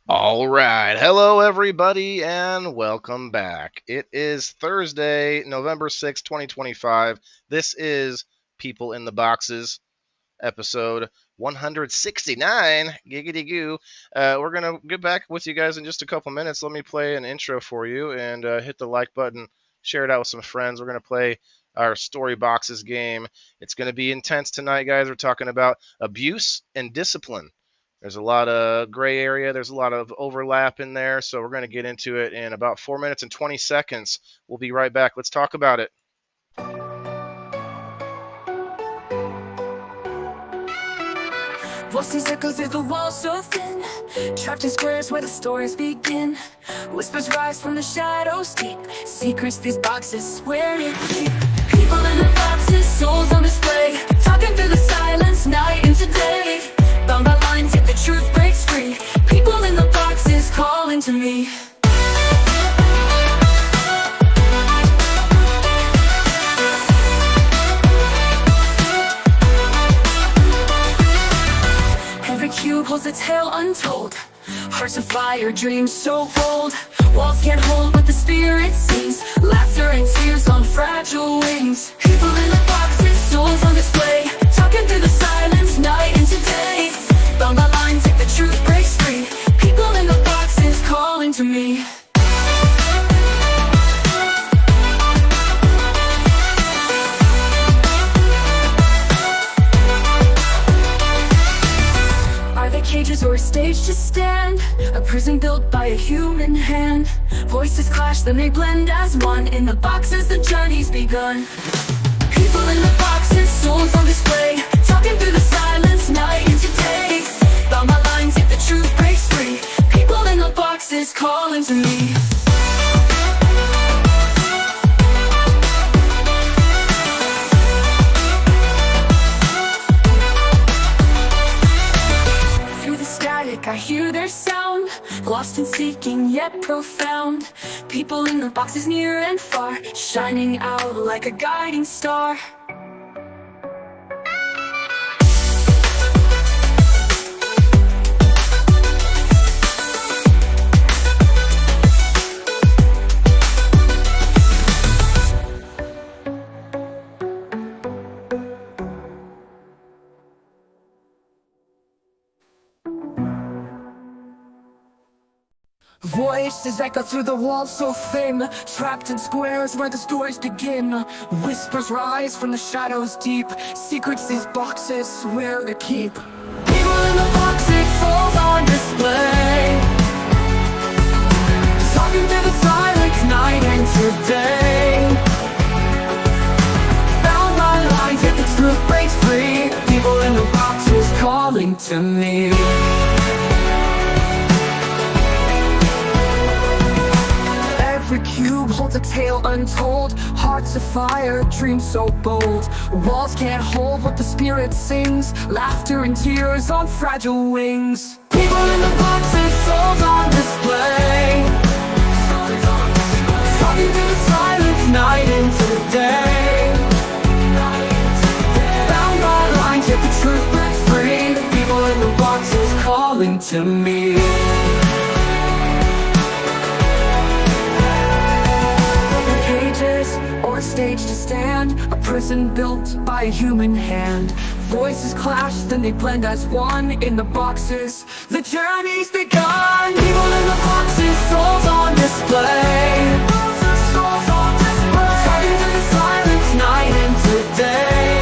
All right. Hello, everybody, and welcome back. It is Thursday, November 6th, 2025. This is People in the Boxes, episode 169. Giggity goo. We're going to get back with you guys in just a couple minutes. Let me play an intro for you and hit the like button, share it out with some friends. We're going to play our Story Boxes game. It's going to be intense tonight, guys. We're talking about abuse and discipline. There's a lot of gray area. There's a lot of overlap in there. So we're going to get into it in about 4 minutes and 20 seconds. We'll be right back. Let's talk about it. Voices echo through the walls so thin, trapped in squares where the stories begin. Whispers rise from the shadows deep, secrets these boxes swear to keep. People in the boxes, souls on display, talking through the silence, night into day. Bound by lines, yet the truth breaks free. People in the boxes calling to me. Every cube holds a tale untold, hearts of fire, dreams so bold. Walls can't hold what the spirit sings, laughter and tears on fragile wings. People in the boxes, souls on display, talking through the silence, night into day. Bound by lines, yet the truth breaks free. People in the boxes calling to me. Cages or a stage to stand, a prison built by a human hand. Voices clash, then they blend as one. In the boxes, the journey's begun. People in the boxes, souls on display, talking through the silence, night into day. Bound by lines, yet the truth breaks free. People in the boxes calling to me. I hear their sound, lost in seeking yet profound. People in the boxes near and far, shining out like a guiding star. Voices echo through the walls so thin, trapped in squares where the stories begin. Whispers rise from the shadows deep, secrets these boxes swear to keep. People in the boxes, souls on display, talking through the silence, night into day. Bound by lines, yet the truth breaks free. People in the boxes calling to me. Every cube holds a tale untold, hearts of fire, dreams so bold. Walls can't hold what the spirit sings, laughter and tears on fragile wings. People in the boxes, souls on display, talking through the silence, night into day. Bound by lines, yet the truth breaks free. The people in the boxes calling to me. Or a stage to stand, a prison built by a human hand. Voices clash, then they blend as one. In the boxes, the journey's begun. People in the boxes, souls on display, talking through the silence, night into day.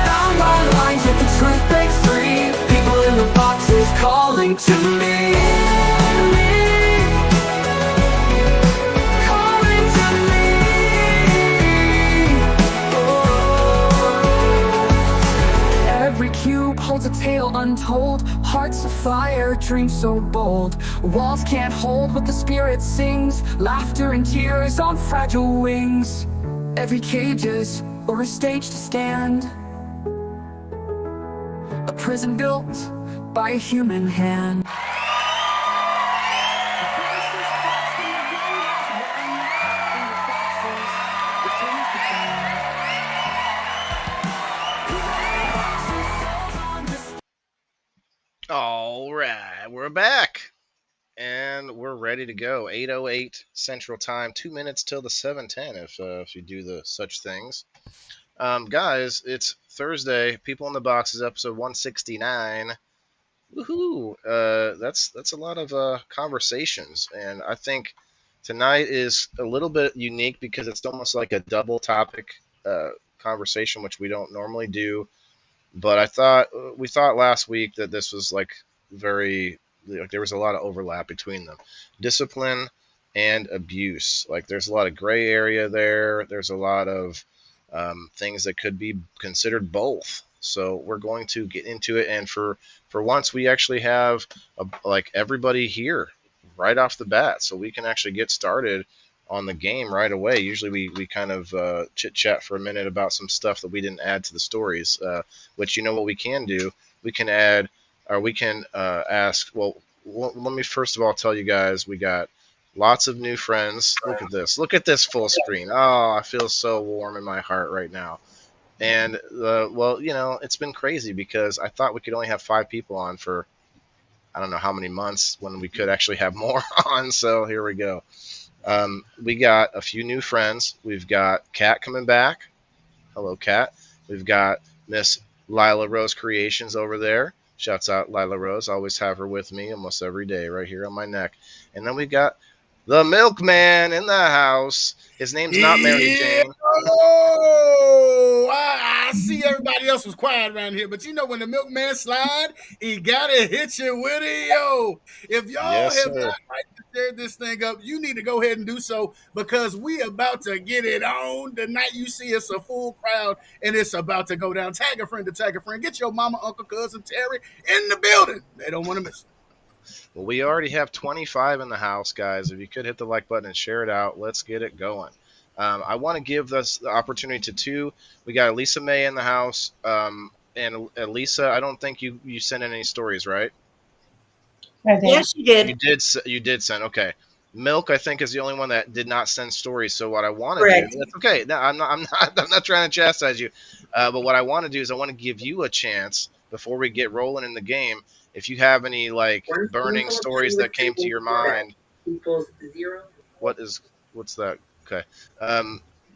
Bound by lines, yet the truth breaks free. People in the boxes calling to me. Holds a tale untold, hearts of fire, dreams so bold. Walls can't hold what the spirit sings, laughter and tears on fragile wings. Every cage is or a stage to stand, a prison built by a human hand. All right. We're back, and we're ready to go. 8:08 Central Time. 2 minutes till the 7:10, if you do the such things. Guys, it's Thursday. People in the Box is episode 169. Woohoo! That's a lot of conversations, and I think tonight is a little bit unique because it's almost like a double topic conversation, which we don't normally do. But we thought last week that this was very like there was a lot of overlap between them, discipline and abuse. Like there's a lot of gray area there. There's a lot of things that could be considered both. So we're going to get into it, and for once we actually have like everybody here right off the bat, so we can actually get started on the game right away. Usually we kind of chit chat for a minute about some stuff that we didn't add to the stories, which you know what we can do. We can add, or we can ask. Well, let me first of all tell you guys we got lots of new friends. Look at this. Look at this full screen. Oh, I feel so warm in my heart right now. And well, it's been crazy because I thought we could only have 5 people on for I don't know how many months when we could actually have more on. So here we go. We got a few new friends. We've got Kat coming back. Hello, Kat. We've got Miss Lila Rose Creations over there. Shouts out Lila Rose. I always have her with me almost every day right here on my neck. And then we got the milkman in the house. His name's not Mary Jane. Oh, I see everybody else was quiet around here, but you know when the milkman slide, he gotta hit you with it, yo. If y'all Yes, have sir. not shared this thing up, you need to go ahead and do so because we about to get it on. The night you see us a full crowd and it's about to go down. Tag a friend to tag a friend. Get your mama, uncle, cousin, Terry in the building. They don't want to miss it. Well, we already have 25 in the house, guys. If you could hit the like button and share it out, let's get it going. I want to give this the opportunity to 2. We got Elisa May in the house. And Elisa, I don't think you sent in any stories, right? Yes, you did. You did send. Okay. Milk, I think, is the only one that did not send stories. So what I want to Correct. do, that's okay. No, I'm not trying to chastise you. But what I want to do is I want to give you a chance before we get rolling in the game. If you have any burning stories that came to your mind, what's that? Okay.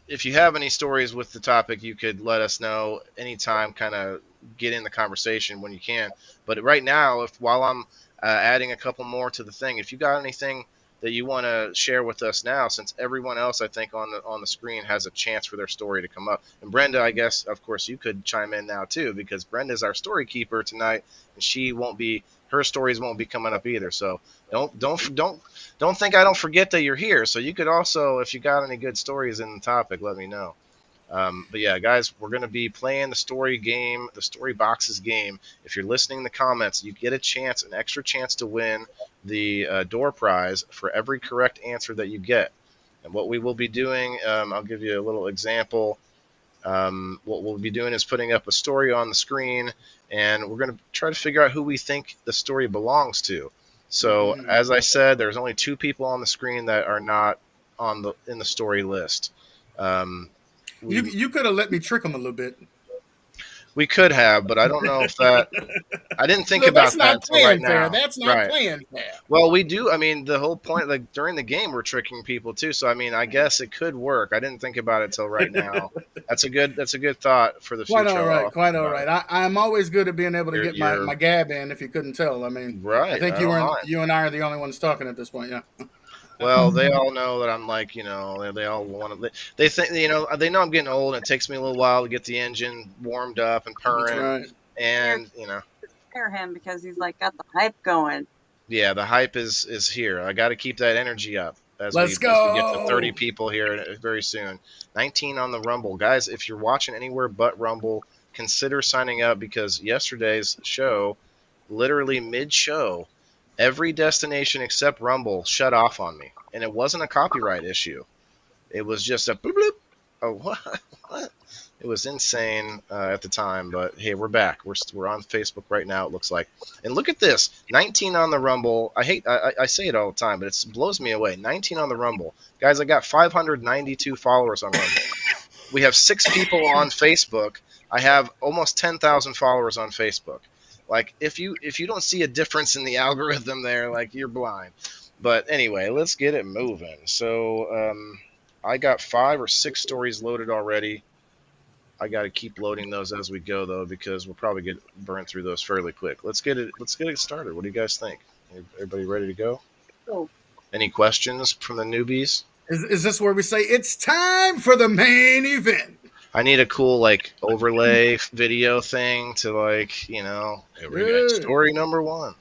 If you have any stories with the topic, you could let us know anytime. Kind of get in the conversation when you can. But right now, while I'm adding a couple more to the thing, if you got anything that you want to share with us now, since everyone else I think on the screen has a chance for their story to come up. And Brenda, I guess of course you could chime in now too, because Brenda's our story keeper tonight, and her stories won't be coming up either. So don't think I don't forget that you're here. So you could also, if you got any good stories in the topic, let me know. But yeah, guys, we're going to be playing the story game, the Story Boxez game. If you're listening in the comments, you get an extra chance to win the door prize for every correct answer that you get. And what we will be doing, I'll give you a little example. What we'll be doing is putting up a story on the screen, and we're going to try to figure out who we think the story belongs to. So, as I said, there's only 2 people on the screen that are not in the story list. You could have let me trick them a little bit. We could have, but I don't know if that. I didn't think about that until right now. That's not playing fair. Well, we do. I mean, the whole point, during the game, we're tricking people too. So I mean, I guess it could work. I didn't think about it till right now. That's a good thought for the future. Quite all right. I'm always good at being able to get my gab in. If you couldn't tell, I mean, right. I think you and I are the only ones talking at this point. Yeah. Well, they all know that I'm they all want to. They think, they know I'm getting old, and it takes me a little while to get the engine warmed up and purring. That's right. And Scare him because he's got the hype going. Yeah, the hype is here. I got to keep that energy up as we get to 30 people here very soon. 19 on the Rumble, guys. If you're watching anywhere but Rumble, consider signing up because yesterday's show, literally mid-show, every destination except Rumble shut off on me. And it wasn't a copyright issue. It was just a bloop, bloop. Oh, what? It was insane at the time. But, hey, we're back. We're on Facebook right now, it looks like. And look at this. 19 on the Rumble. I say it all the time, but it blows me away. 19 on the Rumble. Guys, I got 592 followers on Rumble. We have 6 people on Facebook. I have almost 10,000 followers on Facebook. Like if you don't see a difference in the algorithm there, like you're blind. But anyway, let's get it moving. So I got 5 or 6 stories loaded already. I got to keep loading those as we go though, because we'll probably get burned through those fairly quick. Let's get it started. What do you guys think? Everybody ready to go? Oh. Any questions from the newbies? Is this where we say it's time for the main event? I need a cool like overlay video thing to like, here we go. Story number 1.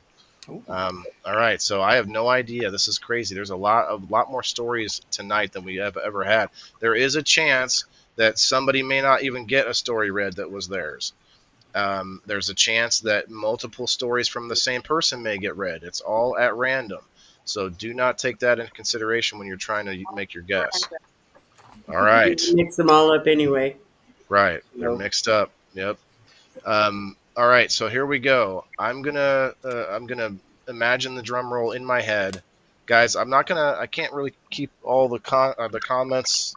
All right, so I have no idea. This is crazy. There's a lot more stories tonight than we have ever had. There is a chance that somebody may not even get a story read that was theirs. There's a chance that multiple stories from the same person may get read. It's all at random. So do not take that into consideration when you're trying to make your guess. All right. Mix them all up anyway. Right. They're mixed up. Yep. All right. So here we go. I'm gonna imagine the drum roll in my head, guys. I can't really keep all the comments.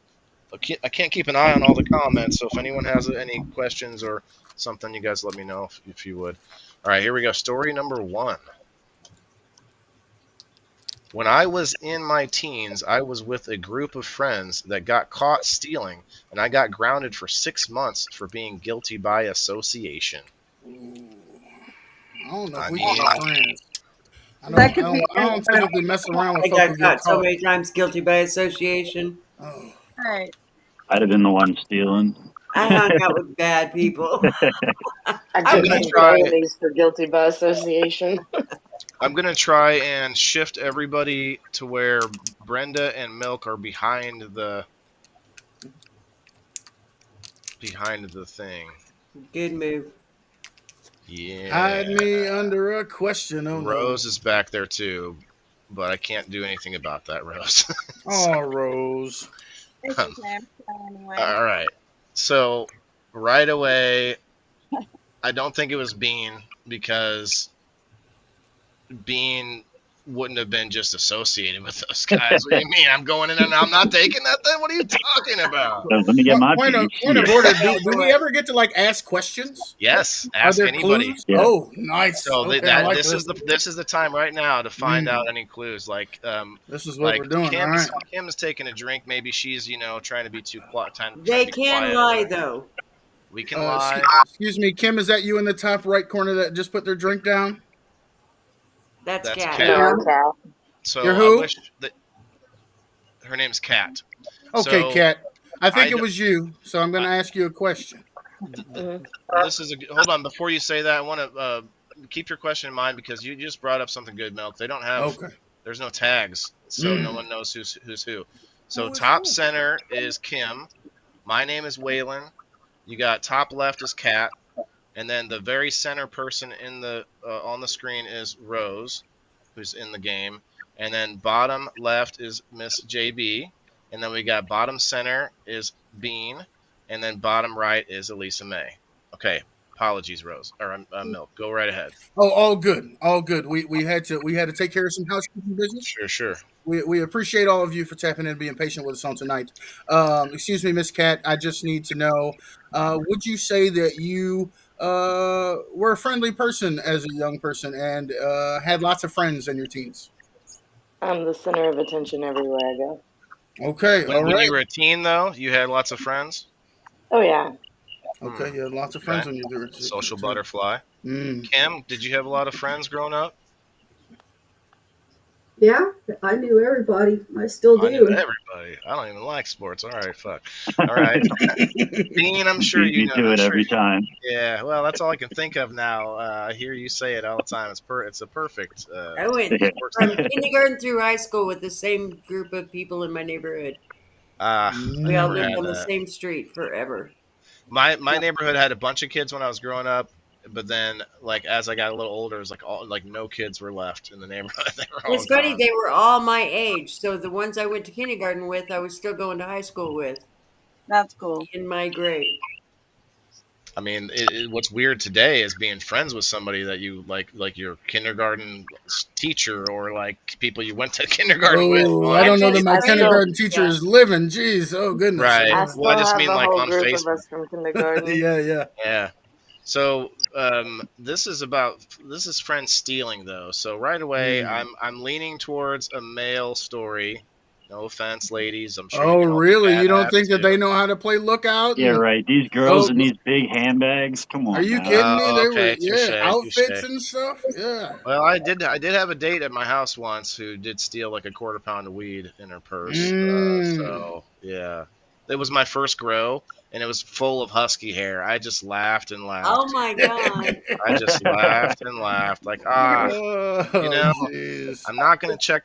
I can't keep an eye on all the comments. So if anyone has any questions or something, you guys let me know if you would. All right. Here we go. Story number 1. When I was in my teens, I was with a group of friends that got caught stealing, and I got grounded for 6 months for being guilty by association. Ooh. I don't know if we can be friends. I don't typically mess around with I folks got who get caught so caught. many times guilty by association. Oh. Right. I'd have been the one stealing. I hung out with bad people. I took these for guilty by association. I'm going to try and shift everybody to where Brenda and Milk are behind the thing. Good move. Yeah. Hide me under a question. Oh, Rose is back there too, but I can't do anything about that, Rose. Oh, Rose. Anyway. All right. So right away, I don't think it was Bean because Bean wouldn't have been just associated with those guys. What do you mean? I'm going in and I'm not taking that then? What are you talking about? So let me get my Point of piece. order. Do we ever get to like ask questions? Yes, Are ask there anybody. clues? Yeah. Oh, nice. So Okay, I like this is the time right now to find out any clues. Like This is what we're doing. Kim's, All right. Kim's taking a drink. Maybe she's trying to be too quiet. They can lie, though. We can lie. Excuse me, Kim. Is that you in the top right corner that just put their drink down? That's Cat. Kat. No, Cal. So You're who? I wish that her name's Kat. Okay, So, Kat. I think I it don't- was you, so I'm going to ask you a question. This is hold on before you say that. I want to keep your question in mind because you just brought up something good, Milk. They don't have. Okay. There's no tags, so no one knows who's who. So top center is Kim. My name is Waylon. You got top left is Kat, and then the very center person in the on the screen is Rose, who's in the game, and then bottom left is Miss JB, and then we got bottom center is Bean, and then bottom right is Elisa May. Okay, apologies, Rose or Milk. Go right ahead. Oh, all good, all good. We had to take care of some housekeeping business. Sure. We appreciate all of you for tapping in and being patient with us on tonight. Excuse me, Miss Cat. I just need to know, would you say that you were a friendly person as a young person and had lots of friends in your teens? I'm the center of attention everywhere I go. Okay, all When right. you were a teen, though, you had lots of friends. Oh, yeah. Okay, you had lots of friends Okay. when you were Social butterfly. Mm. Kim, did you have a lot of friends growing up? Yeah, I knew everybody. I still I knew do. everybody. I don't even like sports. All right, fuck. All right. Bean, I'm sure Beat you me know. to I'm it sure every you- time. Yeah, well, that's all I can think of now. I hear you say it all the time. It's a perfect. I went from kindergarten through high school with the same group of people in my neighborhood. We all lived on the same street forever. My neighborhood had a bunch of kids when I was growing up, but then like as I got a little older, it was like no kids were left in the neighborhood. They were all It's funny, gone. they were all my age. So the ones I went to kindergarten with, I was still going to high school with That's cool. in my grade. I mean, what's weird today is being friends with somebody that you like your kindergarten teacher or like people you went to kindergarten with. Oh, Well, I don't know that my I still- kindergarten teacher is living. Jeez, oh goodness. Right. I Well, still I just have mean, a like, whole on group Facebook. of us from kindergarten. Yeah. Yeah. So this is friends stealing though. So right away, I'm leaning towards a male story. No offense, ladies. I'm sure you Oh, can all be really? You don't badass think that too. they know how to play lookout? Yeah, And right. These girls oh, in these big handbags. Come are on you now. kidding me? Oh, They were okay, touche, outfits touche. and stuff. Yeah. Well, I did have a date at my house once who did steal like a quarter pound of weed in her purse. Mm. So yeah, it was my first grow, and it was full of husky hair. I just laughed and Oh laughed. my god. I just laughed and laughed, like you Oh, know, jeez. I'm not gonna check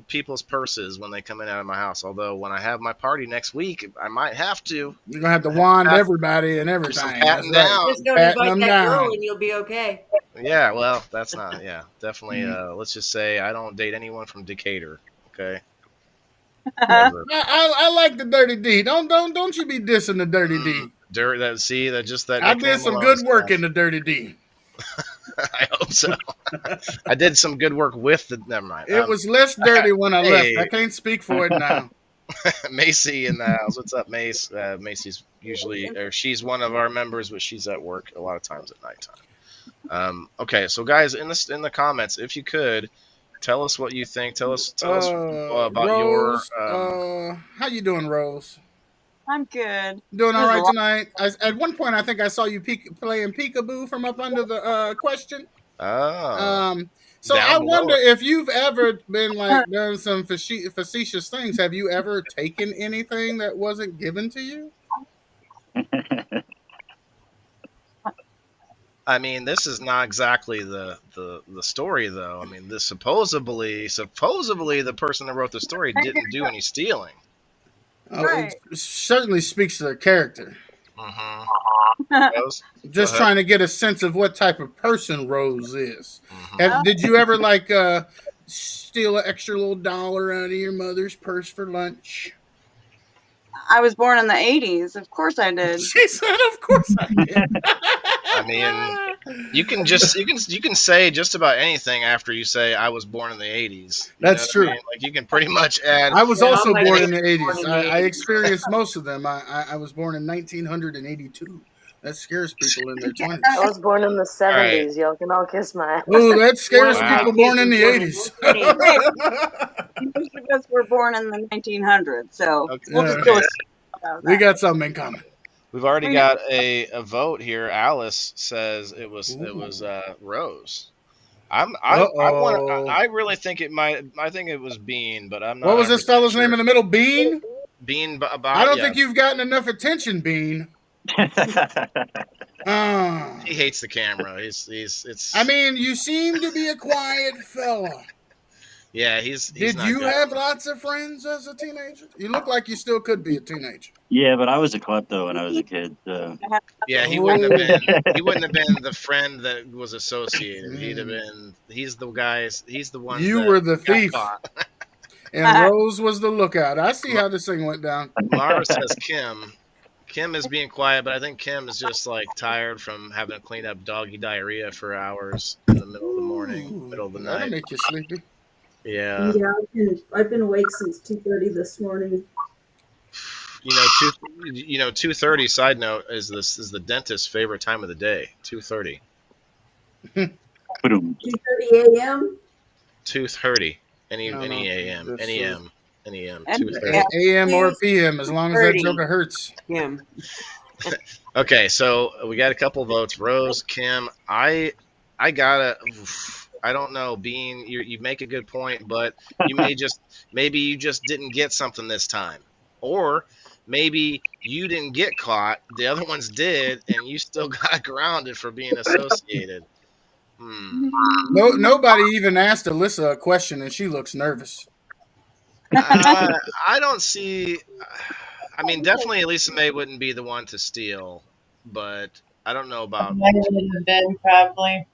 people's purses when they come in out of my house. Although when I have my party next week, I might have to You're gonna have to wand pat, everybody and do some everything. That's patting right. down. Just don't Patting invite them that girl down. and you'll be okay. Yeah, well, that's not. Yeah, definitely. Mm. Let's just say I don't date anyone from Decatur. Okay, Uh, never. I like the Dirty D. Don't you be dissing the Dirty D. Dirt. That see that just that I did nickname some alone good is work enough. in the Dirty D. I hope so. I did some good work with the. Never mind. It was less dirty when I left. I Hey, can't speak for it now. Macy in the house. What's up, Mace? Macy's usually, or she's one of our members, but she's at work a lot of times at nighttime. Okay, so guys, in the comments, if you could tell us what you think. Tell us about your. Rose, how you doing, Rose? I'm good. Doing all There's a right lot. tonight. At one point, I think I saw you playing peekaboo from up under the question. Oh, So I down below wonder it. if you've ever been like doing some facetious things. Have you ever taken anything that wasn't given to you? I mean, this is not exactly the story, though. I mean, this supposedly the person that wrote the story didn't do any stealing. Right. It certainly speaks to their character. Mm-hmm. Rose, go Just ahead. trying to get a sense of what type of person Rose is. Mm-hmm. Did you ever like steal an extra little dollar out of your mother's purse for lunch? I was born in the 80s. Of course I did. She said, "Of course I did." I mean, you can say just about anything after you say I was born in the 80s. That's true. I mean? Like you can pretty much add. I was Yeah, also my born in dad's the born 80s. in the I 80s. experienced most of them. I was born in 1982. That scares people in their 20s. I was born in the right. 70s. Y'all can all kiss my ass. Oh, that scares One of my people kids born in was the born in 80s. 1980. Most of us were born in the 1900s, so Okay. we'll just Yeah. go with about We that. got something in common. We've already got a vote here. Alice says it was Rose. I Uh-oh. I really think it might. I think it was Bean, but I'm not. What was this 100% fella's sure. name in the middle? Bean? Bean I don't yeah. think you've gotten enough attention, Bean. He hates the camera. It's. I mean, you seem to be a quiet fella. yeah, he's Did not you good. have lots of friends as a teenager? You look like you still could be a teenager. Yeah, but I was a klepto when I was a kid. So. Yeah, he wouldn't have been. He wouldn't have been the friend that was associated. He'd have been. He's the guys. He's the one. You that were the got thief. caught. And Rose was the lookout. I see how this thing went down. Mara says Kim. Kim is being quiet, but I think Kim is just like tired from having to clean up doggy diarrhea for hours in the middle of the morning, middle of the That'll night. make you sleepy. Yeah. Yeah, I've been awake since 2:30 this morning. You know, 2:30. Side note is the dentist's favorite time of the day. 2:30. 2:30 a.m. 2:30. Any No, a.m. this any is- m. Any m. And- 2:30. AM or PM, as long as that 30. joker hurts. Him. Okay, so we got a couple votes. Rose, Kim. I gotta. I don't know. Bean, you make a good point, but you maybe you just didn't get something this time, or maybe you didn't get caught. The other ones did, and you still got grounded for being associated. No, nobody even asked Alyssa a question, and she looks nervous. I don't see. I mean, definitely Elisa May wouldn't be the one to steal, but I don't know about. I would have been probably.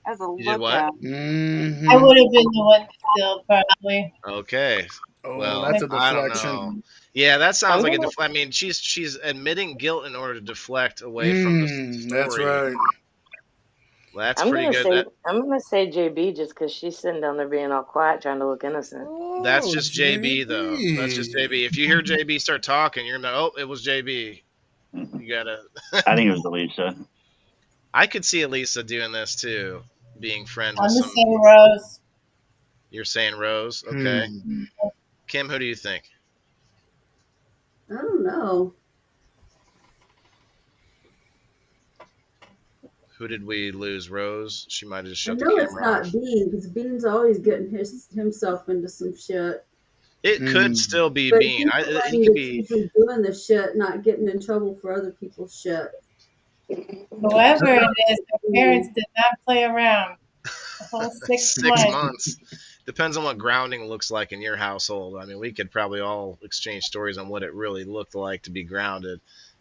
As a You did what? lookout. Mm-hmm. I would have been the one to steal probably. Okay. Oh, Well, that's a I don't deflection. know. Yeah, that sounds like a. I mean, she's admitting guilt in order to deflect away from the story. That's right. Well, that's I'm pretty gonna good. say I'm gonna say JB just because she's sitting down there being all quiet, trying to look innocent. That's Oh, just JB though. That's just JB. If you hear JB start talking, you're gonna be like, oh, it was JB. You gotta. I think it was Alicia. I could see Elisa doing this too, being friends I'm with the some. same Rose. You're saying Rose, okay? Kim, who do you think? I don't know. Who did we lose? Rose? She might have just I shut the know it's camera not off. Bean because Bean's always getting himself into some shit. It could still be But Bean. he's the He one could that's be. usually doing the shit, not getting in trouble for other people's shit. Whoever it is, their parents did not play around. The whole 6 6 months. months. Depends on what grounding looks like in your household. I mean, we could probably all exchange stories on what it really looked like to be grounded.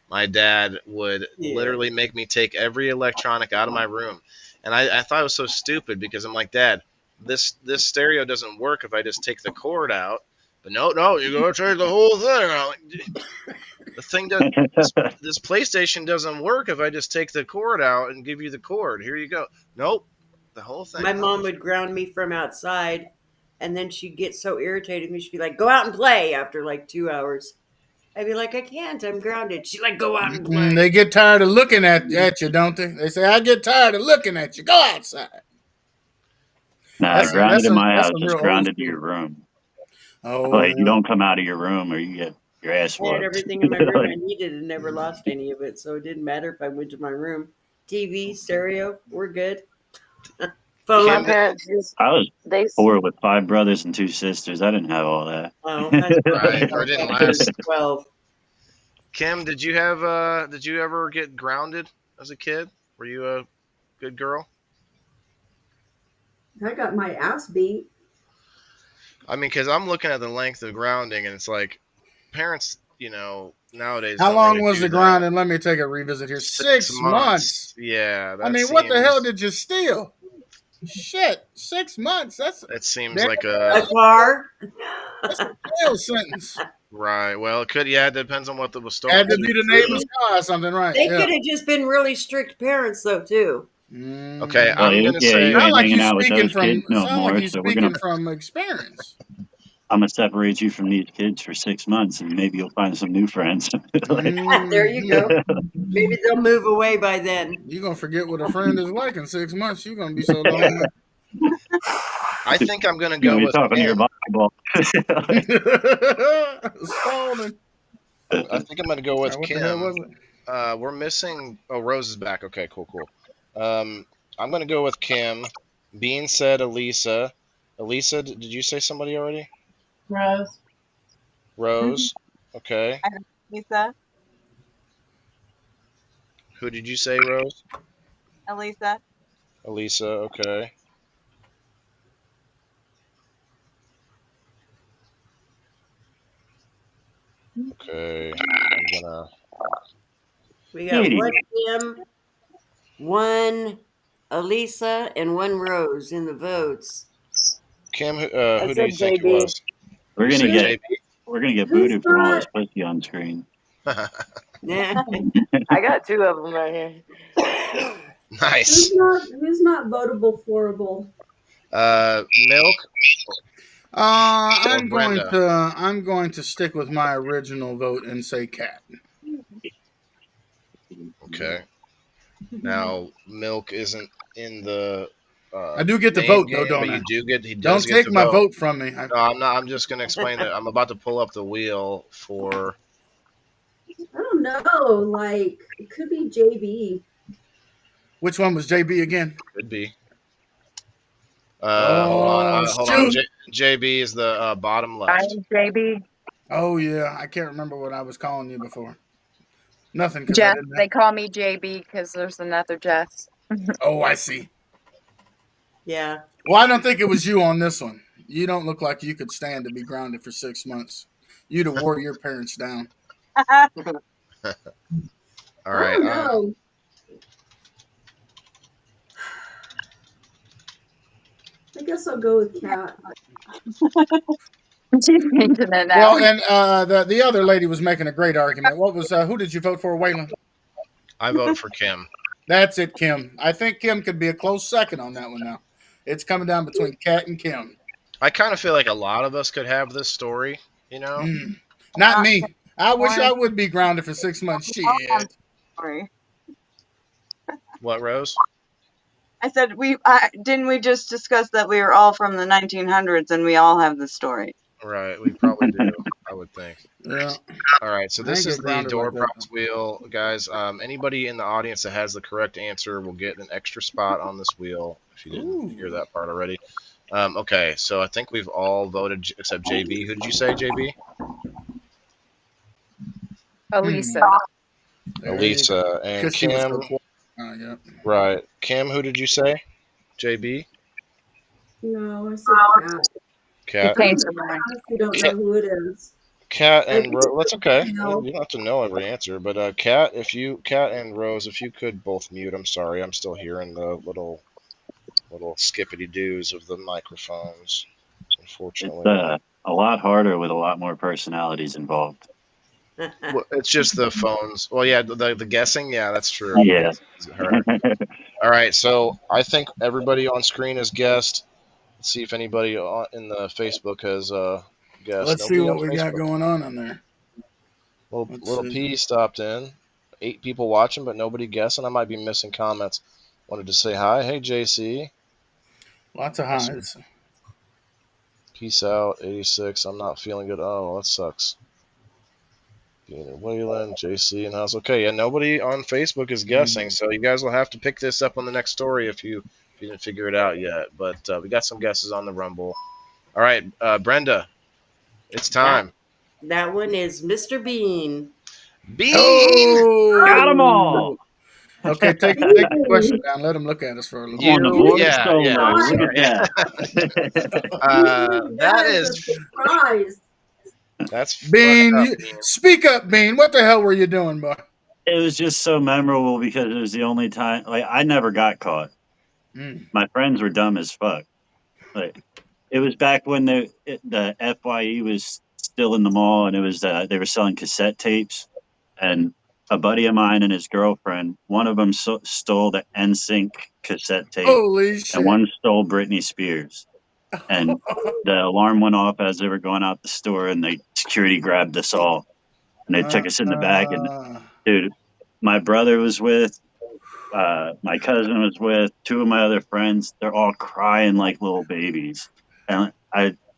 My dad would literally make me take every electronic out of my room. And I thought it was so stupid because I'm like, Dad, this stereo doesn't work if I just take the cord out. But no, you gotta take the whole thing out. The thing does this PlayStation doesn't work if I just take the cord out and give you the cord. Here you go. Nope. The whole thing. My mom would ground me from outside, and then she'd get so irritated with me. She'd be like, "Go out and play." After like 2 hours, I'd be like, "I can't. I'm grounded." She'd like, "Go out and play." They get tired of looking at you, don't they? They say, "I get tired of looking at you. Go outside." Nah, grounded in my that's house some is real old grounded to school. your room. Oh, Like you don't come out of your room or you get your ass I had whooped. everything in my room Like, I needed and never lost any of it, so it didn't matter if I went to my room. TV, stereo, we're good. Phone. My parents just I was they 4 with 5 brothers and 2 sisters. I didn't have all that. Oh, Right, or didn't last. 12. Kim, did you ever get grounded as a kid? Were you a good girl? I got my ass beat. I mean, because I'm looking at the length of grounding, and it's like parents, nowadays. How don't long really was do the that. grounding? Let me take a revisit here. 6 months. Yeah, that I mean, what the hell did you steal? Shit, 6 months. That seems like A car. That's a jail sentence. Right. Well, it could. Yeah, it depends on what the was stolen. Had to be the neighbor's car or something, right? They Yeah. could have just been really strict parents, though, too. Okay, Well, I'm gonna yeah, say. you ain't Like hanging you out with speaking those from. kids no Sound more. like you So we're speaking gonna. from experience. I'm gonna separate you from these kids for 6 months, and maybe you'll find some new friends. Like, There you go. Maybe they'll move away by then. You're gonna forget what a friend is like in 6 months. You're gonna be so lonely. I think I'm gonna you're go gonna be with talking to your Kim. volleyball. Stolen. I think I'm gonna go with What the hell Kim. was it? We're missing. Oh, Rose is back. Okay, cool. I'm gonna go with Kim. Bean said Elisa. Elisa, did you say somebody already? Rose. Rose. Okay. Lisa, Who did you say, Rose? Elisa, Elisa. Okay. Okay. I'm gonna. We got Katie. one Kim, one Elisa, and one Rose in the votes. Kim, who I do said you think it JB. was? We're You gonna said get JB? we're gonna get Who's booted from all this not? pussy on screen. Nah. I got 2 of them right here. Nice. Who's not votable forable? Milk or I'm Brenda? going to stick with my original vote and say Cat. Okay. Now, Milk isn't in the. I do get to main vote though, game, don't but I? you do get. He Don't does get take to my vote. vote from me. No, I'm not. I'm just going to explain that. I'm about to pull up the wheel for. I don't know. Like, it could be JB. Which one was JB again? Could be. Oh, Hold on. shoot. JB is the bottom I left. am JB. Oh yeah, I can't remember what I was calling you before. Nothing. 'Cause I Jess. didn't They call me JB because there's another Jess. Oh, I see. Yeah. Well, I don't think it was you on this one. You don't look like you could stand to be grounded for 6 months. You'd have wore your parents down. All I right. don't know. I guess I'll go with Cat. She's changing it now. Well, and the other lady was making a great argument. What was who did you vote for, Waylon? I vote for Kim. That's it, Kim. I think Kim could be a close second on that one now. It's coming down between Cat and Kim. I kind of feel like a lot of us could have this story. Not me. I wish I would be grounded for 6 months. Shit. Sorry. What, Rose? I said didn't we just discuss that we were all from the 1900s and we all have the story? Right, we probably do. I would think. Yeah. All right, so I this ain't is get the grounded door like that. prize wheel, guys. Anybody in the audience that has the correct answer will get an extra spot on this wheel. If you didn't hear that part already. Okay, so I think we've all voted except JB. Who did you say, JB? Elisa. Elisa and Because she was Kim. so quiet. Yeah. Right, Kim. Who did you say? JB. No, I said Cat. cat. I honestly don't know who it is. Cat I and think Rose. That's okay. You no. don't have to know every answer, but Cat, Cat and Rose, if you could both mute. I'm sorry, I'm still hearing the little skippity doos of the microphones. Unfortunately, It's a lot harder with a lot more personalities involved. well, it's just the phones. Well, yeah, the guessing. Yeah, that's true. Yeah. It's harder. All right, so I think everybody on screen has guessed. Let's see if anybody in the Facebook has guessed. Let's see Nobody on what we got Facebook. going on there. Little P stopped in. 8 people watching, but nobody guessing. I might be missing comments. Wanted to say hi. Hey, JC. Lots of highs. Peace out. 86. I'm not feeling good. Oh, that sucks. Wayland, JC, and house. Okay, yeah, nobody on Facebook is guessing, so you guys will have to pick this up on the next story if you didn't figure it out yet. But we got some guesses on the Rumble. All right, Brenda, it's time. That one is Mr. Bean. Bean! Oh! Got them all! Okay, take the question down. Let him look at us for a little On the board solo. Yeah, Look at that. That is a surprise. That's Bean. Bean. Speak up, Bean. What the hell were you doing, boy? It was just so memorable because it was the only time. Like, I never got caught. My friends were dumb as fuck. Like, it was back when the FYE was still in the mall, and it was they were selling cassette tapes, and a buddy of mine and his girlfriend, one of them stole the NSYNC cassette tape. Holy shit. And one stole Britney Spears. And the alarm went off as they were going out the store, and the security grabbed us all. And they took us in the back. And, dude, my brother was with, my cousin was with, 2 of my other friends. They're all crying like little babies. And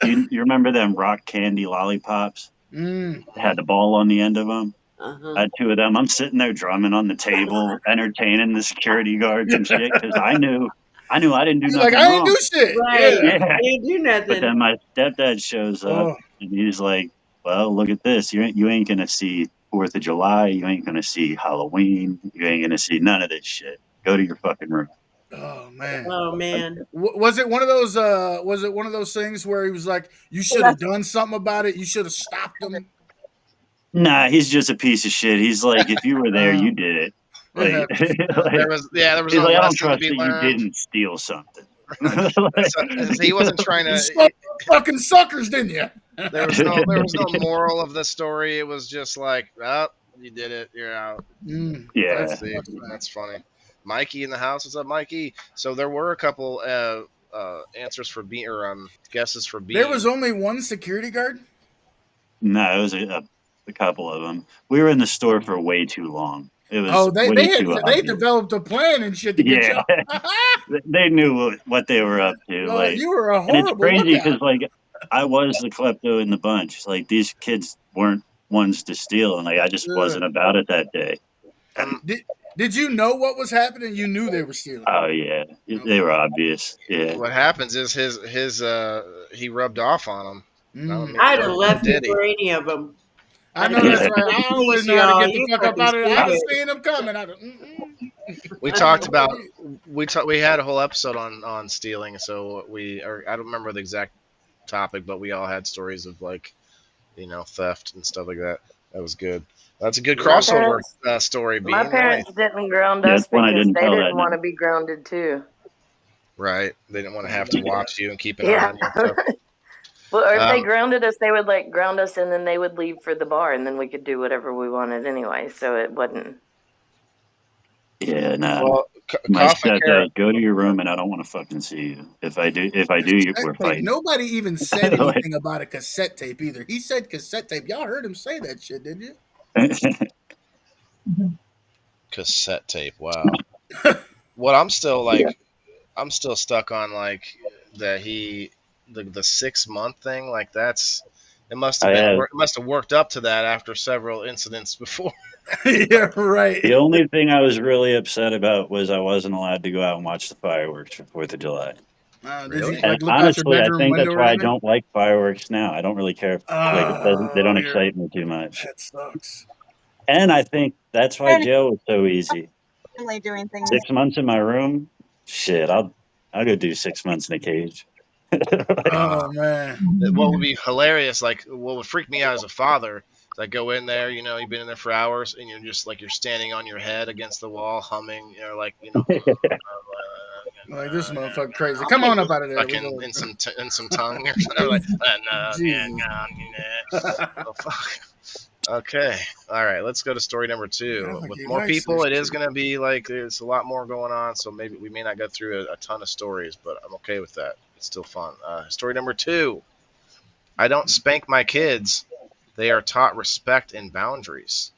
you remember them rock candy lollipops? They had the ball on the end of them. I had 2 of them. I'm sitting there drumming on the table, entertaining the security guards and shit, because I knew I didn't do nothing like, I wrong. ain't do shit. Right. Yeah. I didn't do nothing. But then my stepdad shows up, and he's like, well, look at this. You ain't going to see 4th of July. You ain't going to see Halloween. You ain't going to see none of this shit. Go to your fucking room. Oh man. Oh man. Was it one of those? Was it one of those things where he was like, "You should have done something about it. You should have stopped him." Nah, he's just a piece of shit. He's like, if you were there, you did it. Like, there was he's no like, I don't lesson to trust be that you learned. didn't steal something. He wasn't trying You to. stole fucking suckers, didn't you? There was no moral of the story. It was just like, oh, you did it. You're out. Yeah, that's funny. Mikey in the house. What's up, Mikey? So there were a couple answers for Bean or guesses for Bean. There was only one security guard. No, it was a couple of them. We were in the store for way too long. It was they developed a plan and shit to get you. They knew what they were up to. Like, you were a horrible. And it's crazy because like I was the klepto in the bunch. Like these kids weren't ones to steal, and like I just wasn't about it that day. Did you know what was happening? You knew they were stealing. Oh yeah, they were obvious. Yeah. What happens is his he rubbed off on him. I'd have left it for any of them. I know that's right. I always know how to get the fuck up out of it. I was seeing them coming. We talked about we had a whole episode on stealing. So I don't remember the exact topic, but we all had stories of like, theft and stuff like that. That was good. That's a good crossover story. My parents didn't ground us because they didn't want to be grounded too. Right. They didn't want to have to watch you and keep an eye on you. Well, or if they grounded us, they would like ground us and then they would leave for the bar and then we could do whatever we wanted anyway. So it wasn't. Yeah, no. Well, my stepdad, go to your room and I don't want to fucking see you. If I do, we're fighting. Nobody even said anything about a cassette tape either. He said cassette tape. Y'all heard him say that shit, didn't you? Cassette tape. Wow. What I'm still like, Yeah. I'm still stuck on like that the 6 month thing. Like that's it must have I been have it must have worked up to that after several incidents before. Yeah, right. the only thing I was really upset about was I wasn't allowed to go out and watch the fireworks for 4th of July. Did you Really? And like look out your honestly, I bedroom think window that's or why I anything? don't like fireworks now. I don't really care. Like it doesn't. They Oh, don't you're excite me too much. that sucks. And I think that's why And jail was so easy. family doing things. 6 months in my room, shit. I'll go do 6 months in a cage. Oh man. What would be hilarious, like what would freak me out as a father, is I go in there, you've been in there for hours, and you're just like you're standing on your head against the wall, humming, Like this motherfucker crazy. Come on up out of there. We fucking go. in some tongue or something like, Jesus. oh, fuck. Okay, all right, let's go to story number I 2. think With he more likes people, this it is shit. going to be like there's a lot more going on, so maybe we may not go through a ton of stories, but I'm okay with that. It's still fun. Story number 2. I don't spank my kids. They are taught respect and boundaries.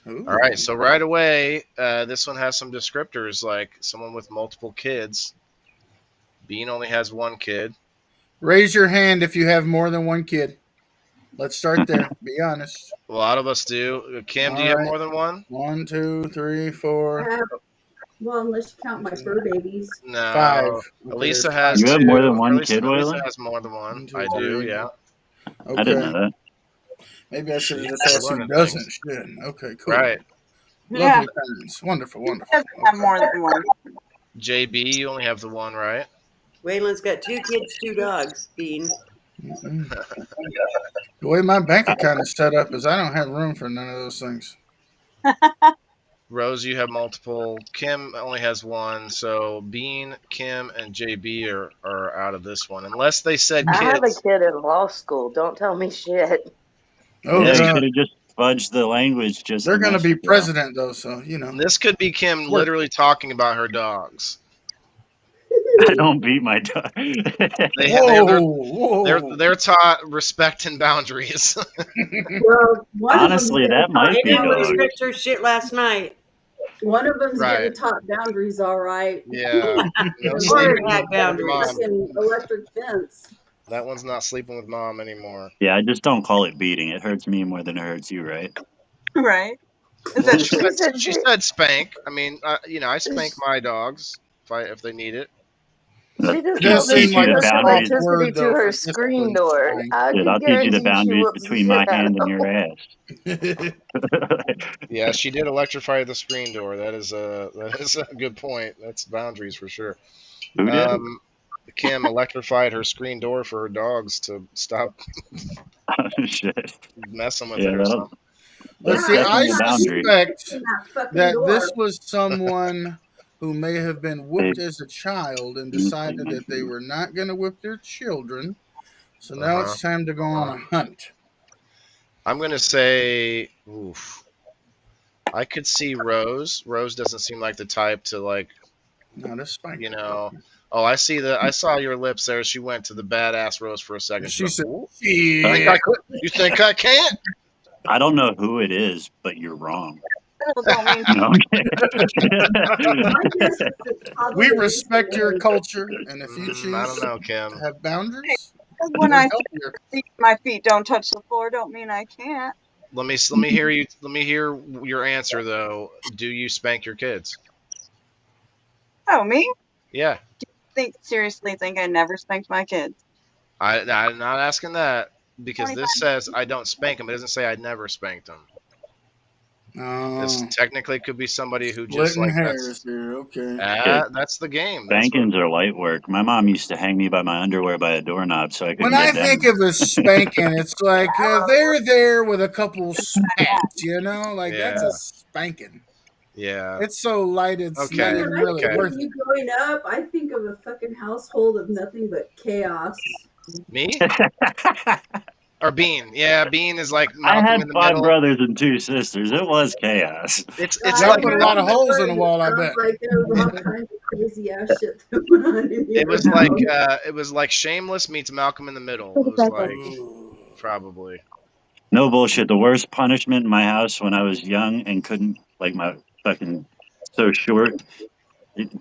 All Ooh. right, so right away, this one has some descriptors like someone with multiple kids. Bean only has one kid. Raise your hand if you have more than one kid. Let's start there. Be honest. A lot of us do. Kim, do All you have right. more than one? 1, 2, 3, I 4, have, well, unless you count my fur babies. five. No. Okay, Elisa there's has You five. have more than two. one Elisa, kid, Elisa Waylon? has more than one. 1, 2, I do, 3. yeah. I didn't Okay. know that. Maybe I should have just She's asked who learning doesn't. things. Shit. Okay, cool. Right. Yeah, Lovely parents. Wonderful, he wonderful. doesn't have Okay. more than one. JB, you only have the one, right? Waylon's got 2 kids, 2 dogs. Bean. Mm-mm. The way my bank account is set up is I don't have room for none of those things. Rose, you have multiple. Kim only has one. So Bean, Kim, and JB are out of this one. Unless they said I have a kids. kid in law school. Don't tell me shit. Oh Yeah, you God, could have just fudged the language just they're to gonna mess be with you. president though, so you know. This could be Kim Work. literally talking about her dogs. I don't beat my dog. They ha- Whoa. they're taught respect and boundaries. Well, one of them's Honestly, getting that taught might Maybe be I'm going to dog. boundaries. stretch her shit last night. One of them's Right. getting taught boundaries, all right. Yeah. No And sleeping Or had with boundaries. mom. fucking electric fence. That one's not sleeping with mom anymore. Yeah, I just don't call it beating. It hurts me more than it hurts you, right? Right? Is Well, that she true? said she said spank. I mean, I spank my dogs if they need it. She just It does told us Teach seem she you like the a hooked soft boundaries. word electricity to though her for screen discipline. door. I Dude, can I'll teach you the guarantee she boundaries whoops the between my shit out hand of and them. your ass. Yeah, she did electrify the screen door. That is a good point. That's boundaries for sure. Who did? Kim electrified her screen door for her dogs to stop Oh, shit. messing with Yeah, it or something. Let's that's see. I definitely a boundary. suspect In that fucking that door. this was someone who may have been whipped Babe, as a child and can you play decided my that they game? were not going to whip their children. So Uh now huh. it's time to go on a hunt. I'm gonna say, oof. I could see Rose. Rose doesn't seem like the type to like, Not a you spanking. know. Oh, I see the. I saw your lips there. She went to the badass Rose for a second. She's She like, said, "Ooh, think "Yeah." I could? You think I can't?" I don't know who it is, but you're wrong. People don't mean No, I'm kidding. My guess is it's We probably respect your recently. culture, and if you I choose don't to know, Kim. have boundaries, when they're I healthier. see my feet don't touch the floor, don't mean I can't. Let me hear you. Let me hear your answer though. Do you spank your kids? Oh, me? Yeah. Seriously think I never spanked my kids. I'm not asking that because 25 this says I don't spank them. It doesn't say I never spanked them. This Oh, technically could be somebody who just splitting like hairs here. Okay. that's the game. That's what. Spankings are light work. My mom used to hang me by my underwear by a doorknob so I When couldn't I get think down. of a spanking, it's like they're there with a couple spats, like that's a Yeah. spanking. Yeah. It's so light, it's See, not Okay. when even I really think Okay. of worth it. you growing up, I think of a fucking household of nothing but chaos. Me or Bean? Yeah, Bean is like I Malcolm had in the 5 middle. brothers and 2 sisters. It was chaos. It's Y'all like put a I lot of Malcolm. holes in the remember it wall, I sounds bet. like there was all kinds of crazy ass shit that went on in It your was like house. Shameless meets Malcolm in the Middle. It was like Ooh. probably. No bullshit. The worst punishment in my house when I was young and couldn't, like, my fucking so short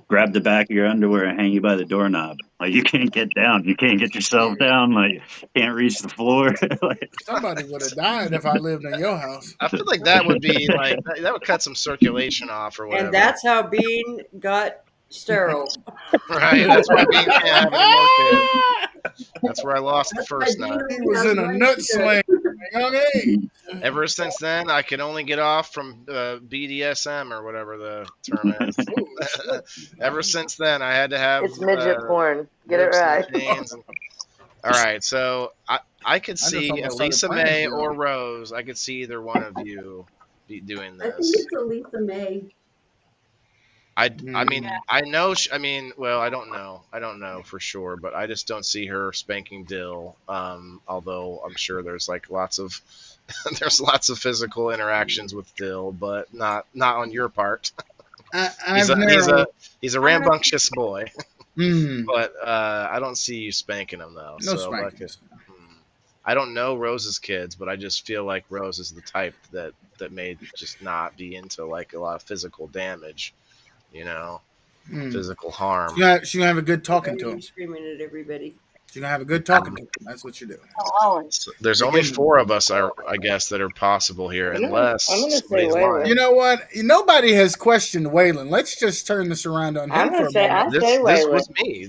grab the back of your underwear and hang you by the doorknob. Like you can't get down. You can't get yourself down. Like can't reach the floor. Like, Somebody would have died if I lived in your house. I feel like that would be like that would cut some circulation off or whatever. And that's how Bean got sterile. Right. That's why Bean can't have any more kids. That's where I lost the first nut. He was in a nut sling. Young age. Ever since then, I can only get off from BDSM or whatever the term is. Ever since then, I had to have. It's midget porn. Get it rips and right. chains and- All right, so I could see almost Lisa started playing May here. or Rose. I could see either one of you be doing I think this. it's Elisa May. I mean, I know. Well, I don't know. I don't know for sure, but I just don't see her spanking Dill. Although I'm sure there's like lots of there's lots of physical interactions with Dill, but not on your part. He's a rambunctious boy, but I don't see you spanking him though. No so spanking. I don't know Rose's kids, but I just feel like Rose is the type that may just not be into like a lot of physical damage. Physical harm. She's gonna have a good talking to him. Screaming at everybody. She's gonna have a good talking to him. That's what you do. So there's only 4 of us, I guess, that are possible here, unless I'm gonna say somebody's Waylon. lying. You know what? Nobody has questioned Waylon. Let's just turn this around on him I'm for gonna a say moment. I say This Waylon. was me.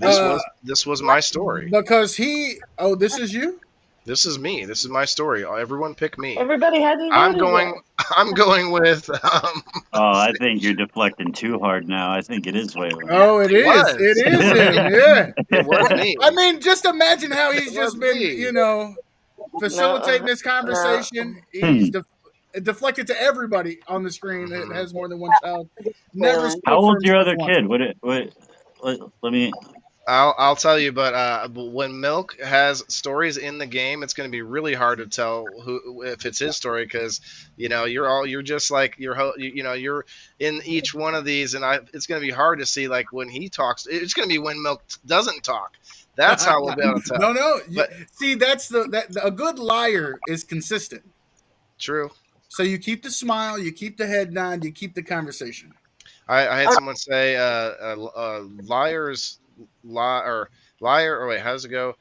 This was my story. Because he. Oh, this is you. This is me. This is my story. Everyone pick me. Everybody has his I'm vote going. I'm going with. oh, I think you're deflecting too hard now. I think it is Waylon. Oh, it is. was. It is him. Yeah. It was me. I mean, just imagine how he's It just was been, me. facilitating this conversation. He's deflected to everybody on the screen that has more than one child. Never. spoke How for old's your other himself kid? once. Let me. I'll tell you, but when Milk has stories in the game, it's going to be really hard to tell if it's his story because you're just like you're in each one of these, and it's going to be hard to see like when he talks. It's going to be when Milk doesn't talk. That's how we'll be able to tell. No. But- See, that's a good liar is consistent. True. So you keep the smile, you keep the head nod, you keep the conversation. I had someone say liar. Or wait, how does it go?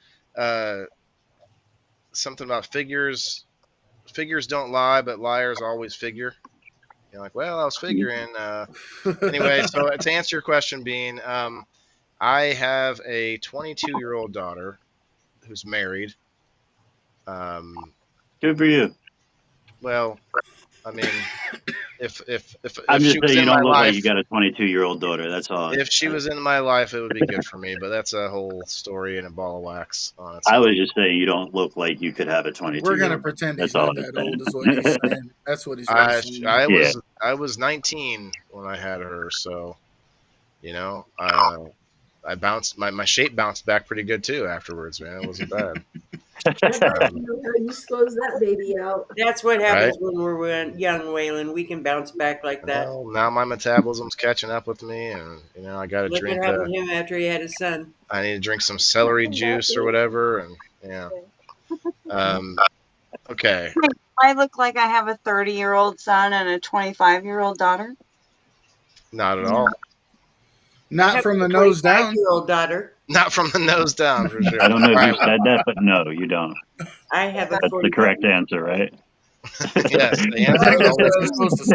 Something about figures. Figures don't lie, but liars always figure. You're like, well, I was figuring. Anyway, so to answer your question, Bean, I have a 22-year-old daughter who's married. Good for you. Well, I mean, if I'm she just was saying you in don't my look like life, you got a 22-year-old daughter. That's all. if she was in my life, it would be good for me. But that's a whole story and a ball of wax on its I own. was just saying you don't look like you could have a 22. We're gonna pretend he's That's all not I'm that old. saying. Is what he's saying. That's what he's saying. I was 19 when I had her, so I bounced my shape bounced back pretty good too afterwards, man. It wasn't bad. I bet you know how you squoze that baby out. That's what happens when we're young, Waylon. We can bounce back like that. Well, now my metabolism's catching up with me, and I got to Look drink. what happened to him after he had his son. I need to drink some celery juice or whatever, and yeah. Okay. I look like I have a 30-year-old son and a 25-year-old daughter. Not at all. Not from the nose down. 25-year-old daughter. Not from the nose down, for sure. I don't know if All you right. said that, but no, you don't. I have a That's the correct answer, right? Yes, the answer That's is what always you're supposed to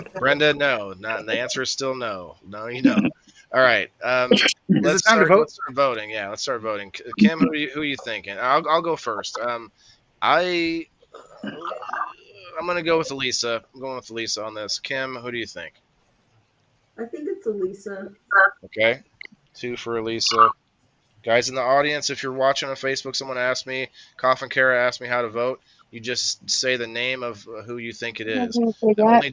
say. Brenda. No, not the answer is still no. No, you don't. All right. Let's time to start. vote? Let's start voting. Yeah, let's start voting. Kim, who are you thinking? I'll go first. I'm gonna go with Elisa. I'm going with Elisa on this. Kim, who do you think? I think it's Elisa. Okay, 2 for Elisa. Guys in the audience, if you're watching on Facebook, someone asked me, Coffin Kara asked me how to vote. You just say the name of who you think it is. Only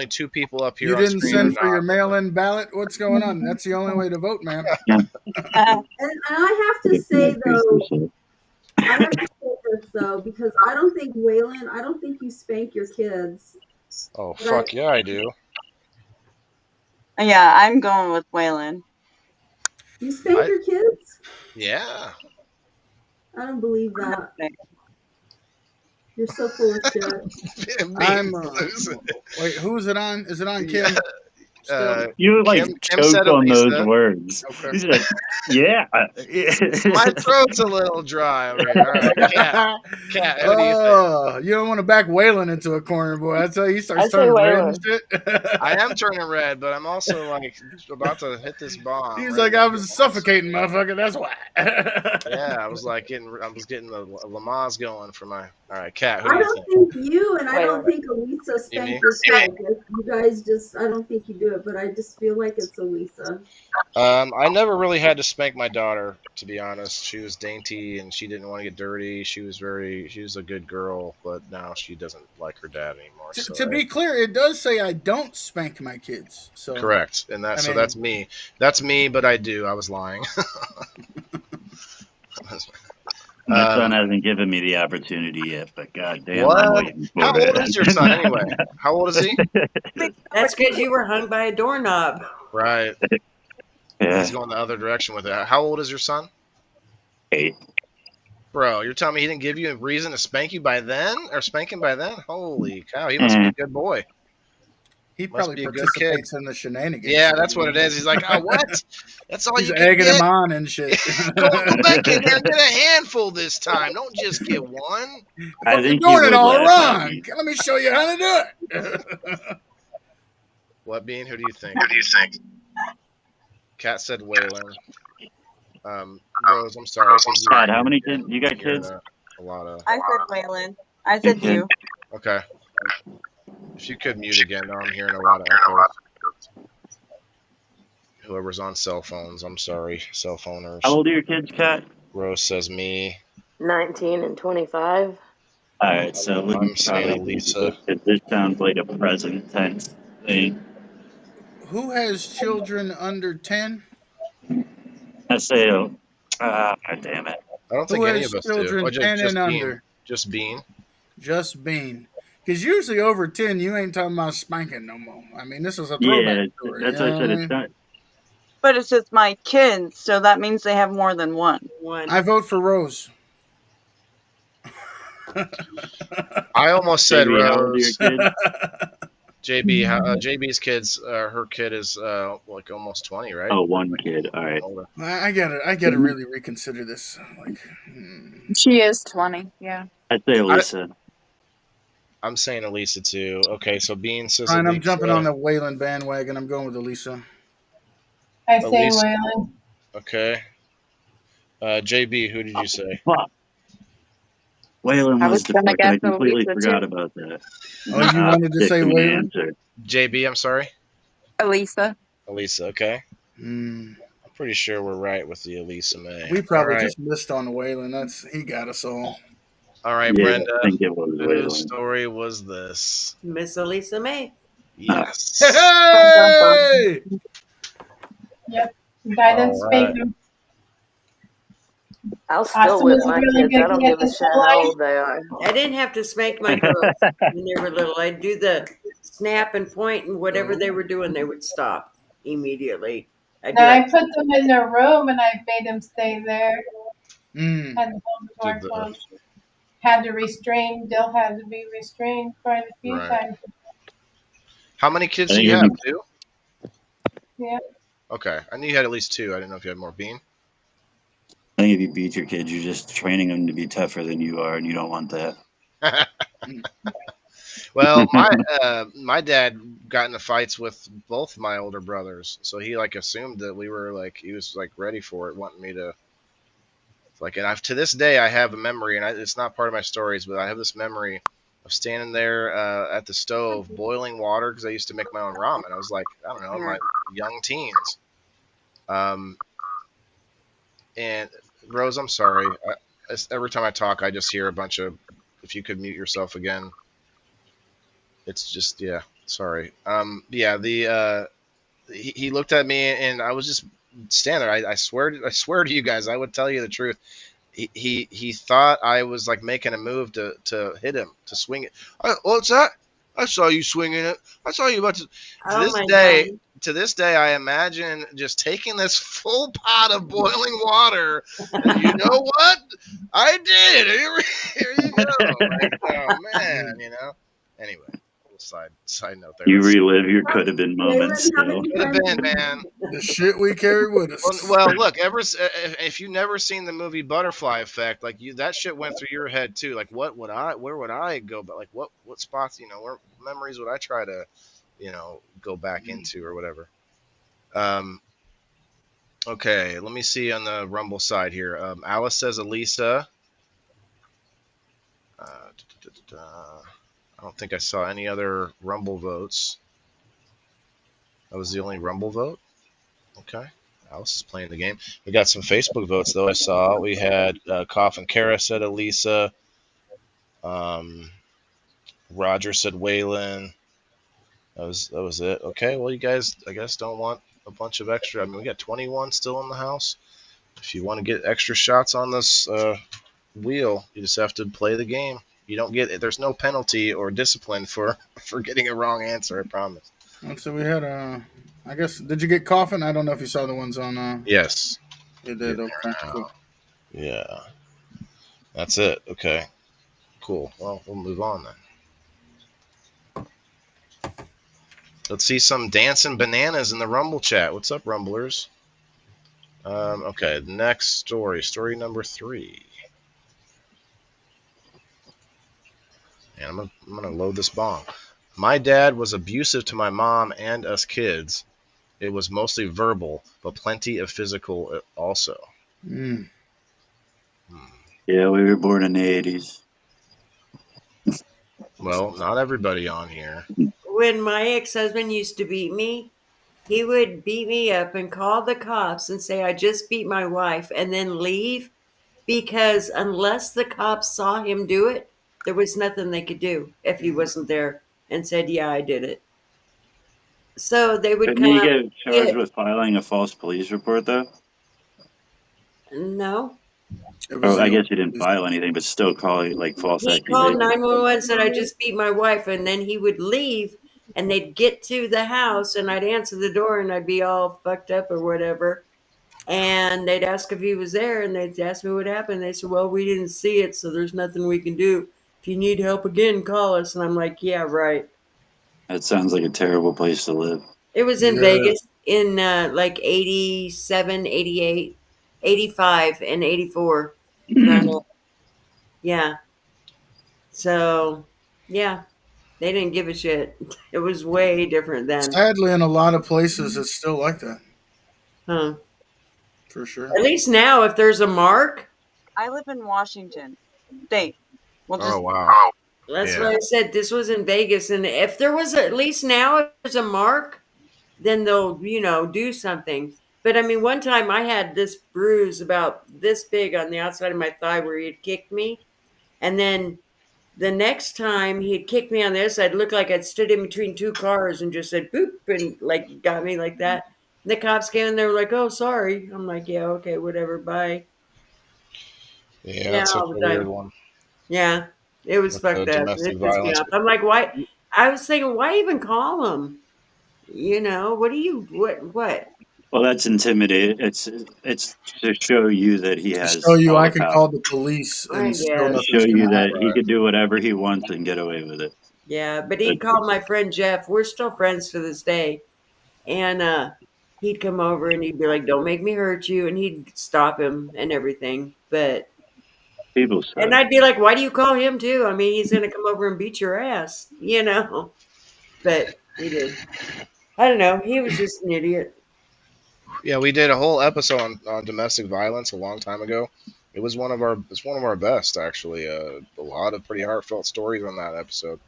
two people up here. You on didn't screen send are for your not. mail-in ballot. What's going on? That's the only way to vote, man. And I have to say though, I have to say this though, because I don't think Waylon, I don't think you spank your kids. Oh fuck yeah, I do. Yeah, I'm going with Waylon. You spank your kids? Yeah. I don't believe that. You're so full of shit. I'm. Wait, who is it on? Is it on Kim? Still. You like Kim said choked on those Elisa. words. Okay. You said, yeah. My throat's a little dry over here. All right, Cat, who do you think? Oh, you don't want to back Waylon into a corner, boy. I tell you, he starts I say turning red and Waylon. shit. I am turning red, but I'm also like about to hit this bomb. He's ready like, to I get was lost. suffocating, motherfucker. That's why. Yeah, I was getting the Lamaze going for my. All right, Cat, who do I you don't think? think you and I Wait, don't think Elisa You, me? spank your kids. You guys just, I don't think you do it, but I just feel like it's Elisa. I never really had to spank my daughter, to be honest. She was dainty and she didn't want to get dirty. She was a good girl, but now she doesn't like her dad anymore. So To be clear, it does say I don't spank my kids. So correct, and I mean, that's me. That's me, but I do. I was lying. My son hasn't given me the opportunity yet, but goddamn, What? I'm waiting for How it. old is your son anyway? How old is he? That's because you were hung by a doorknob. Right. Yeah, He's going the other direction with it. How old is your son? 8. Bro, you're telling me he didn't give you a reason to spank you by then? Or spank him by then? Holy cow, he must be a good boy. he Must probably be a good participates in the shenanigans. Yeah, that's what it is. He's like, oh, what? That's all He's you can egging get? him on and shit. Go back in there and get a handful this time. Don't just get one. I You're think doing he it would all laugh at wrong. me. Let me show you how to do it. What, Bean? Who do you think? Cat said Waylon. Rose, I'm sorry. God, how many kids? You got You're kids? a lot of. I said Waylon. I said Okay. you. Okay. If you could mute again, though, I'm hearing a lot of echoes. Whoever's on cell phones, I'm sorry, cell phoners. How old are your kids, Kat? Rose says me. 19 and 25. All right, so it I'm wouldn't saying probably be Lisa. because this sounds like a present tense thing. Who has children under 10? I say, damn it. I don't Who think any has of us do. children Oh, 10 just and Bean. under? Just Bean. Just Bean. Because usually over 10, you ain't talking about spanking no more. I mean, this is a Yeah, throwback story. that's you what I know said. what I It's mean? not. But it says my kids, so that means they have more than one. I vote for Rose. I almost said JB, how old are your Rose. kids? JB's kids. Her kid is like almost 20, right? Oh, one kid. All right. Older. I gotta really reconsider this. Like, She is 20, yeah. I'd say Lisa. I'm saying Elisa too. Okay, so Bean says fine, I'm Elisa. jumping on the Waylon bandwagon. I'm going with Elisa. I say Elisa. Waylon. Okay. JB, who did you say? Fuck. Waylon I was was the gonna fuck. I guess completely Elisa, forgot too. about that. Oh, you wanted to say Pick an Waylon? answer. JB, I'm sorry. Elisa. Elisa, okay. Mm, I'm pretty sure we're right with the Elisa May. we probably All right. just missed on Waylon. He got us all. All right, Yeah, Brenda. I think it was Whose Waylon. story was this? Miss Elisa May. Yes. Hey! Yep. Guy that All spank right. them. I'll still Austin whip was my really kids. I good don't at give a this shit whole how life. old they are. I didn't have to spank my girls when they were little. I'd do the snap and point, and whatever they were doing, they would stop immediately. I'd be Now I like, put them in their room and I made them stay there. Mm. Had to hold the door Did the- closed. Had to restrain. Dill had to be restrained quite a few Right. times. How many kids I do think you it have? was- 2? Yeah. Okay. I knew you had at least 2. I didn't know if you had more. Bean? I think if you beat your kids, you're just training them to be tougher than you are, and you don't want that. Well, my dad got into fights with both my older brothers, so he like assumed that we were like he was like ready for it, wanting me to like. And to this day, I have a memory, and it's not part of my stories, but I have this memory of standing there at the stove boiling water because I used to make my own ramen. I was like, I don't know, in my young teens. And Rose, I'm sorry. Every time I talk, I just hear a bunch of. If you could mute yourself again. It's just sorry. He looked at me and I was just standing there. I swear to you guys, I would tell you the truth. He thought I was like making a move to hit him, to swing it. What's that? I saw you swinging it. I saw you about to. oh my God. To this day, I imagine just taking this full pot of boiling water. And you know what? I did. Here you go. Like, oh man, Anyway, side note there. You Let's see. relive your could have been moments. Waylon, how Still. many Could have times been, man. The shit we carry with us. Well, look, if you've never seen the movie Butterfly Effect, like that shit went through your head too. Like, where would I go? But like, what spots, where memories would I try to, go back into or whatever. Okay, let me see on the Rumble side here. Alice says Elisa. I don't think I saw any other Rumble votes. That was the only Rumble vote. Okay. Alice is playing the game. We got some Facebook votes, though, I saw. We had Coffin Kara said Elisa. Roger said Waylon. That was it. Okay, well, you guys, I guess, don't want a bunch of extra. I mean, we got 21 still in the house. If you want to get extra shots on this wheel, you just have to play the game. You don't get. There's no penalty or discipline for getting a wrong answer, I promise. So we had I guess, did you get Coffin? I don't know if you saw the ones on. Yes. You did. Okay. Cool. Yeah. That's it. Okay. Cool. Well, we'll move on then. Let's see some dancing bananas in the Rumble chat. What's up, Rumblers? Okay, next story number 3. And I'm gonna load this bomb. My dad was abusive to my mom and us kids. It was mostly verbal, but plenty of physical also. Mm. Yeah, we were born in the 80s. Well, not everybody on here. When my ex-husband used to beat me, he would beat me up and call the cops and say, I just beat my wife, and then leave, because unless the cops saw him do it, there was nothing they could do if he wasn't there and said, yeah, I did it. So they would Couldn't he come. get charged with filing a false police report, though? No. Oh, I guess he didn't file anything, but still call it like false He called accusation. 911 and said, I just beat my wife, and then he would leave, and they'd get to the house, and I'd answer the door, and I'd be all fucked up or whatever. And they'd ask if he was there, and they'd ask me what happened. They said, well, we didn't see it, so there's nothing we can do. If you need help again, call us. And I'm like, yeah, right. That sounds like a terrible place to live. It was in Vegas in like 87, 88, 85, and 84. Yeah. So, yeah, they didn't give a shit. It was way different then. Sadly, in a lot of places, it's still like that. Huh. For sure. At least now, if there's a mark. I live in Washington State. Oh, wow. That's what I said. This was in Vegas. And if there was, at least now, if there's a mark, then they'll, do something. But I mean, one time I had this bruise about this big on the outside of my thigh where he had kicked me. And then the next time he had kicked me on the other side, it looked like I'd stood in between two cars and just said boop and like got me like that. And the cops came and they were like, oh, sorry. I'm like, yeah, okay, whatever, bye. Yeah, that's a weird one. Yeah, it was With fucked the up. domestic It pissed me violence. off. I'm like, why? I was thinking, why even call him? What? Well, that's intimidating. It's to show you that he has. To show you all I the can power. call the police and still To nothing's show you gonna that happen. he could do whatever he wants and get away with it. Yeah, but he called my friend Jeff. We're still friends to this day. And he'd come over and he'd be like, don't make me hurt you. And he'd stop him and everything. But people suck. And I'd be like, why do you call him too? I mean, he's going to come over and beat your ass, But he did. I don't know. He was just an idiot. Yeah, we did a whole episode on domestic violence a long time ago. It's one of our best, actually. A lot of pretty heartfelt stories on that episode.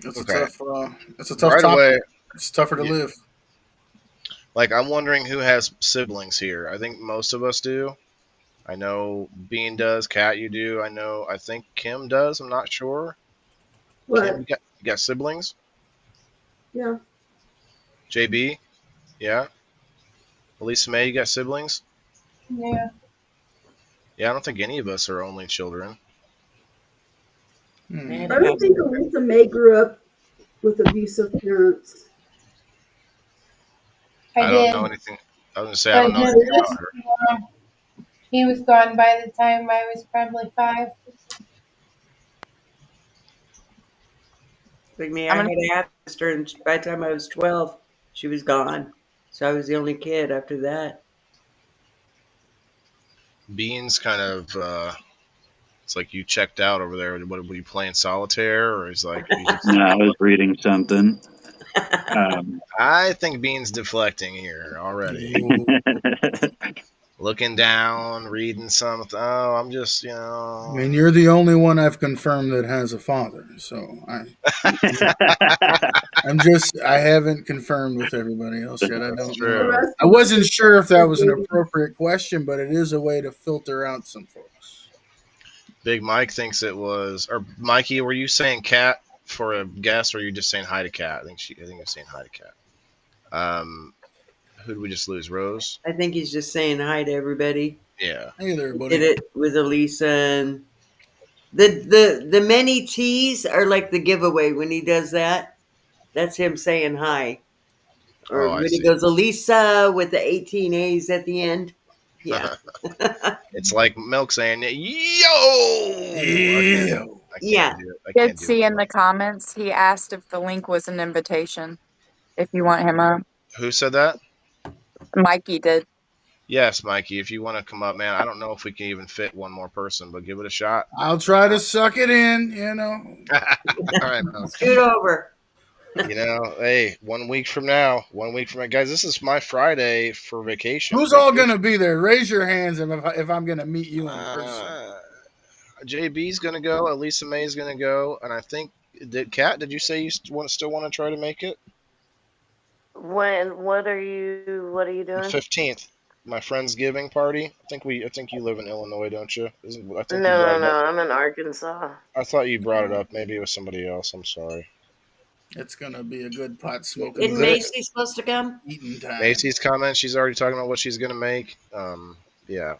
It's okay. It's a tough right topic. away, It's tougher to live. Like, I'm wondering who has siblings here. I think most of us do. I know Bean does. Kat, you do. I think Kim does. I'm not sure. What? Kim, you got siblings? Yeah. JB? Yeah? Elisa May, you got siblings? Yeah. Yeah, I don't think any of us are only children. I don't think Elisa May grew up with abusive parents. I don't know anything. I was going to say, I don't know anything about her. He was gone by the time I was probably 5. Like me, I I'm had gonna, a half sister, and by the time I was 12, she was gone. So I was the only kid after that. Beans kind of. It's like you checked out over there. What were you playing solitaire, or is like you just? No, I was reading something. Um, I think Beans deflecting here already. Looking down, reading something. Oh, I'm just, I mean, you're the only one I've confirmed that has a father, so I haven't confirmed with everybody else yet. I That's don't The know. true. rest I of us wasn't are sure if that was an baby. appropriate question, but it is a way to filter out some folks. Big Mike thinks it was, or Mikey, were you saying cat for a guess, or are you just saying hi to cat? I think you're saying hi to cat. Um, who did we just lose? Rose. I think he's just saying hi to everybody. Yeah. Hey there, He buddy. did it with Elisa, and the many T's are like the giveaway when he does that. That's him saying hi. Or Oh, I when he see. goes Elisa with the 18 A's at the end. Yeah. It's like Milk saying, "Yo." Yeah. I Yeah. can't do it. I did can't do see it. in the comments, he asked if the link was an invitation, if you want him up. Who said that? Mikey did. Yes, Mikey. If you want to come up, man. I don't know if we can even fit one more person, but give it a shot. I'll try to suck it in, All right, man. Scoot over. Hey, 1 week from now, guys. This is my Friday for vacation. Who's all going to be there? Raise your hands if I'm going to meet you in person. JB's gonna go. Elisa May's gonna go, and I think Did you say you still want to try to make it? What are you The doing? 15th, my Friendsgiving party. I think you live in Illinois, don't you? I think you No, brought no, it up. no. I'm in Arkansas. I thought you brought it up. Maybe it was somebody else. I'm sorry. It's going to be a good pot smoking, Isn't Macy supposed to come? eating time. Macy's comment. She's already talking about what she's gonna make. Yeah.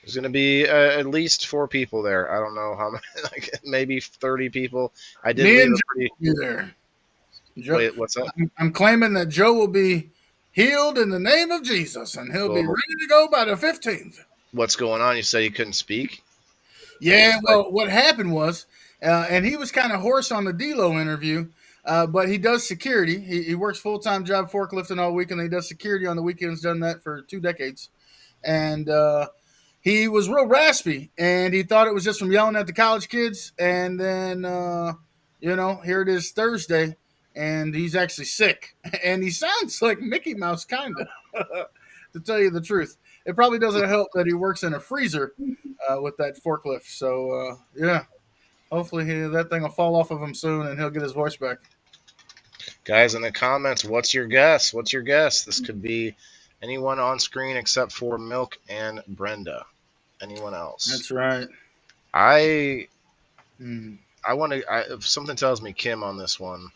There's going to be at least 4 people there. I don't know how many, like maybe 30 people. I did Me leave and a Joe pretty. will be there. Joe, Wait, what's up? I'm claiming that Joe will be healed in the name of Jesus, and he'll be Well, ready to go by the 15th. what's going on? You said you couldn't speak. Yeah, well, what happened was, and he was kind of hoarse on the D-Lo interview, but he does security. He works full-time job forklifting all week, and he does security on the weekends, done that for 2 decades. And he was real raspy, and he thought it was just from yelling at the college kids. And then, here it is Thursday, and he's actually sick. And he sounds like Mickey Mouse, kind of, to tell you the truth. It probably doesn't help that he works in a freezer with that forklift. So, yeah, hopefully that thing will fall off of him soon, and he'll get his voice back. Guys, in the comments, what's your guess? What's your guess? This could be anyone on screen except for Milk and Brenda. Anyone else? That's right. I want to. If something tells me Kim on this one.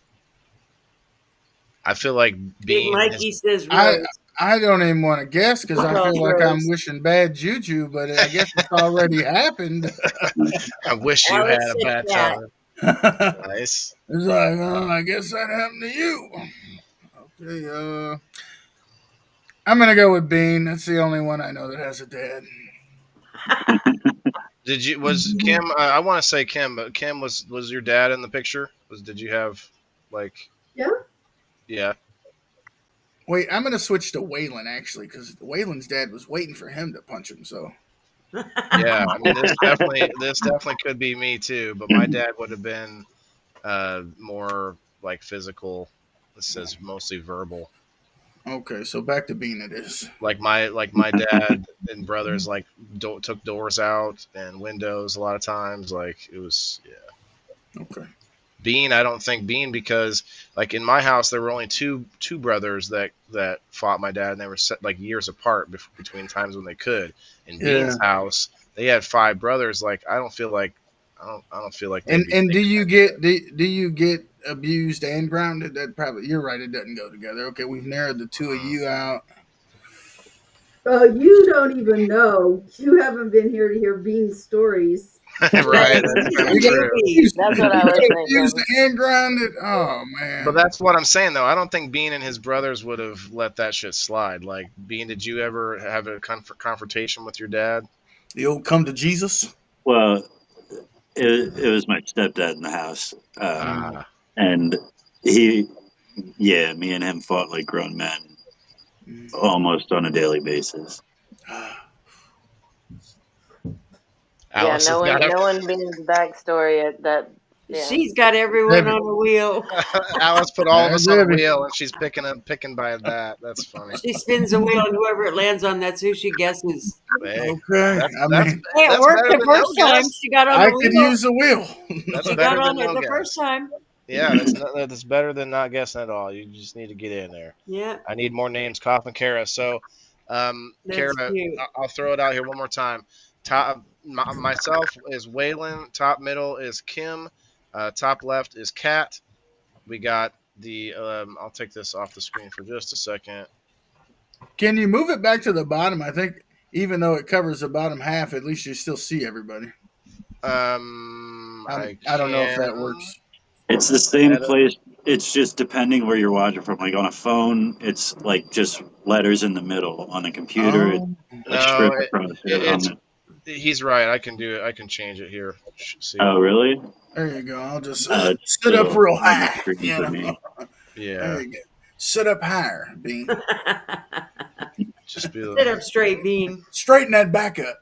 I feel like Big Mikey says I Rose. I don't even want to guess because I feel like I'm Rose. wishing bad juju, but I guess it's already happened. I wish you Alex had a said bad cat. time. Nice. It's like, I guess that happened to you. Okay, I'm gonna go with Bean. That's the only one I know that has a dad. Was Kim? I want to say Kim, but Kim was your dad in the picture? Did you have like? Yeah. Yeah. Wait, I'm gonna switch to Waylon actually because Waylon's dad was waiting for him to punch him. So Yeah, I mean this definitely could be me too, but my dad would have been more like physical. This says mostly verbal. okay, so back to Bean it is. Like my dad and brothers took doors out and windows a lot of times. Like it was Okay. Bean. I don't think Bean because like in my house there were only two brothers that fought my dad and they were set like years apart between times when they could. In Bean's house they had 5 brothers. Like I don't feel like And do you get abused and grounded? That probably you're right. It doesn't go together. Okay, we've narrowed the 2 of you out. You don't even know. You haven't been here to hear Bean's stories. Right, that's kinda true. That's what I was thinking. Abused and grounded. Oh man. But that's what I'm saying, though. I don't think Bean and his brothers would have let that shit slide. Like, Bean, did you ever have a confrontation with your dad? The old come to Jesus. Well, it was my stepdad in the house, and me and him fought like grown men almost on a daily basis. Alice has got knowing Bean's backstory at that. Yeah. She's got everyone on the wheel. Alice put all of us on the Debbie. wheel, and she's picking by that. That's funny. She spins the wheel, and whoever it lands on, that's who she guesses. Hey, Okay. that's, I that's, mean, Hey, it that's worked better the than no first time. guess. She got on I the could wheel. use a wheel. That's She better got on than it no the first guess. time. Yeah, that's better than not guessing at all. You just need to get in there. Yeah, I need more names, Koff and Kara. So, that's Kara, cute. I'll throw it out here one more time. Top, myself is Waylon. Top middle is Kim. Top left is Kat. We got the. I'll take this off the screen for just a second. Can you move it back to the bottom? I think even though it covers the bottom half, at least you still see everybody. I don't know if that works. It's the same place. It's just depending where you're watching from. Like on a phone, it's like just letters in the middle. On a computer, it's a strip across it. He's right. I can do it. I can change it here. See. Oh, really? There you go. I'll just sit up real high. You know? Yeah. There you go. Sit up higher, Bean. Just be Sit up straight, Bean. Straighten that back up.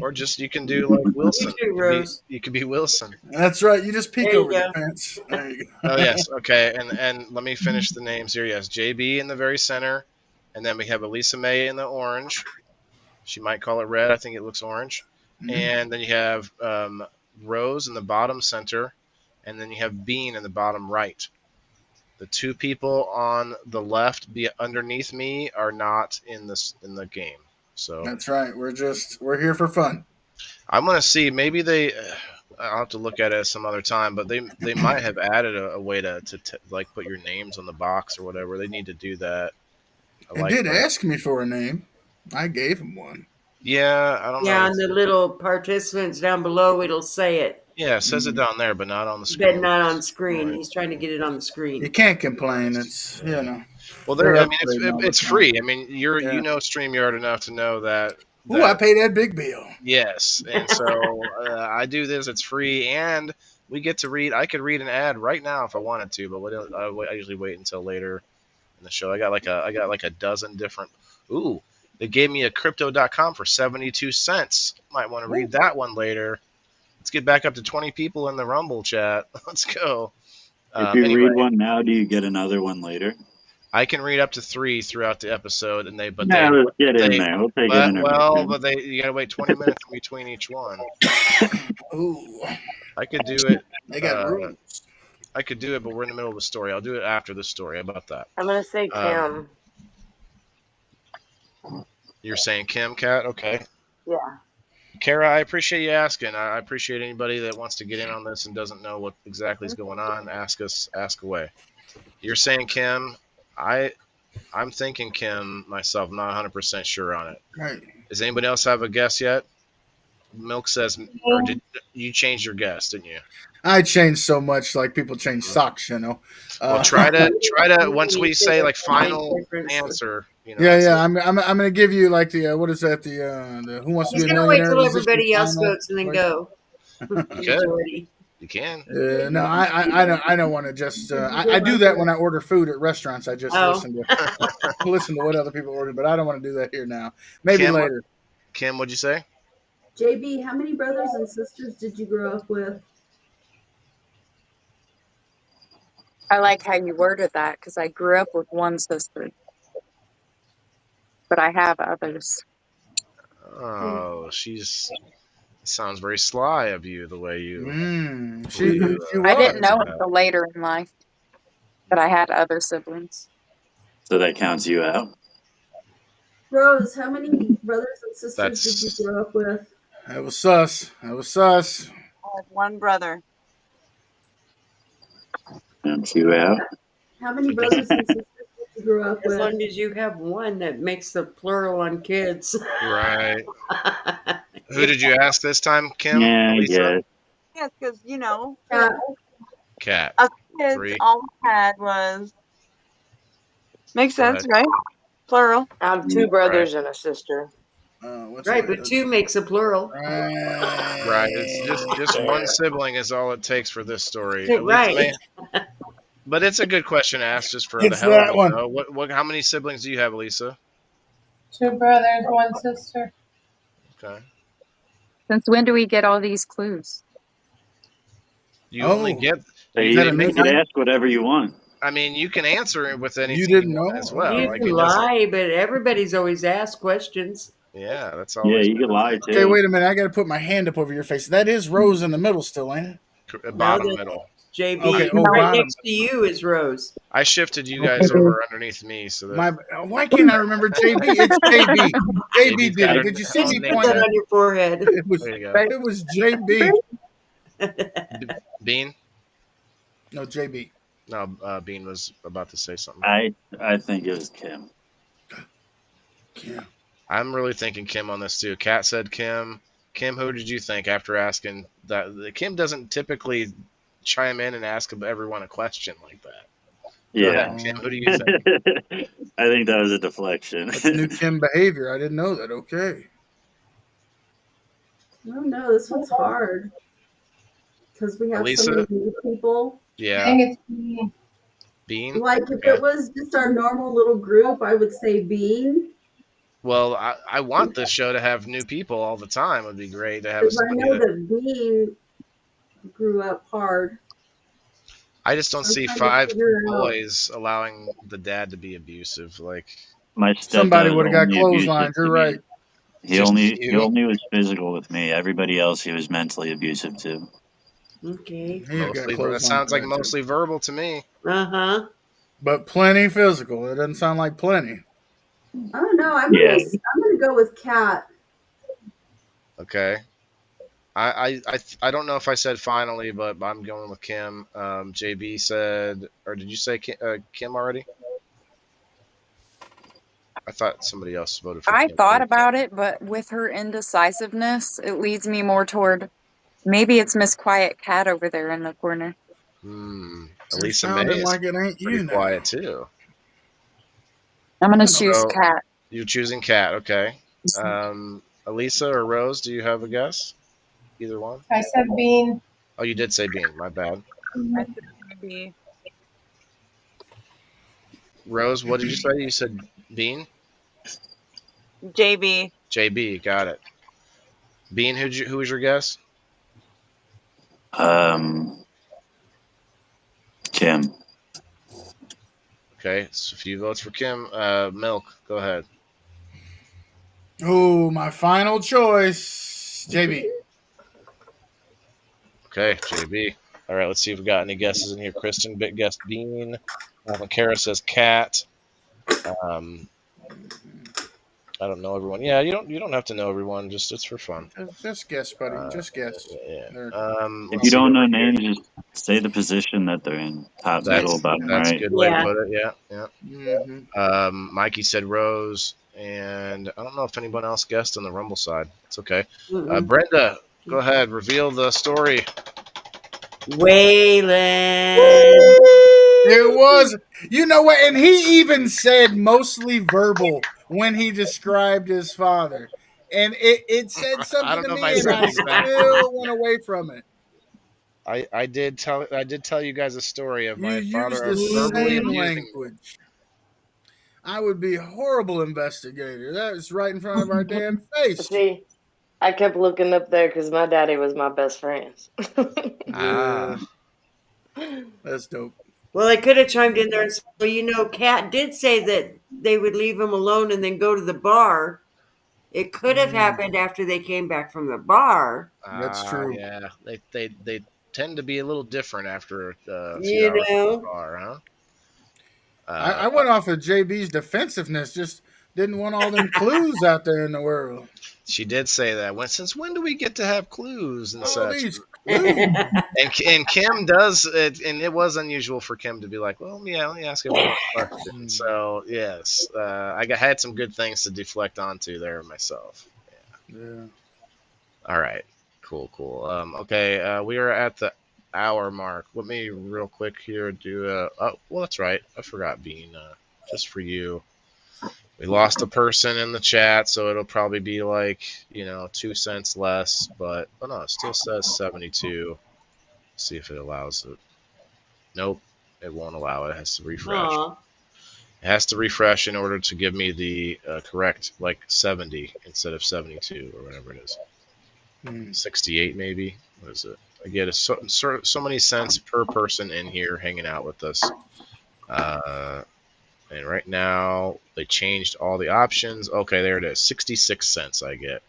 Or just you can do like Wilson. You too, Rose. You could be Wilson. That's right. You just peek There you over the go. fence. There you go. Oh yes. Okay. And let me finish the names here. Yes, JB in the very center, and then we have Elisa May in the orange. She might call it red. I think it looks orange. Mhm. And then you have Rose in the bottom center, and then you have Bean in the bottom right. The two people on the left, underneath me, are not in the game. So That's right. We're here for fun. I'm gonna see. Maybe they. I'll have to look at it some other time, but they might have added a way to like put your names on the box or whatever. They need to do that. He did ask me for a name. I gave him one. Yeah, I don't know. Yeah, and the little participants down below, it'll say it. Yeah, it says it down there, but not on the screen. But not on screen. Right. He's trying to get it on the screen. You can't complain. It's Well, they're I mean, upgrading all the it's time. free. I mean, you Yeah. know StreamYard enough to know that. Ooh, I paid that big bill. Yes, and so I do this. It's free, and we get to read. I could read an ad right now if I wanted to, but I usually wait until later in the show. I got like a dozen different. Ooh, they gave me a crypto.com for 72 cents. Might want to read that one later. Let's get back up to 20 people in the Rumble chat. Let's go. If you read one now, do you get another one later? I can read up to 3 throughout the episode, and let's get in there. We'll take it in. Well, but you gotta wait 20 minutes between each one. Ooh, I could do it. they got rules. I could do it, but we're in the middle of the story. I'll do it after the story. How about that? I'm gonna say Kim. You're saying Kim, Kat? Okay. Yeah. Kara, I appreciate you asking. I appreciate anybody that wants to get in on this and doesn't know what exactly is going on. Ask away. You're saying Kim. I'm thinking Kim myself. I'm not 100% sure on it. Right. Does anybody else have a guess yet? Milk says, or did you change your guess, didn't you? I changed so much, like people change socks, you know. Well, try to once we say like final answer. You know, Yeah. I'm gonna give you like the what is that the Who Wants to He's Be a gonna wait Millionaire? till Is this the everybody else final? votes and then go. You can. No, I don't want to just. I do that when I order food at restaurants. I just listen to what other people order, but I don't want to do that here now. Maybe Kim, later. Kim, what'd you say? JB, how many brothers and sisters did you grow up with? I like how you worded that because I grew up with one sister, but I have others. Oh, sounds very sly of you the way you. I didn't know until later in life that I had other siblings. So that counts you out. Rose, how many brothers and sisters did you grow up with? That was sus. I had one brother. Counts you out. How many brothers and sisters did you grow up with? As long as you have one, that makes the plural on kids. Right. Who did you ask this time, Kim? Yeah, Lisa? Yes, because Cat. us kids, 3. all we had was. Makes sense, right? Plural. I have 2 brothers and a sister. Right, but two makes a plural. Right. It's just one sibling is all it takes for this story. Right. But it's a good question to ask just for the It's hell of that it, one. though. What? How many siblings do you have, Elisa? 2 brothers, 1 sister. Okay. Since when do we get all these clues? You only get. So You you can, can ask whatever you want. I mean, you can answer it with You anything didn't you want know? as well. You Like can it doesn't. lie, but everybody's always asked questions. Yeah, that's Yeah, always you can lie too. Okay, wait a minute. I got to put my hand up over your face. That is Rose in the middle still, ain't it? bottom No, middle. JB, Okay, oh, right bottom. next to you is Rose. I shifted you guys over underneath me so that. Why can't I remember JB? It's JB. JB JB's did got it. her Did you see own me name Put that pointing? on your forehead. It was, There you go. it was JB. Bean? No, JB. No, Bean was about to say something. I think it was Kim. Kim. I'm really thinking Kim on this too. Kat said Kim. Kim, who did you think after asking that? Kim doesn't typically chime in and ask everyone a question like that. Go ahead, Kim. Who do you think? I think that was a deflection. That's new Kim behavior. I didn't know that. Okay. Oh no, this one's hard because we have Elisa? so many new people. Yeah. I think it's Bean. Bean? Like if it was just our normal little group, I would say Bean. Well, I want this show to have new people all the time. It would be great to have Because I somebody know that. that Bean grew up hard. I just don't I'm see trying to 5 figure it out. boys allowing the dad to be abusive. Like My Somebody stepdad would have got only clotheslined. abusive You're to me. right. He only was physical with me. Everybody else he was mentally abusive to. Okay. mostly, that sounds like mostly verbal to me. Uh-huh. But plenty physical. It doesn't sound like plenty. I don't know. I'm gonna go with Kat. Okay. I don't know if I said finally, but I'm going with Kim. JB said, or did you say Kim already? I thought somebody else voted for I Kim. thought about it, but with her indecisiveness, it leads me more toward maybe it's Miss Quiet Cat over there in the corner. Elisa May sounding is like it ain't pretty you now. quiet too. I'm gonna choose Cat. You're choosing Cat, okay. Elisa or Rose, do you have a guess? Either one? I said Bean. Oh, you did say Bean. My bad. I think maybe. Rose, what did you say? You said Bean? JB. JB, got it. Bean, who was your guess? Kim. Okay, so a few votes for Kim. Milk, go ahead. Oh, my final choice, JB. Okay, JB. All right, let's see if we got any guesses in here. Kristen guessed Bean. Kara says Cat. I don't know everyone. Yeah, you don't have to know everyone. Just it's for fun. Just guess, buddy. Just guess. Yeah. If you don't know names, just say the position that they're in. Top, middle, bottom, That's right. a good way to put it. Yeah. Mm-hmm. Mikey said Rose, and I don't know if anyone else guessed on the Rumble side. It's okay. Brenda, go ahead. Reveal the story. Waylon. It was, you know what? And he even said mostly verbal when he described his father. And it said something to me, and I still went away from it. I did tell you guys a story of my You father used the verbally same abusing language. I would be a horrible investigator. That was right in front of our damn face. See, I kept looking up there because my daddy was my best friend. That's dope. Well, I could have chimed in there and said, well, you know, Kat did say that they would leave him alone and then go to the bar. It could have happened after they came back from the bar. That's true. Yeah, they tend to be a little different after a few You hours at know? the bar, huh? I went off of JB's defensiveness. Just didn't want all them clues out there in the world. She did say that. Since when do we get to have clues and such? These clues. And Kim does it, and it was unusual for Kim to be like, "Well, yeah, let me ask you a question." So yes, I had some good things to deflect onto there myself. Yeah. All right, cool. Okay, we are at the hour mark. Let me real quick here do. Oh, well, that's right. I forgot Bean. Just for you. We lost a person in the chat, so it'll probably be like 2 cents less. But no, it still says 72. See if it allows it. Nope, it won't allow it. It has to refresh. Aw. It has to refresh in order to give me the correct 70 instead of 72 or whatever it is. 68 maybe. What is it? I get so many cents per person in here hanging out with us. And right now they changed all the options. Okay, there it is. 66 cents I get.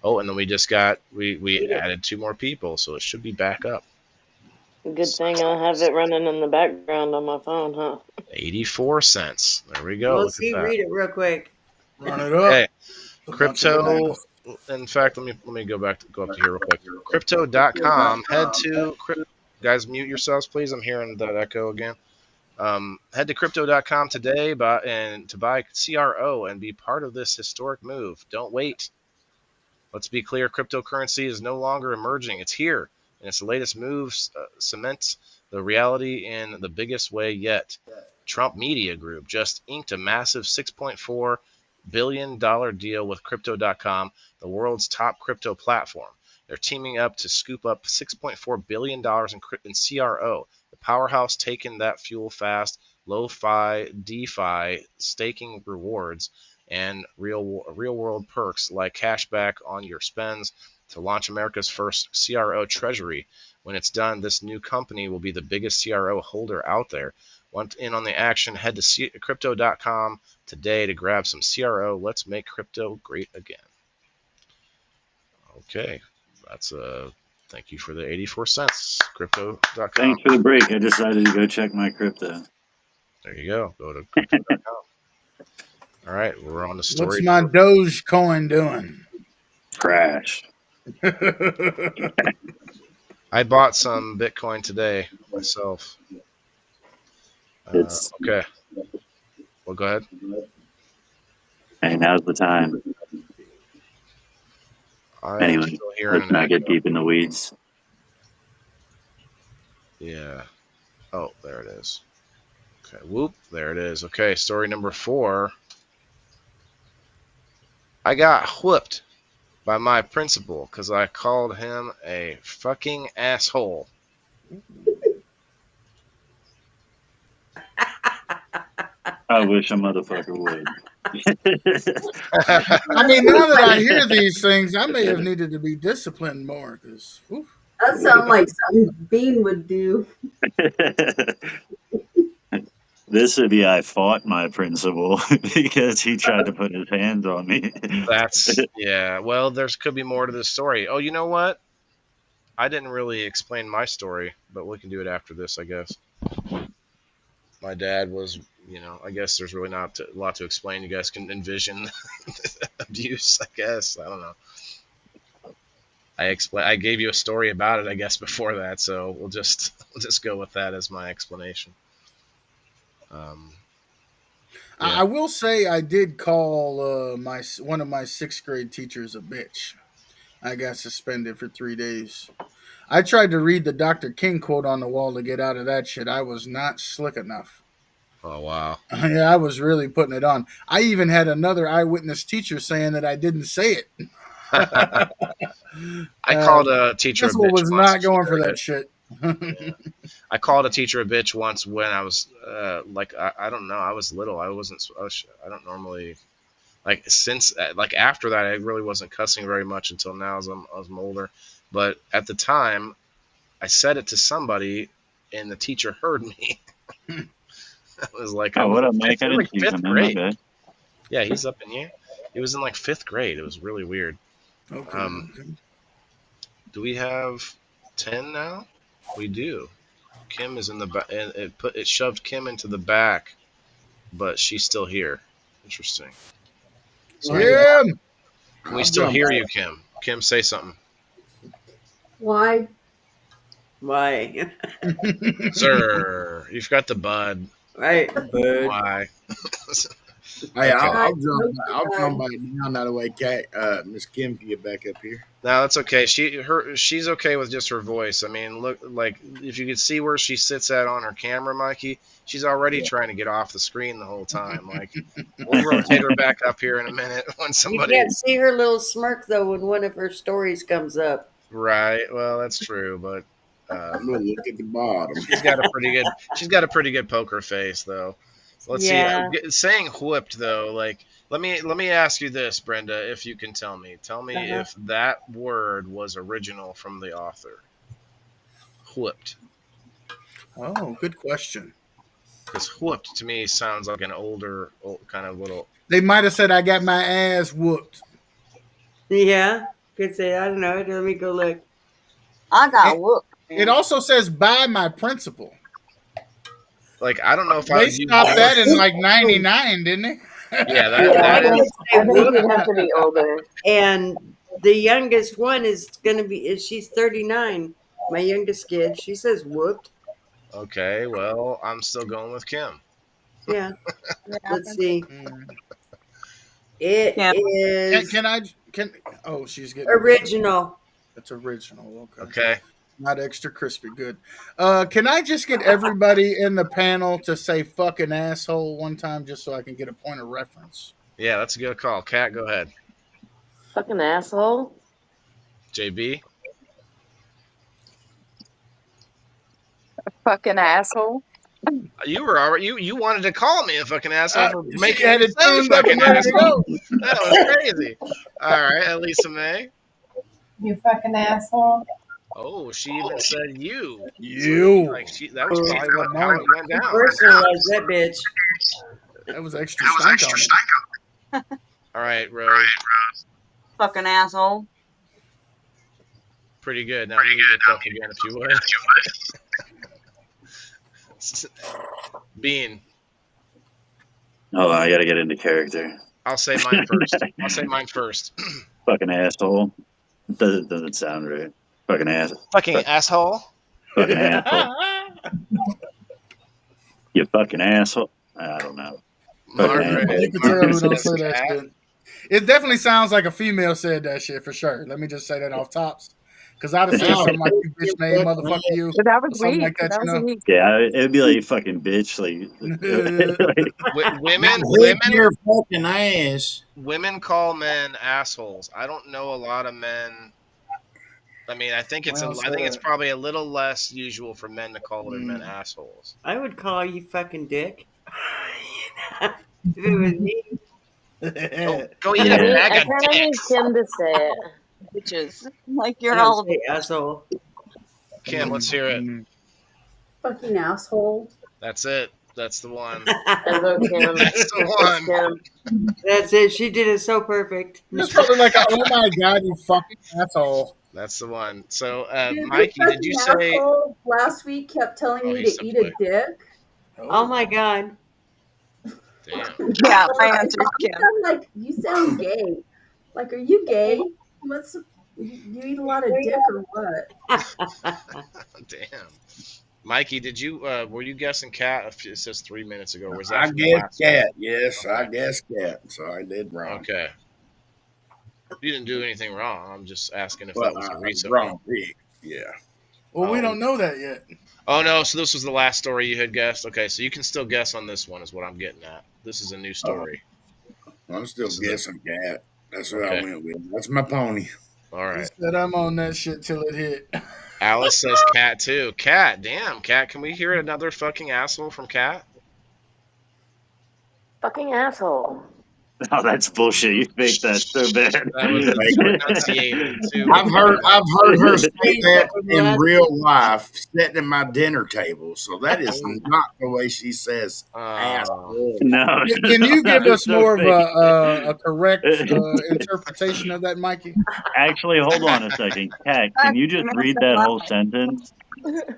Oh, and then we just got we added 2 more people, so it should be back up. Good thing I have it running in the background on my phone, huh? 84 cents. There we go. Well, Look see, at that. read it real quick. Run it up. Okay. Crypto. In fact, let me go up to here real quick. Crypto.com. Head to guys, mute yourselves, please. I'm hearing that echo again. Head to crypto.com today to buy CRO and be part of this historic move. Don't wait. Let's be clear, cryptocurrency is no longer emerging. It's here, and its latest moves cements the reality in the biggest way yet. Trump Media Group just inked a massive $6.4 billion deal with Crypto.com, the world's top crypto platform. They're teaming up to scoop up $6.4 billion in CRO, the powerhouse taking that fuel fast, lo-fi, DeFi, staking rewards, and real-world perks like cashback on your spends to launch America's first CRO treasury. When it's done, this new company will be the biggest CRO holder out there. Want in on the action? Head to crypto.com today to grab some CRO. Let's make crypto great again. Okay, that's thank you for the 84 cents. Crypto.com. Thanks for the break. I decided to go check my crypto. There you go. Go to crypto.com. All right, we're on the story. What's my Dogecoin doing? Crash. I bought some Bitcoin today myself. Okay. Well, go ahead. Hey, now's the time. Anyway, let's not get deep in the weeds. Yeah. Oh, there it is. Okay. Whoop. There it is. Okay. Story number 4. I got whooped by my principal because I called him a fucking asshole. I wish a motherfucker would. I mean, now that I hear these things, I may have needed to be disciplined more. Cause that sounds like something Bean would do. This would be I fought my principal because he tried to put his hands on me. Yeah. Well, could be more to this story. Oh, you know what? I didn't really explain my story, but we can do it after this, I guess. My dad was, I guess there's really not a lot to explain. You guys can envision abuse, I guess. I don't know. I gave you a story about it, I guess, before that, so we'll just go with that as my explanation. I will say I did call one of my 6th grade teachers a bitch. I got suspended for 3 days. I tried to read the Dr. King quote on the wall to get out of that shit. I was not slick enough. Oh, wow. Yeah, I was really putting it on. I even had another eyewitness teacher saying that I didn't say it. I called a teacher a bitch was once. Not going for that shit. Yeah. I called a teacher a bitch once when I was I don't know. I was little. I don't normally after that I really wasn't cussing very much until now as I'm older. But at the time, I said it to somebody, and the teacher heard me. I was like, "Oh, what up, Mike? I didn't see 5th grade." Yeah, he's up in here. He was in 5th grade. It was really weird. Okay. Do we have 10 now? We do. Kim is in the back, and it shoved Kim into the back, but she's still here. Interesting. So Kim, we still hear you, Kim. Kim, say something. Why? Sir, you've got the bud. Right, bud. Why? Hey, Okay. I'll jump back down that way, Cat. Miss Kim can get back up here. No, that's okay. She's okay with just her voice. I mean, look, like if you could see where she sits at on her camera, Mikey, she's already trying to get off the screen the whole time. Like, we'll rotate her back up here in a minute when You somebody. can't see her little smirk though when one of her stories comes up. Right. Well, that's true, but Look at the bottom. she's got a pretty good poker face though. Let's Yeah. see. Saying whooped though, like let me ask you this, Brenda, if you can tell me. Tell me Uh-huh. if that word was original from the author. Whooped. Oh, good question. Because whooped to me sounds like an older kind of little. They might have said I got my ass whooped. Yeah. Could say, I don't know. Let me go look. I got whooped. It also says by my principal. Like I don't know if I They would use stopped that in whooped. like '99, didn't they? Yeah, Yeah, that I is. think you'd have to be older. And the youngest one is going to be, she's 39. My youngest kid. She says whooped. Okay, well, I'm still going with Kim. Yeah. Yeah. Let's see. Mm. It Yeah. is Can oh, she's getting original. That's original. Okay. Okay. Not extra crispy. Good. Can I just get everybody in the panel to say fucking asshole one time just so I can get a point of reference? Yeah, that's a good call. Kat, go ahead. Fucking asshole. JB. Fucking asshole. You were already you wanted to call me a fucking asshole for She making had me it say tuned up fucking and ready to asshole. go. That was crazy. All right, Elisa May. You fucking asshole. Oh, she even said you. You. Like that was probably how it went down. Personalized that bitch. That was extra stank on it. All right, Rose. Fucking asshole. Pretty good. Now mute yourself again if you would. Bean. Oh, I gotta get into character. I'll say mine first. Fucking asshole. Doesn't sound right. Fucking ass. Fucking asshole. Fucking asshole. You fucking asshole. I don't know. Margaret. You can tell who don't say that Kat. shit. It definitely sounds like a female said that shit for sure. Let me just say that off tops. Because I'd have said something like, you bitch made motherfucker you. But that Or was something weak. like that, That you was know? weak. Yeah, it'd be like you fucking bitch. Fucking ass. Women call men assholes. I don't know a lot of men. I mean, I think it's probably a little less usual for men to call other men assholes. I would call you fucking dick. If it was me. Go eat a I bag of kind of need dicks. Kim to say it. Bitches. Like you're I don't all say asshole. Kim, let's hear it. Fucking asshole. That's it. That's the one. That's Kim. That's the one. Kim. That's it. She did it so perfect. It's probably like, oh my God, you fucking asshole. That's the one. So, Dude, Mikey, this did you fucking say? asshole last week kept telling Oh, me he's to eat simply- a dick? Oh my god. Damn. yeah, my answer's You Kim. sound like you sound gay. Like, are you gay? What's you eat a lot of dick or what? Damn. Mikey, did you were you guessing cat? It says 3 minutes ago. Was that I from the guess last cat. Yes, I Okay. guess cat. So I did one? wrong. Okay. You didn't do anything wrong. I'm just asking if Well, that was a I was recent wrong. one. Big. Yeah. Well, we Oh. don't know that yet. Oh no, so this was the last story you had guessed. Okay, so you can still guess on this one is what I'm getting at. This is a new story. I'm still This is guessing cat. That's what I Okay. went with. That's my pony. All He right. said I'm on that shit till it hit. Alice says cat too. Cat, damn, cat. Can we hear another fucking asshole from cat? Fucking asshole. Oh, that's bullshit. You faked that so bad. That was pronunciated too. I've heard her say that in Last- real life, sitting at my dinner table. So that is not the way she says asshole. No. Can you give that was us so more fake. of a correct interpretation of that, Mikey? Actually, hold on a second. Kat, can you just read that whole sentence?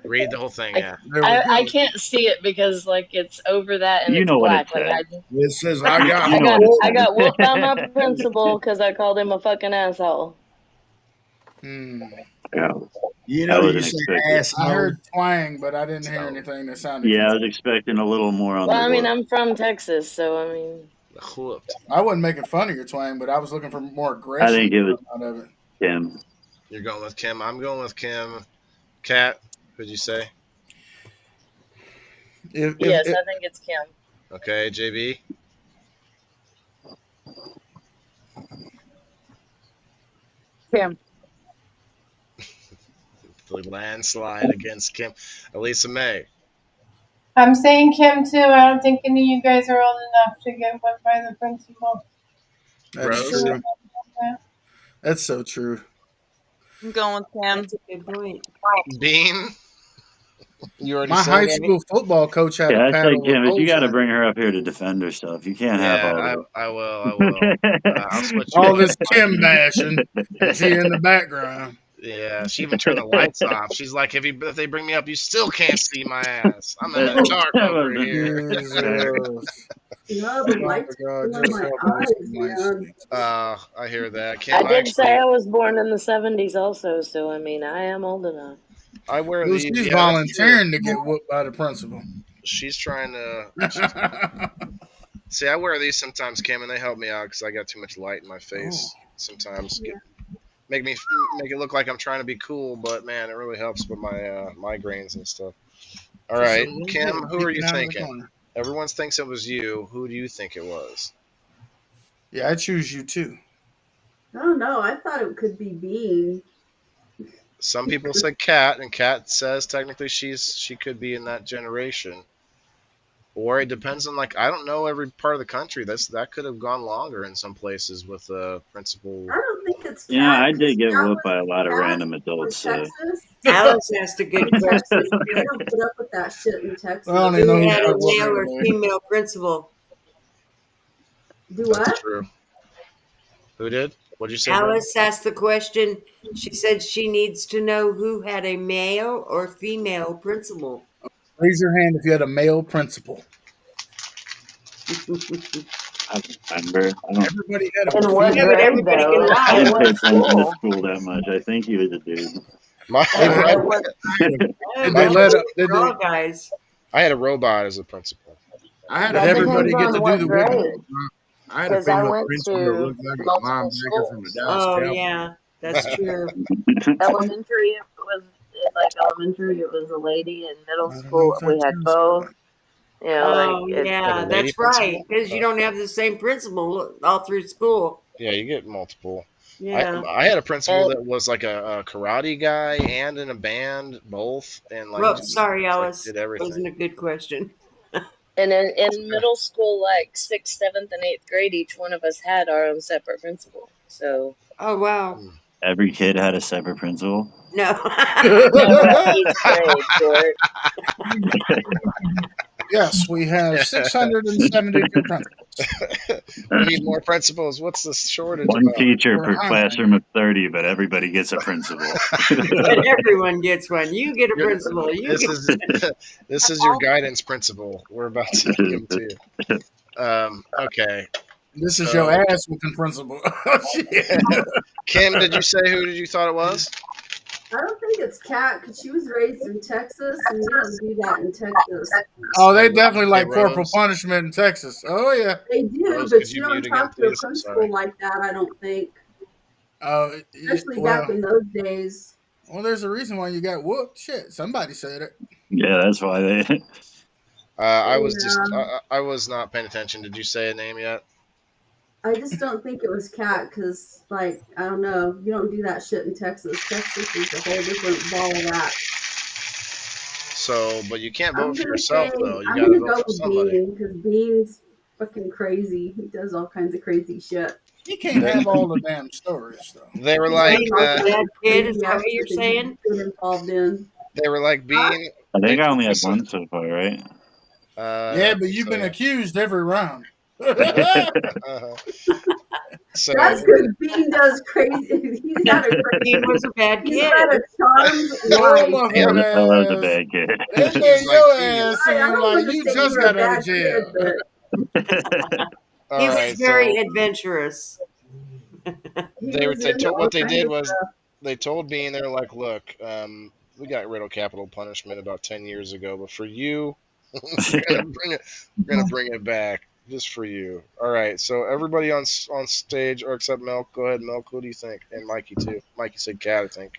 Read the whole thing, yeah. There we I go. can't see it because like it's over that and You it's know what it black. Like says. It says I got You know what it I got whooped by my principal because I called him a fucking asshole. Yeah. You I know, you wasn't say expecting- asshole. I heard twang, but I didn't hear anything that sounded. Yeah, I was expecting a little more on Well, the I mean, word. I'm from Texas, so I mean, Whooped. I wasn't making fun of your twang, but I was looking for more I aggression think it was out of it. Kim. You're going with Kim. I'm going with Kim. Kat, who'd you say? Yes, I think it's Kim. Okay, JB. Kim. The landslide against Kim. Elisa May. I'm saying Kim too. I don't think any of you guys are old enough to get whipped by the principal. That's Rose? true. That's so true. I'm going with Kim. That's a good point. Bean. You already My said high it, Amy? school football coach had Yeah, a I paddle say with Kim, but you holes got to in bring her up here to defend herself. You can't have Yeah, all I will. I will. I'll switch it. you All up. this Kim bashing, and she in the background. Yeah, she even turned the lights off. She's like, if they bring me up, you still can't see my ass. I'm in the dark over here. Jesus. No, the Oh my lights God, on just my help us, eyes, nice. man. I hear that. I Kim, did say I was born in the 70s also, so I mean, I am old enough. I wear Well, these. she's Yeah, that's true. volunteering to get whooped by the principal. She's trying to. See, I wear these sometimes, Kim, and they help me out because I got too much light in my face. Sometimes make it look like I'm trying to be cool, but man, it really helps with my migraines and stuff. All right, Kim, who are you thinking? Everyone thinks it was you. Who do you think it was? Yeah, I choose you too. I don't know. I thought it could be Bean. Some people said Kat, and Kat says technically she could be in that generation. Or it depends on I don't know every part of the country. That could have gone longer in some places with principal. I don't think it's Cat. Yeah, I did get Cat whooped by a lot of Cat random in adults. So. Texas. Alice asked a good question. They don't put up with that shit in Texas. I don't even know Who who had a that was male or over there. female principal? Do That's what? true. Who did? What'd you say? Alice asked the question. She said she needs to know who had a male or female principal. Raise your hand if you had a male principal. I remember. Everybody had a In what Yeah, but grade, everybody though? can At I lie. didn't pay what attention to school? school that much. I think he was a dude. Did they let They're all guys. I had a robot as a principal. I had That everybody depends get to on do what the grade. wiggle. I had a Because I female went principal that to looked like a multiple linebacker from the schools. Dallas Oh Cowboys. yeah, that's true. Elementary, it was like elementary, it was a lady. In middle I don't know school, if we that's had true. both. You know, Oh yeah, Like a lady that's right. principal? Because you don't have the same principal all through school. Yeah, you get multiple. Yeah. I had a principal that was like a karate guy and in a band, both, and Well, sorry, Alice. did everything. Wasn't a good question. And in middle school, like 6th, 7th, and 8th grade, each one of us had our own separate principal. So. Oh wow. Every kid had a separate principal. No. No, each grade, George. Yes, we have 672 principals. We need more principals. What's the shortage? One about? teacher We're per hiring. classroom of 30, but everybody gets a principal. But everyone gets one. You get a principal. You This get is this is your guidance principal. We're about to give to you. Okay. This is your ass whooping principal. Shit. Kim, did you say who did you thought it was? I don't think it's Cat because she was raised in Texas, and you don't do that in Texas. Oh, they definitely like Rose. corporal punishment in Texas. Oh yeah. They do, Rose, but could you you don't mute talk again, to a please? I'm principal sorry. like that. I don't think, especially Well, back in those days. well, there's a reason why you got whooped. Shit, somebody said it. Yeah, that's why they. I was just I was not paying attention. Did you say a name yet? I just don't think it was Cat because, like, I don't know, you don't do that shit in Texas. Texas is a whole different ball of wax. So, but you can't I'm vote for gonna yourself say though. You I'm got to gonna vote go for with somebody. Bean because Bean's fucking crazy. He does all kinds of crazy shit. You can't have all the damn stories though. They were like Bean was a bad kid. Is that what you're Crazy saying? shit involved in. they were like Bean. I think I only had Listen, one so far, right? Yeah, but you've been accused every round. So That's because Bean does crazy. He's had a Bean was a bad he's kid. had a charmed Oh, life. my I was a ass. bad kid. They He's made like your Bean. ass I seem don't like want to you say just you're a got out bad of jail. kid, but all He was right, very so adventurous. what they did was they told Bean, they're like, look, we got rid of capital punishment about 10 years ago, but for you, we're gonna bring it back. just for you. All right. So everybody on stage, or except Milk, go ahead, Milk. Who do you think? And Mikey too. Mikey said cat, I think.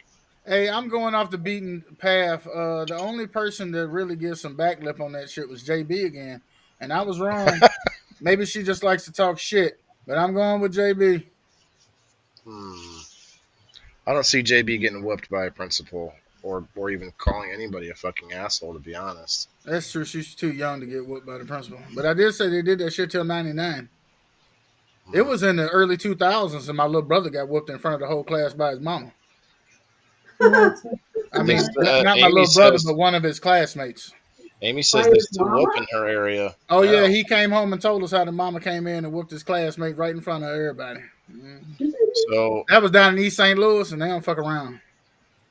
Hey, I'm going off the beaten path. The only person that really gives some backlip on that shit was JB again, and I was wrong. Maybe she just likes to talk shit, but I'm going with JB. Hmm. I don't see JB getting whooped by a principal, or even calling anybody a fucking asshole. To be honest. That's true. She's too young to get whooped by the principal. But I did say they did that shit till '99. It Hmm. was in the early 2000s, and my little brother got whooped in front of the whole class by his mama. I They, mean, not my Amy little brother, says but one of his classmates. Amy By says they his still whoop mama? in her area Oh now. yeah, he came home and told us how the mama came in and whooped his classmate right in front of everybody. So That was down in East St. Louis, and they don't fuck around.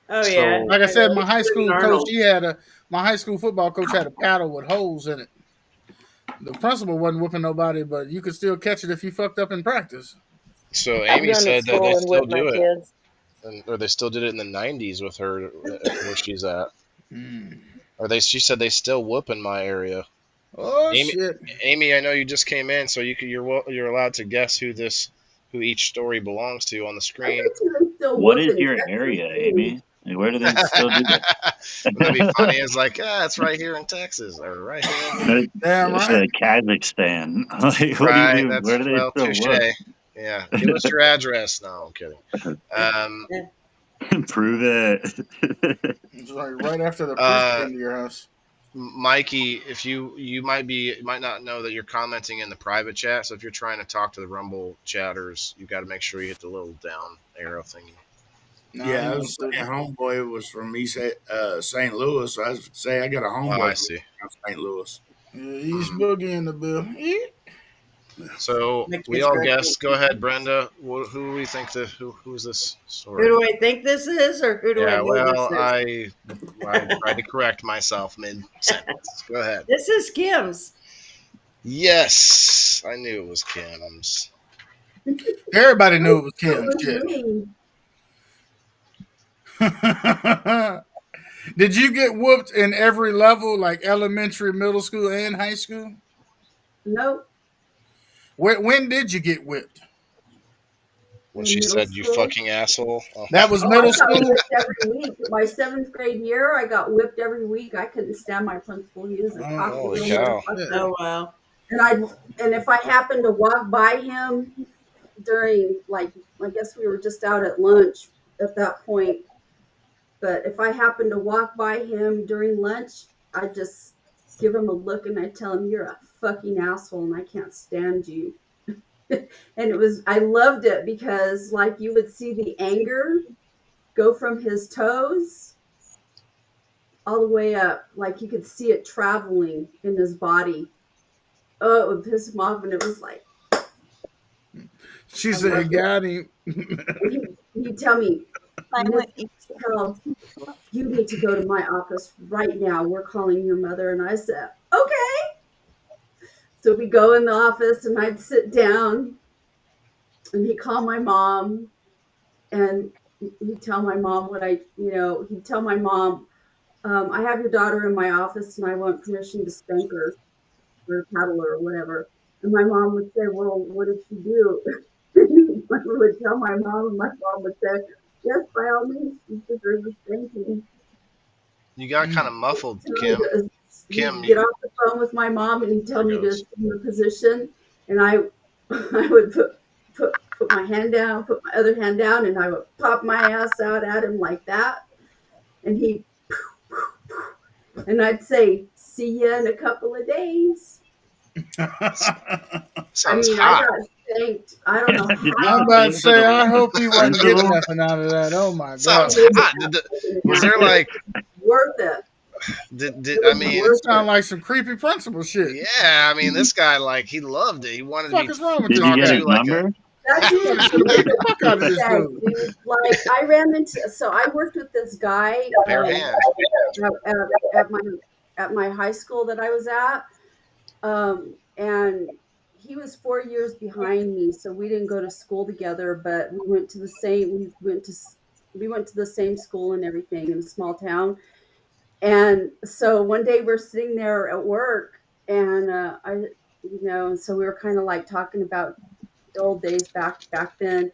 Oh yeah, so Like I said, my high Eastern school coach, Arnold. my high school football coach had a paddle with holes in it. The principal wasn't whooping nobody, but you could still catch it if you fucked up in practice. so I've Amy gone to said that they school and still whipped my do it, kids. or they still did it in the '90s with her where she's at. Mm. Or they she said they still whoop in my area. Oh Amy, shit! Amy, I know you just came in, so you're allowed to guess who each story belongs to on the I screen. bet you they still What whoop is in your Texas area, too. Amy? Where do they still do Wouldn't it be funny? that? It's like, it's right here in Texas, or right here. Damn It's right. Kazakhstan. Like, what do you Right. do? Where That's do they well, still touche. work? Yeah. Give us your address. No, I'm kidding. Um, Prove it. It's like right after the priest uh, came to your house. Mikey, if you might not know that you're commenting in the private chat. So if you're trying to talk to the Rumble chatters, you got to make sure you hit the little down arrow thingy. Nah, he Yeah, I won't was do saying homeboy was from East St. Louis. So I was say I got a Oh, homeboy I from see. St. Louis. it. Yeah, East Hmm. Boogie in the bill. So My we kids all guess. graduate. Go ahead, Brenda. Who do we think who's this Who story? do I think this is, or who do I Yeah. know Well, this is? I tried to correct myself mid sentence. Go ahead. This is Kim's. Yes, I knew it was Kim's. Everybody knew it was That Kim. was Shit. me. Did you get whooped in every level, like elementary, middle school, and high school? Nope. When did you get whipped? When In she middle said, "You school. fucking asshole." Oh. That was Oh, I middle got school. whipped every week. My seventh grade year, I got whipped every week. I couldn't stand my principal. He was a cocky Holy little cow! Shit. motherfucker. Oh wow. And if I happened to walk by him during, like, I guess we were just out at lunch at that point, but if I happened to walk by him during lunch, I'd just give him a look and I'd tell him, "You're a fucking asshole and I can't stand you." And I loved it because, like, you would see the anger go from his toes all the way up. Like, you could see it traveling in his body. Oh, it would piss him off. And it was like, She I said, "You loved it. got him." He'd tell me, "Miss Silent each Carol, you need to go to my office right now. We're calling your mother." And I said, "Okay." So we go in the office and I'd sit down and he'd call my mom and he'd tell my mom he'd tell my mom, "I have your daughter in my office and I want permission to spank her or paddle her or whatever." And my mom would say, "Well, what did she do?" I would tell my mom, and my mom would say, "Yes, by all means, she deserves a spanking." You got kind Mm. of muffled, Tell me Kim. to, Kim, he'd get off the phone with my mom and he'd there tell me to goes. assume the position, and I, I would put my hand down, put my other hand down, and I would pop my ass out at him like that, and and I'd say, "See ya in a couple of days." I Sounds mean, I hot. got spanked. I don't know Did I'm you how. about to sing for say, the I hope he wasn't getting principal? nothing out of that. Oh my god. Sounds It hot. Was there like worth it. did It I was mean? That worth sounds it. like some creepy principal shit. Yeah, I mean this guy like he loved it. He wanted What to the fuck be is wrong with Did this you talked get guy? to his like a number? That Trying dude to was spank the a fuck out of this douchebag, dude. dude. Like, I ran into, so I worked with this guy bare hand. at, at my high school that I was at, and he was 4 years behind me, so we didn't go to school together, but we went to the same school and everything in a small town. And so one day we're sitting there at work, and And so we were kind of like talking about the old days back then.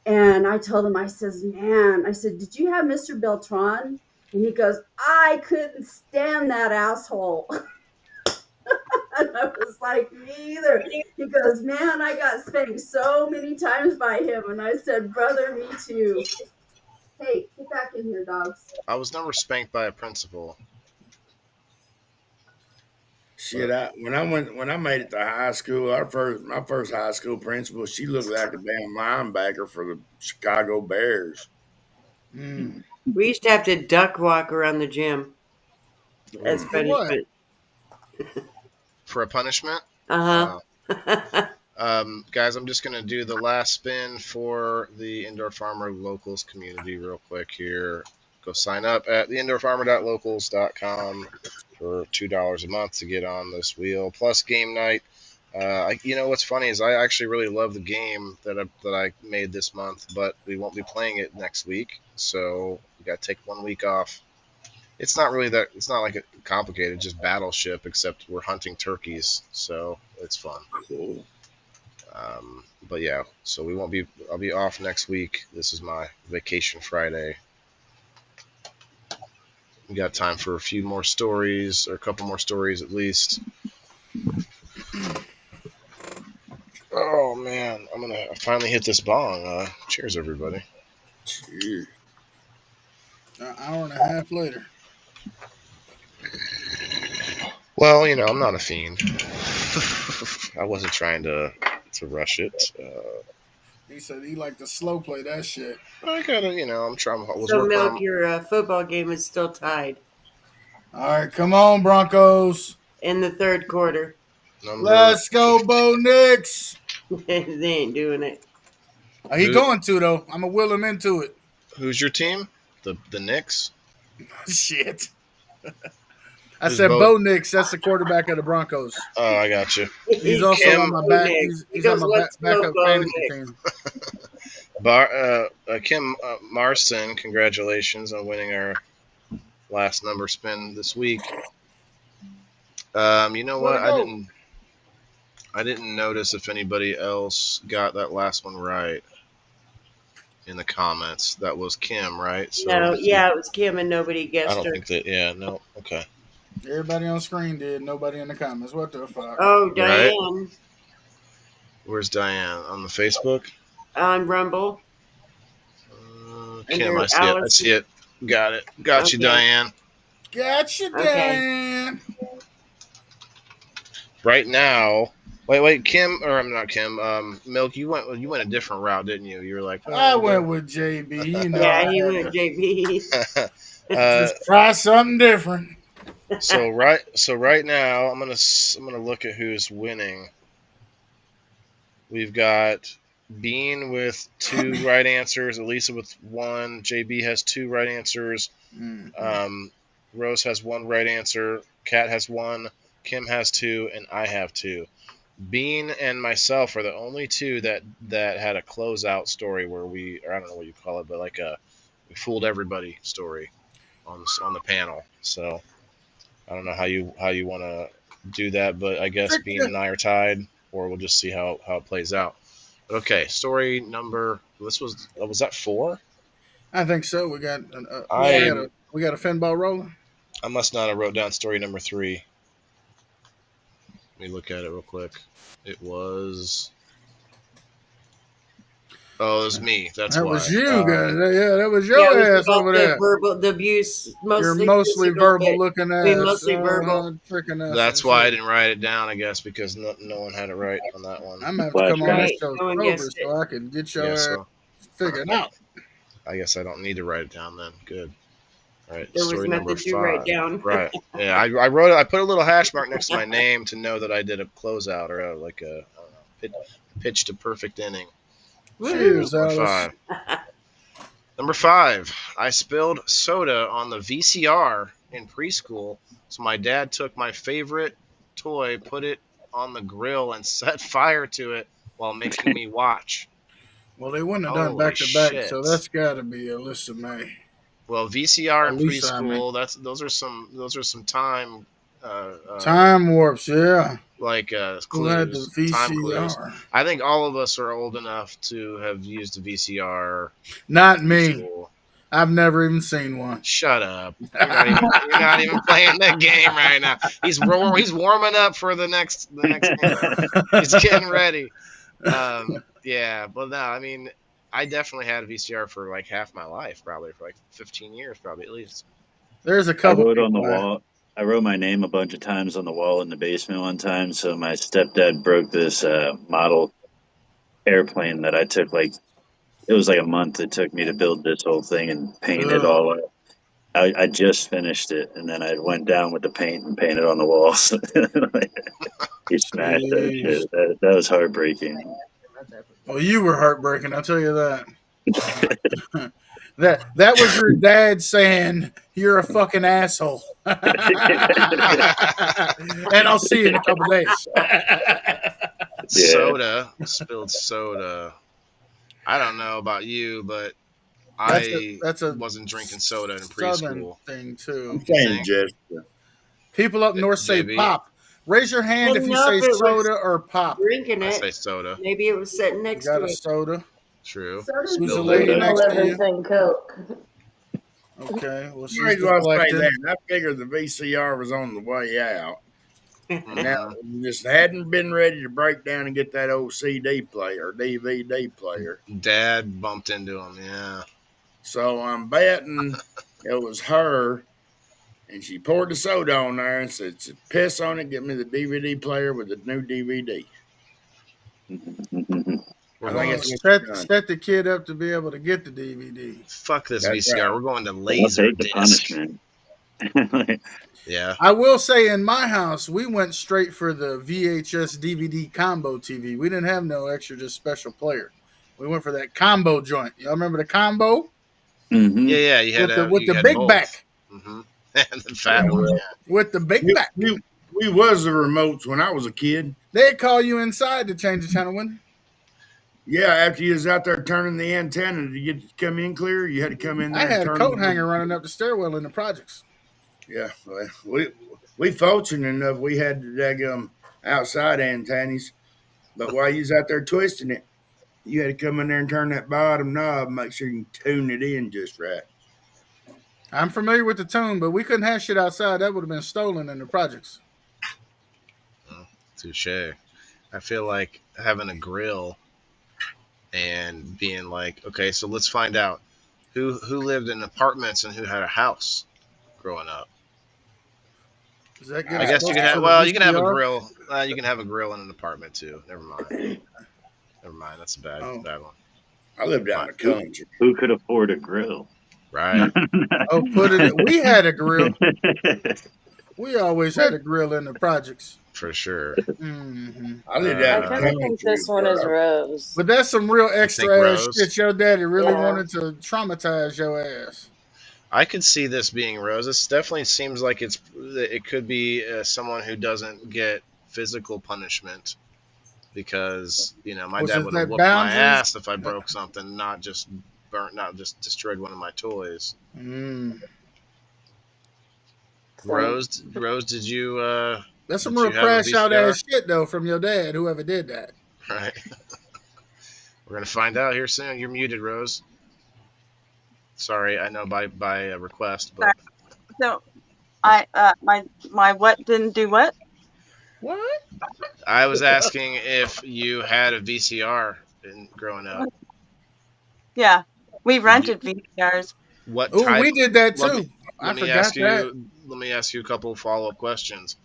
And I told him, I says, man, I said, did you have Mr. Beltran? And he goes, I couldn't stand that asshole. And I was like, me either. He goes, man, I got spanked so many times by him. And I said, brother, me too. Hey, get back in here, dogs. I was never spanked by a principal. Shit, when I made it to high school, my first high school principal, she looked like a damn linebacker for the Chicago Bears. Mm. We used to have to duck walk around the gym as For what? punishment. For a punishment? Uh huh. Guys, I'm just going to do the last spin for the Indoor Farmer Locals community real quick here. Go sign up at theindoorfarmer.locals.com for $2 a month to get on this wheel, plus game night. What's funny is I actually really love the game that I made this month, but we won't be playing it next week, so we got to take 1 week off. It's not like a complicated, just Battleship, except we're hunting turkeys, so it's fun. Cool. But yeah, so I'll be off next week. This is my vacation Friday. We got time for a few more stories, or a couple more stories at least. Oh man, I finally hit this bong. Cheers, everybody. Cheers. An hour and a half later. Well, I'm not a fiend. I wasn't trying to rush it. He said he liked to slow play that shit. I gotta, I'm trying. So, Milk, your football game is still tied All right, come on, Broncos. in the third quarter. Let's go, Bo Nix. They ain't doing it. He going to, though. I'm going to will him into it. Who's your team? The Knicks? Shit. I said Bo Nix. That's the quarterback of the Broncos. Oh, I got you. He's also on my back. He's on my backup fantasy team. Kim Marston, congratulations on winning our last number spin this week. You know what? I didn't notice if anybody else got that last one right in the comments. That was Kim, right? So no, yeah, it was Kim and nobody guessed her. I don't think that. Yeah, no. Okay. Everybody on screen did. Nobody in the comments. What the fuck? Oh, Diane. Right? Where's Diane? On the Facebook? On Rumble. Kim, I see it. I see it. Got it. Got you, Diane. Got you, Diane. Right now, wait, Kim, or I'm not Kim. Milk, you went a different route, didn't you? You were like, I went with JB. You know, yeah, he went with JB. Just try something different. So right now, I'm gonna look at who's winning. We've got Bean with 2 right answers, Elisa with 1, JB has 2 right answers, Rose has 1 right answer, Kat has 1, Kim has 2, and I have 2. Bean and myself are the only 2 that had a closeout story where I don't know what you call it, but like we fooled everybody story on the panel. So I don't know how you want to do that, but I guess Bean and I are tied, or we'll just see how it plays out. But okay, story number. Was that 4? I think so. We got a fin ball rolling. I must not have wrote down story number 3. Let me look at it real quick. It was. Oh, it was me. That's why. That was you, guys. Yeah, that was your ass over there. The abuse. You're mostly verbal looking ass. Mostly verbal. Tricking us. That's why I didn't write it down, I guess, because no one had it right on that one. I'm going to have to come on this show sober so I can get your ass figured out. I guess I don't need to write it down then. Good. All right, there story was number nothing 5. to write down. Right. Yeah, I wrote it. I put a little hash mark next to my name to know that I did a closeout or I don't know, pitched a perfect inning. Cheers, Number 5. I spilled soda on the VCR in preschool, so my dad took my favorite toy, put it on the grill, and set fire to it while making me watch. Well, they wouldn't have done back to back, so that's got to be Alyssa May. Well, VCR in preschool. Those are some time. Time warps, yeah. like Who had the clues, time clues. VCR? I think all of us are old enough to have used a VCR Not in me. school. I've never even seen one. Shut up! You're not even playing that game right now. He's warming up for the next game. He's getting ready. Yeah, but no, I mean, I definitely had a VCR for like half my life, probably for like 15 years, probably at least. There's a I couple wrote on the people. wall. I wrote my name a bunch of times on the wall in the basement one time. So my stepdad broke this model airplane that I took like it was like a month it took me to build this whole thing and paint it Ugh. all up. I just finished it and then I went down with the paint and painted on the walls. He smashed that Jeez. shit. That was heartbreaking. Well, you were heartbreaking. I'll tell you that. That was your dad saying you're a fucking asshole, and I'll see you in a couple days. Soda, spilled soda. I don't know about you, but I That's a wasn't drinking soda in southern preschool. thing I'm too. saying Jessica. People up north say JB, pop. Raise your hand if Didn't you know say if it was soda or pop. drinking I it. say soda. Maybe it was sitting You next got to a it. soda. True. Soda's Who's the Spilled lady it. next to you? Everything Coke. Okay, well she's Might as well say deflecting. that. I figured the VCR was on the way out. Now, Mhm. just hadn't been ready to break down and get that old CD player, DVD player. Dad bumped into him. Yeah. So I'm betting it was her, and she poured the soda on there and said, "Piss on it, get me the DVD player with the new DVD." We're I going think Well, it's what she done. set the kid up to be able to get the DVD. fuck this That's VCR. right. We're going to I'll laser take the disc. punishment. Yeah. I will say in my house, we went straight for the VHS DVD combo TV. We didn't have no extra just special player. We went for that combo joint. Y'all remember the combo Hmm. Yeah. with You the had big both. back? Mm-hmm. And the Yeah, fat one. well, Yeah. With the big we, back. we, we was the remotes when I was a kid. They'd call you inside to change the channel when Yeah, after you was out there turning the antenna to get to come in clear, you had to come in I there and had a turn coat the hanger running up the stairwell in the projects. Yeah, well, we fortunate enough we had the daggum outside antennas, but while you was out there twisting it, you had to come in there and turn that bottom knob, make sure you can tune it in just right. I'm familiar with the tune, but we couldn't have shit outside. That would have been stolen in the projects. Touche. I feel like having a grill and being like, okay, so let's find out who lived in apartments and who had a house growing up. Does that get I us guess you closer can have. to the Well, you can have a VCR? grill. You can have a grill in an apartment too. Never mind. Never mind. That's a bad Oh. bad one. I lived out in the country. Who could afford a grill? Right. Oh, put it. We had a grill. We always had a grill in the projects. For sure. Hmm I lived I out in the kind of think country. this one is Rose. But that's some real think extra ass Rose? shit. Your daddy really Yeah. wanted to traumatize your ass. I could see this being Rose. This definitely seems like it could be someone who doesn't get physical punishment because my Was dad it would have that whooped my boundaries? ass if I broke something, not just destroyed one of my toys. Mm. Rose, did you That's some did real you have a crash out VCR? ass shit though from your dad, whoever did that. Right. We're gonna find out here soon. You're muted, Rose. Sorry, I know by request, but So my what didn't do what? What? I was asking if you had a VCR growing up. Yeah, we rented VCRs. What Oh, type? we did that Let too. me, I let me forgot ask that. you. Let me ask you a couple of follow-up questions.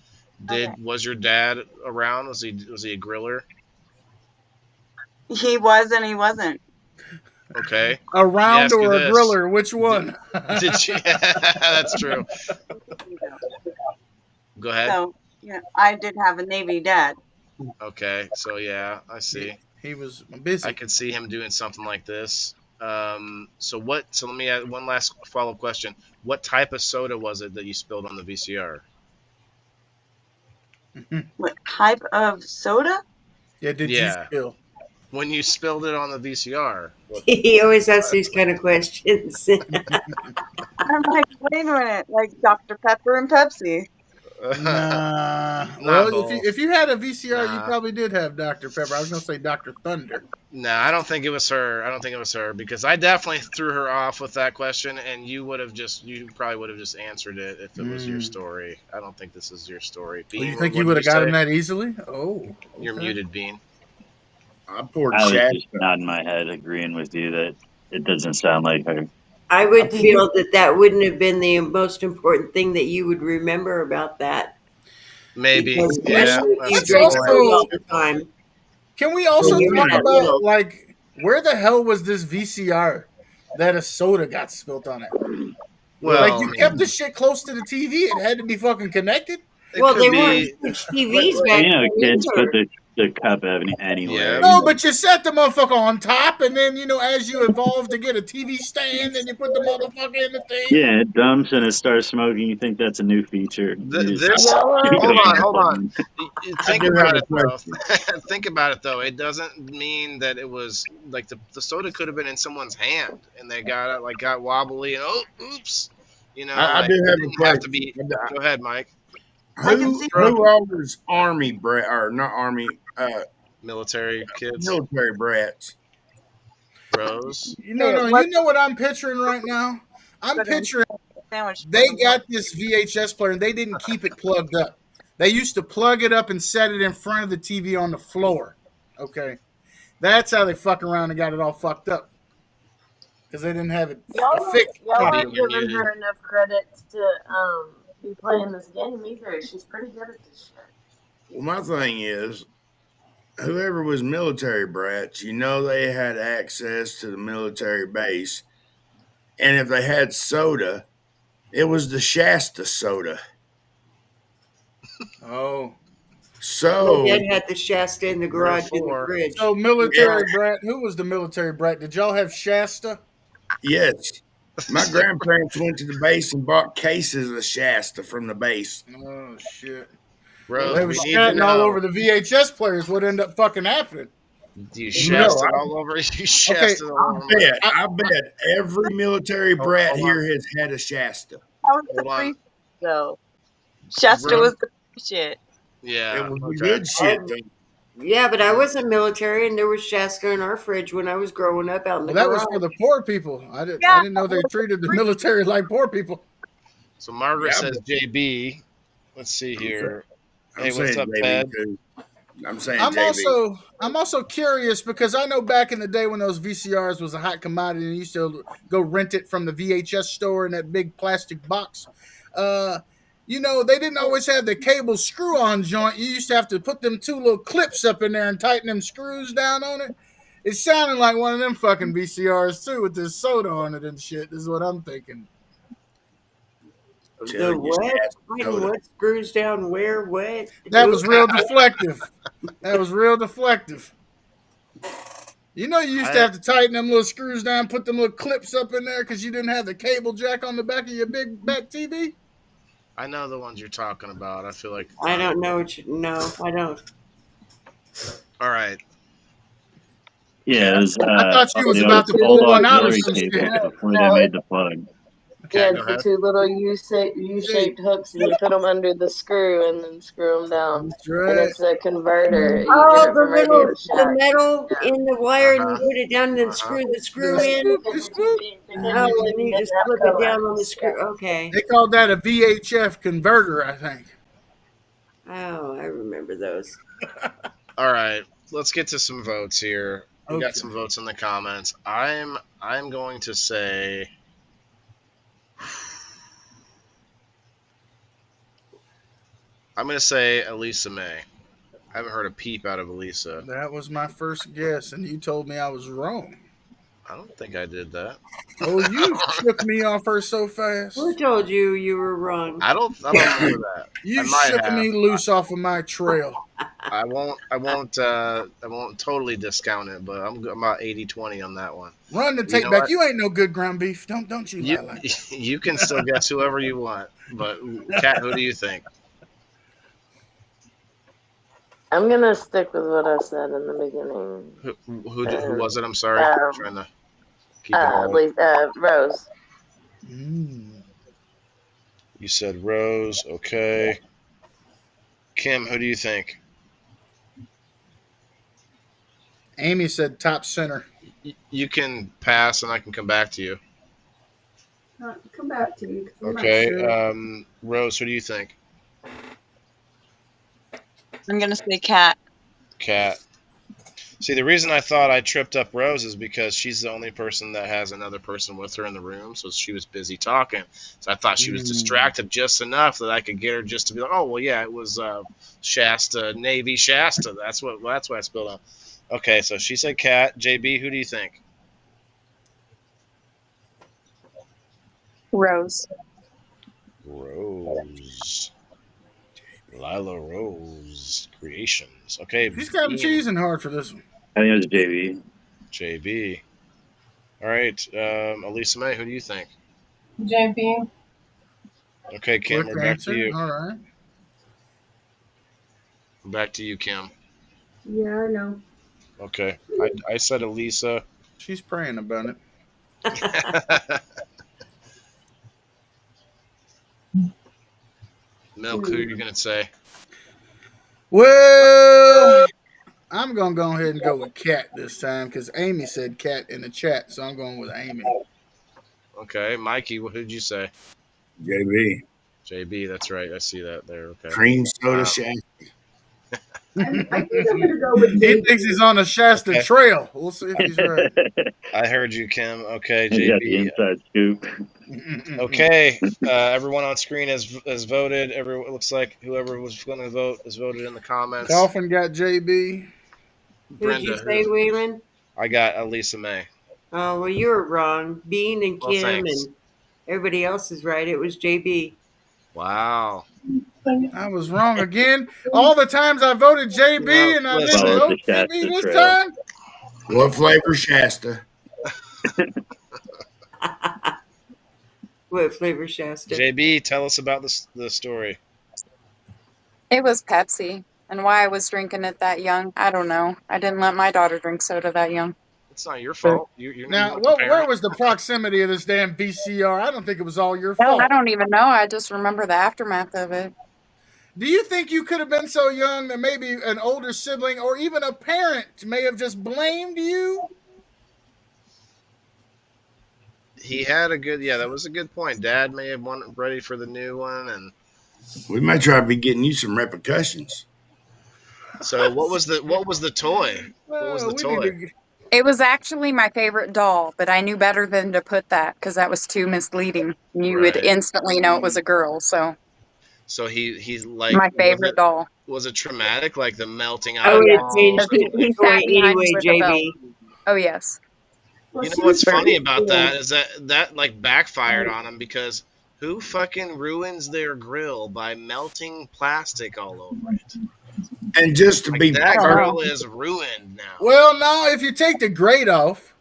Okay. Was your dad around? Was he a griller? He was and he wasn't. Okay. A round ask you or a this. griller? Which one? Did you? That's true. Go ahead. So yeah, I did have a Navy dad. Okay. So yeah, I see. He was busy. I could see him doing something like this. So let me add one last follow-up question. What type of soda was it that you spilled on the VCR? What type of soda? Yeah, did Yeah. you spill? When you spilled it on the VCR. He always asks these kind of questions. I'm like, wait a minute, like Dr. Pepper and Pepsi. Nah. Not Well, both. if you had a VCR, you Nah. probably did have Dr. Pepper. I was gonna say Dr. Thunder. No, I don't think it was her. I don't think it was her because I definitely threw her off with that question, and you probably would have just answered it if it was your story. I don't think this is your story. Well, you Bean, think what you did would you have got him say? that easily? Oh, You're okay. muted, Bean. I poured I was Shasta. just nodding my head, agreeing with you that it doesn't sound like her. I would feel that that wouldn't have been the most important thing that you would remember about that. Maybe, Because yeah, especially if you that's a Let's good drank point. Coke also all the time can we So also when you talk were women, that about little. like where the hell was this VCR that a soda got spilt on it? Like Well, I you kept mean, the shit close to the TV. It had to be fucking connected. it Well, could they weren't be. huge Like, TVs back kids then put either. the cup anywhere. Yeah. no, but you set the motherfucker on top, and then as you evolve to get a TV stand, and you put the motherfucker in the thing. Yeah, it dumps and it starts smoking. You think that's a new feature. You just This. Yellow. go from Hold on. phone. I Think do have about a it though. question. Think about it though. It doesn't mean that it was like the soda could have been in someone's hand and they got wobbly and oops. I Like do it have a didn't have to question. be. Go ahead, Mike. I can Who see all was army brat or not army Military kids. military brats? Rose. No, you know what I'm picturing right now? I'm picturing sandwich. they got this VHS player and they didn't keep it plugged up. They used to plug it up and set it in front of the TV on the floor. Okay. That's how they fuck around and got it all fucked up. Because they didn't have it fixed Y'all Bean, aren't properly. you're giving muted. her enough credit to be playing this game either. She's pretty good at this shit. Well, my thing is, whoever was military brats, they had access to the military base, and if they had soda, it was the Shasta soda. Oh. My So dad had the Shasta in the garage in the Therefore, fridge. So Yeah. military brat, who was the military brat? Did y'all have Shasta? yes, my grandparents went to the base and bought cases of Shasta from the base. Oh shit. Well, Rose, they we was need to scatting all know. over the VHS players. What ended up fucking happening? Do you No, shast it all over? You shast it all over. I bet every military brat hold here on. has had a Shasta. That was Hold the on. free though. Shasta Rose. was the free shit. Yeah. It was the Okay. good shit. Yeah, but I wasn't military, and there was Shasta in our fridge when I was growing up out in the Well, that was garage. for the poor people. I Yeah, didn't know they treated the military like poor people. So Margaret Yeah, says JB. Let's see here. I'm Hey, what's saying up, JB Ted? too. I'm saying I'm JB. also curious because I know back in the day when those VCRs was a hot commodity and you used to go rent it from the VHS store in that big plastic box. They didn't always have the cable screw-on joint. You used to have to put them two little clips up in there and tighten them screws down on it. It sounded like one of them fucking VCRs too with this soda on it and shit. This is what I'm thinking. The what? Tighten what screws down where? What? That was real deflective. That was real deflective. You used to have to tighten them little screws down, put them little clips up in there because you didn't have the cable jack on the back of your big back TV. I know the ones you're talking about. I feel like I don't know. No, I don't. All right. Yeah, it was, I thought you was the about to old pull Bulldog one out or rotary some shit. cable before No, they made the plug. Okay, Yeah, go it's the ahead. two little U-shaped hooks, and you put them under the screw and then screw them down. That's And right. it's a converter. You Oh, get it the from Radio the Shack. metal in the wire, and you Uh-huh. put it down and then Uh-huh. screw the screw The in. swoop, the Because the swoop. TV, Oh, and you doesn't just have flip it down coax. on the screw. Okay. They called that a VHF converter, I think. Oh, I remember those. All right. Let's get to some votes here. We got Okay. some votes in the comments. I'm going to say Elisa May. I haven't heard a peep out of Elisa. That was my first guess, and you told me I was wrong. I don't think I did that. Oh, you shook me off her so fast. Who told you you were wrong? I don't remember that. You I might shook have. me loose off of my trail. I won't totally discount it, but I'm about 80-20 on that one. Run the You take know back. what? You ain't no good ground beef. Don't you lie like that. You can still guess whoever you want, but Kat, who do you think? I'm gonna stick with what I said in the beginning. Who was it? I'm sorry. I'm trying to keep it all. Rose. Mm. You said Rose. Okay. Kim, who do you think? Amy said top center. You can pass, and I can come back to you. Come back to you because I'm not Okay. sure. Rose, who do you think? I'm gonna say cat. Cat. See, the reason I thought I tripped up Rose is because she's the only person that has another person with her in the room, so she was busy talking. So I thought she was distracted just enough that I could get her just to be like, "Oh, well, yeah, it was Shasta, Navy Shasta. That's why I spilled on." Okay, so she said cat. JB, who do you think? Rose. Rose. Lila Rose Creations. Okay, She's kind of Bean. cheesing hard for this one. I think it was JB. JB. All right, Elisa May, who do you think? JB. Okay, Kim, Quick we're back answer. to you. All right. Back to you, Kim. Yeah, I know. Okay, I said Elisa. She's praying about it. Milk, who are you gonna say? Well, I'm gonna go ahead and go with Cat this time because Amy said Cat in the chat, so I'm going with Amy. Okay, Mikey, who did you say? JB. JB, that's right. I see that there. Okay. Cream soda shack. I think I'm gonna go with He JB. thinks he's on the Shasta Okay. Trail. We'll see if he's right. I heard you, Kim. Okay, You got the JB. inside scoop. Okay, everyone on screen has voted. It looks like whoever was going to vote has voted in the comments. Coffin got JB. Who'd you Brenda, say, Waylon? I got Elisa May. Oh, well, you were wrong. Bean and Well, Kim thanks. and everybody else is right. It was JB. Wow. I was wrong again. All the times I voted JB No, and I listen. didn't Follows vote the JB Shasta this Trail. time. What flavor Shasta? What flavor Shasta? JB, tell us about the story. It was Pepsi. And why I was drinking it that young, I don't know. I didn't let my daughter drink soda that young. It's not your fault. You Now, weren't the where parent. was the proximity of this damn VCR? I don't think it was all your No, fault. I don't even know. I just remember the aftermath of it. Do you think you could have been so young that maybe an older sibling or even a parent may have just blamed you? He had a good, yeah, that was a good point. Dad may have won ready for the new one, and We might try to be getting you some repercussions. so what was the toy? What was the we toy? need to- It was actually my favorite doll, but I knew better than to put that because that was too misleading. You would Right. instantly know it was a girl. So So he's like, my favorite doll. was it traumatic, like the melting I would have eyeballs? changed He, it to he toy sat behind anyway, me with a belt. JB. Oh yes. Well, You know she what's was funny very about cool. that is that like backfired on him because who fucking ruins their grill by melting plastic all over it? And just to Like be that don't grill know. is ruined now. Well, no, if you take the grate off,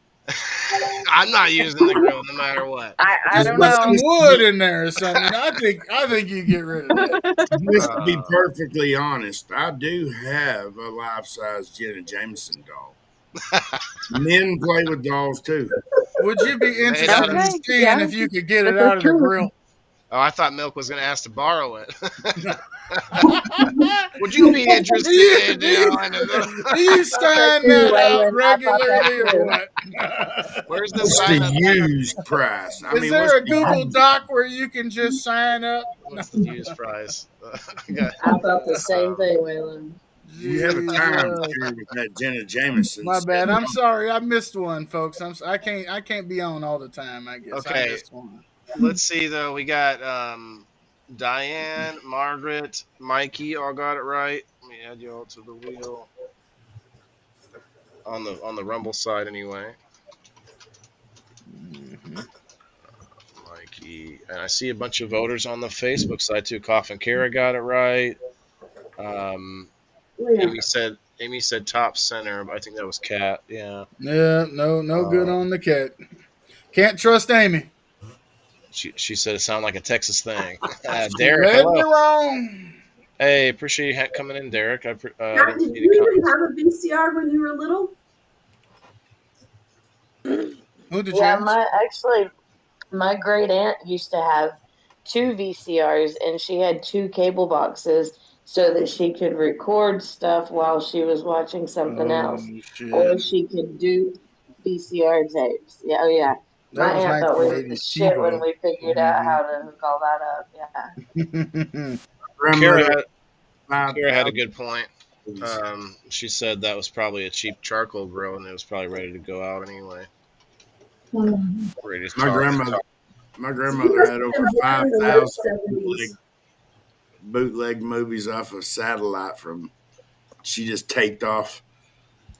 I'm not using the grill no matter what. I just don't put some know. wood in there or something. I think you get rid of that. just to be perfectly honest, I do have a life-size Jenna Jameson doll. Men play with dolls too. Would you be interested in Okay, seeing yeah. if you could get This it is out of the true. grill? Oh, I thought Milk was going to ask to borrow it. Would you be interested in Do you sign that out regularly or what? Where's the What's sign up? the used price? I Is mean, there what's a the Google used? Doc where you can just sign up? What's the used price? I thought the same thing, Waylon. You have a time period with that Jenna Jameson. My bad. I'm sorry. I missed one, folks. I can't be on all the time. I guess I Okay. missed one. Let's see though. We got Diane, Margaret, Mikey all got it right. Let me add you all to the wheel. On the Rumble side anyway. Mikey, and I see a bunch of voters on the Facebook side too. Coffin Kara got it right. Yeah. Amy said top center, but I think that was Cat. Yeah. Yeah, no good on the cat. Can't trust Amy. She said it sounded like a Texas thing. Derek, Read me hello. wrong. Hey, appreciate you coming in, Derek. I Now, didn't did see you the even comments. have a VCR when you were little? Who did you Yeah, ask? my great aunt used to have 2 VCRs, and she had 2 cable boxes, so that she could record stuff while she was watching something Oh else, or shit! she could do VCR tapes. Yeah, oh yeah. That My was aunt thought we were the 1980s shit when TiVo. we figured out how to hook all that up. Yeah. Kara Grandmother had, five Kara had a thousand. good point. She said that was probably a cheap charcoal grill, and it was probably ready to go out anyway. Ready to My toss. grandmother, my He grandmother must had have over been born five in the late thousand '70s. bootleg movies off of satellite from. She just taped off.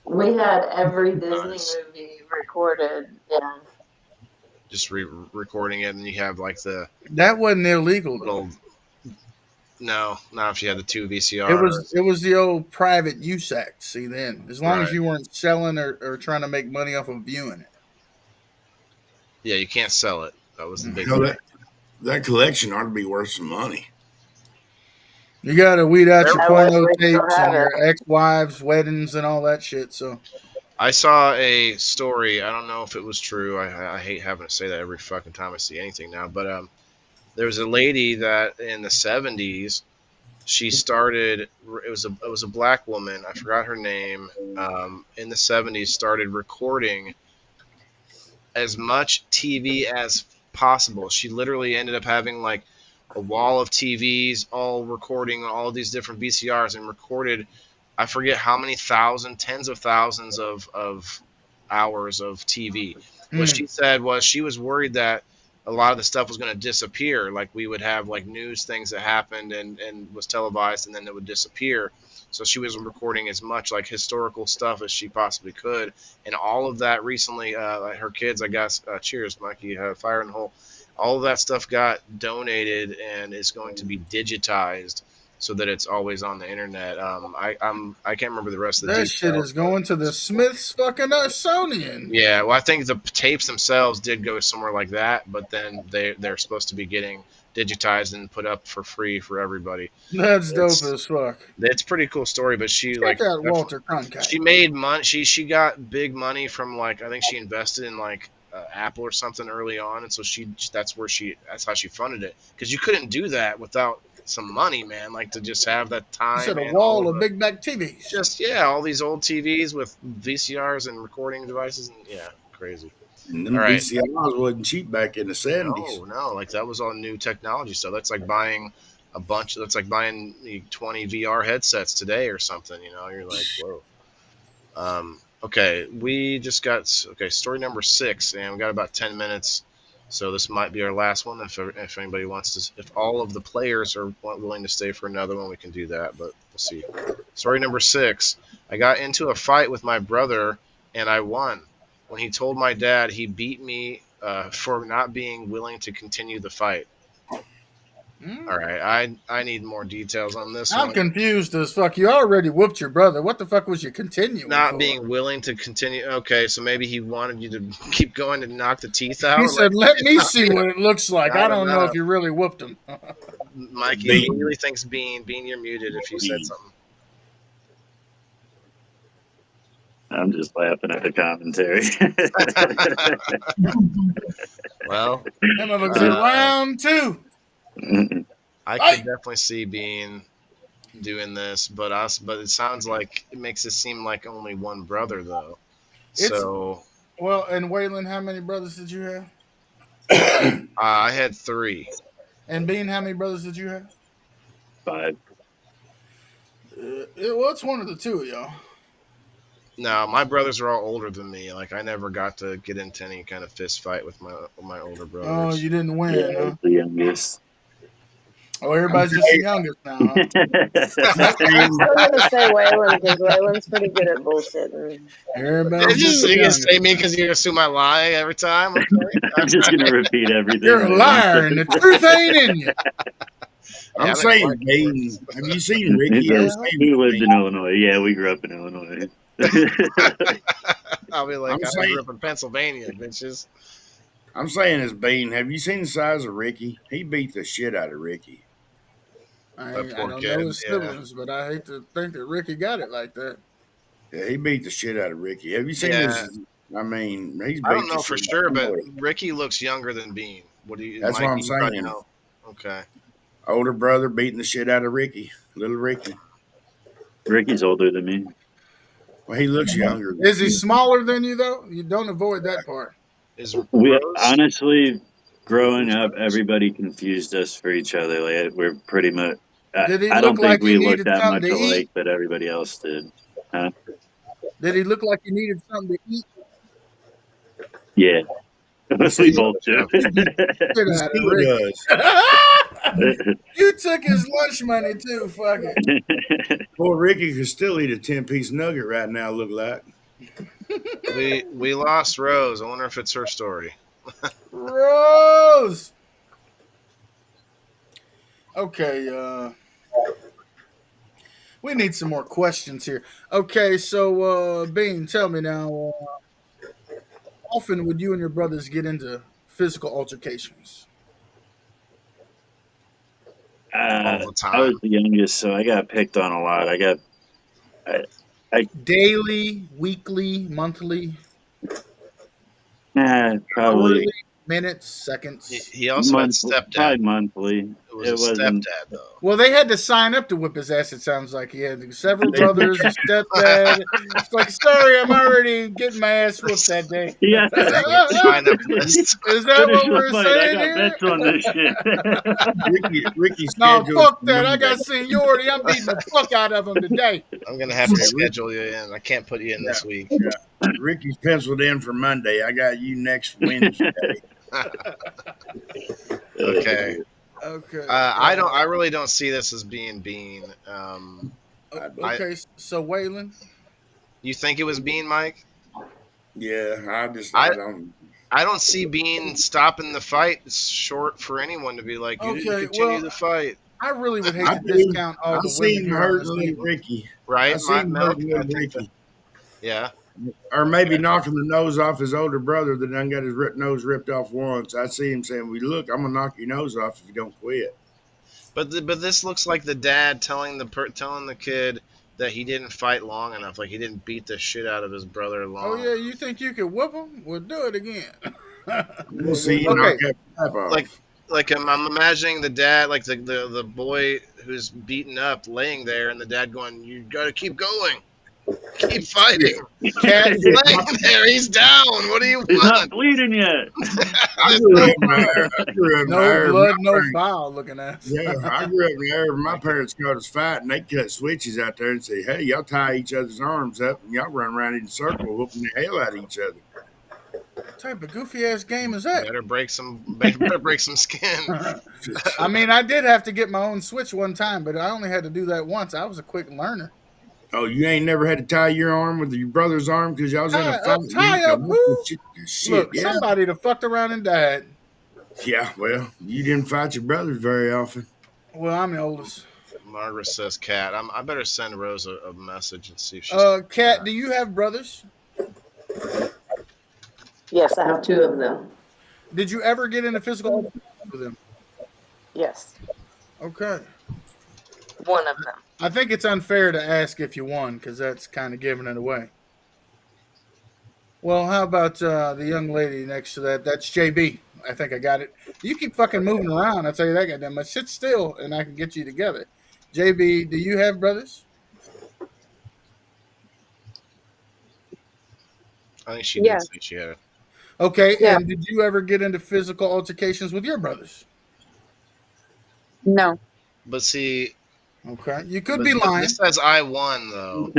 We had every Disney Nice. movie recorded. Yeah. Just recording it, and you have like the That wasn't illegal though. little. No, not if you had the two It VCRs. was the old private use act. See, then as long as Right. you weren't selling or trying to make money off of viewing it. Yeah, you can't sell it. That was the big Hell, thing. that collection ought to be worth some money. You got to weed out your I wish porno we still tapes had and it. your ex-wives' weddings and all that shit. So I saw a story. I don't know if it was true. I hate having to say that every fucking time I see anything now. But there was a lady that in the 70s she started. It was a black woman. I forgot her name. In the 70s, started recording as much TV as possible. She literally ended up having like a wall of TVs, all recording all these different VCRs, and recorded. I forget how many tens of thousands of hours of TV. What she said was she was worried that a lot of the stuff was going to disappear. Like we would have like news things that happened and was televised, and then it would disappear. So she was recording as much like historical stuff as she possibly could, and all of that recently, her kids, I guess. Cheers, Mikey. Fire in the hole. All of that stuff got donated and is going to be digitized so that it's always on the internet. I can't remember the rest of the that details. shit is going to the Smiths fucking Smithsonian. Yeah, well, I think the tapes themselves did go somewhere like that, but then they're supposed to be getting digitized and put up for free for everybody. That's dope It's as fuck. it's a pretty cool story, but she Check out Walter Cronkite. she made money. She got big money from like I think she invested in like Apple or something early on, and so that's how she funded it because you couldn't do that without some money, man. Like to just have that You time said a and all wall of the, big back TVs. just yeah, all these old TVs with VCRs and recording devices, and yeah, crazy. And them All right. VCRs wasn't cheap back in the 70s. No, like that was all new technology. So that's like buying a bunch. That's like buying 20 VR headsets today or something. You know, you're like, whoa. Okay, we just got story number 6, and we got about 10 minutes. So this might be our last one. If anybody wants to, if all of the players are willing to stay for another one, we can do that. But we'll see. Story number 6. I got into a fight with my brother, and I won. When he told my dad, he beat me for not being willing to continue the fight. All right, I need more details on this I'm one. confused as fuck. You already whooped your brother. What the fuck was you continuing? Not for? being willing to continue. Okay, so maybe he wanted you to keep going and knock the teeth out. He said, "Let me see what it looks like." I don't know if you really whooped him. Mikey immediately thinks Bean. Bean, you're muted if you said something. I'm just laughing at the commentary. Well, round 2. I could definitely see Bean doing this, but it sounds like it makes it seem like only one brother though. Well, and Waylon, how many brothers did you have? I had 3. And Bean, how many brothers did you have? 5. Well, it's one of the two of y'all. No, my brothers are all older than me. Like I never got to get into any kind of fist fight with my older brothers. Oh, you didn't win, huh? The youngest. Oh, everybody's just the youngest now, huh? I'm still gonna say Waylon because Waylon's pretty good at bullshitting. Everybody's just the you gonna youngest. say me because you assume I lie every time? Okay. I'm just gonna repeat everything. You're a liar, and the truth ain't in you. I'm saying, Bean, have you seen Ricky? He lived in Illinois. Yeah, we grew up in Illinois. I'll be like, I'm I saying- grew up in Pennsylvania, bitches. I'm saying as Bean, have you seen the size of Ricky? He beat the shit out of Ricky. I That poor don't kid, know his yeah. siblings, but I hate to think that Ricky got it like that. Yeah, he beat the shit out of Ricky. Have you seen Yeah. this? I mean, he's beat I don't the know for shit sure, out but of Ricky. Ricky looks younger than Bean. What do you? That's Mikey, what I'm you probably saying. know. Okay. Older brother beating the shit out of Ricky. Little Ricky. Ricky's older than me. Well, he looks younger. Is he smaller than you though? You don't avoid that part. Is We Rose? honestly, growing up, everybody confused us for each other. Like we're pretty much. Did he I look don't think like he we looked needed that something much to alike, eat? but everybody else did. Huh? Did he look like he needed something to eat? Yeah, we both do. Get He out of still Ricky. does. You took his lunch money too. Fuck it. Poor Ricky could still eat a 10-piece nugget right now, look like. We lost Rose. I wonder if it's her story. Rose. Okay, we need some more questions here. Okay, so Bean, tell me now, often would you and your brothers get into physical altercations? All the I was time. the youngest, so I got picked on a lot. I Daily, weekly, monthly, probably hourly, minutes, seconds? He also had probably stepdad. monthly. It was It a wasn't. stepdad though. Well, they had to sign up to whip his ass. It sounds like he had several brothers, a stepdad. It's like, sorry, I'm already getting my ass whooped that day. Yeah. Sign up list. Is that Finish what the we're fight. I saying got here? bets on this shit. Ricky's No, schedule. fuck that. I got seniority. I'm beating the fuck out of him today. I'm gonna have to schedule you in. I can't put you in this week. Ricky's penciled in for Monday. I got you next Wednesday. Okay. Okay. I really don't see this as being Bean. Okay, so Waylon? You think it was Bean, Mike? Yeah, I don't. I don't see Bean stopping the fight. It's short for anyone to be like, you didn't continue the fight. I really would hate to discount all the women seen here on hurt this little table. Ricky. Right? I seen hurt I little think Ricky. Yeah. Or maybe knocking the nose off his older brother that done got his nose ripped off once. I see him saying, "Well, look, I'm gonna knock your nose off if you don't quit." But this looks like the dad telling the kid that he didn't fight long enough, like he didn't beat the shit out of his brother long. Oh yeah, you think you could whoop him? We'll do it again. We'll see you Okay. knock that crap off. Like I'm imagining the dad, like the boy who's beaten up, laying there, and the dad going, "You gotta keep going, keep fighting." Cat, He's laying there, he's down. What do you He's want? not bleeding yet. I grew up in no there. blood, no foul looking at. Yeah, I grew up there. My parents caught us fighting. They cut switches out there and say, "Hey, y'all tie each other's arms up and y'all run around in a circle, whooping the hell out of each other." What type of goofy ass game is that? Better break some skin. I mean, I did have to get my own switch one time, but I only had to do that once. I was a quick learner. Oh, you ain't never had to tie your arm with your brother's arm because y'all was in a fight? Tie up who? Shit, Look, yeah. somebody that fucked around and died. Yeah, well, you didn't fight your brothers very often. Well, I'm the oldest. Margaret says, "Cat, I better send Rose a message and see if she's." Kat, do you have brothers? Yes, I have two of them. Did you ever get into physical altercations with them? Yes, Okay. one of them. I think it's unfair to ask if you won because that's kind of giving it away. Well, how about the young lady next to that? That's JB. I think I got it. You keep fucking moving around. I'll tell you that goddamn much. Sit still and I can get you together. JB, do you have brothers? I think she did say she had it. Okay, Yeah. and did you ever get into physical altercations with your brothers? No. But see, Okay, you could be lying. This says I won though.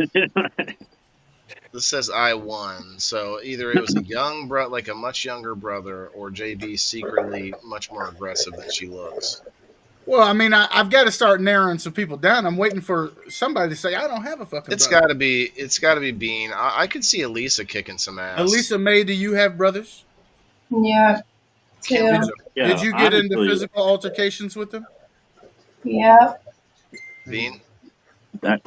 This says I won. So either it was a young like a much younger brother, or JB secretly much more aggressive than she looks. Well, I mean, I've got to start narrowing some people down. I'm waiting for somebody to say I don't have a fucking. It's brother. got to be Bean. I could see Elisa kicking some ass. Elisa May, do you have brothers? Yeah. Two. Did you get into honestly, physical altercations with them? Yeah. Bean?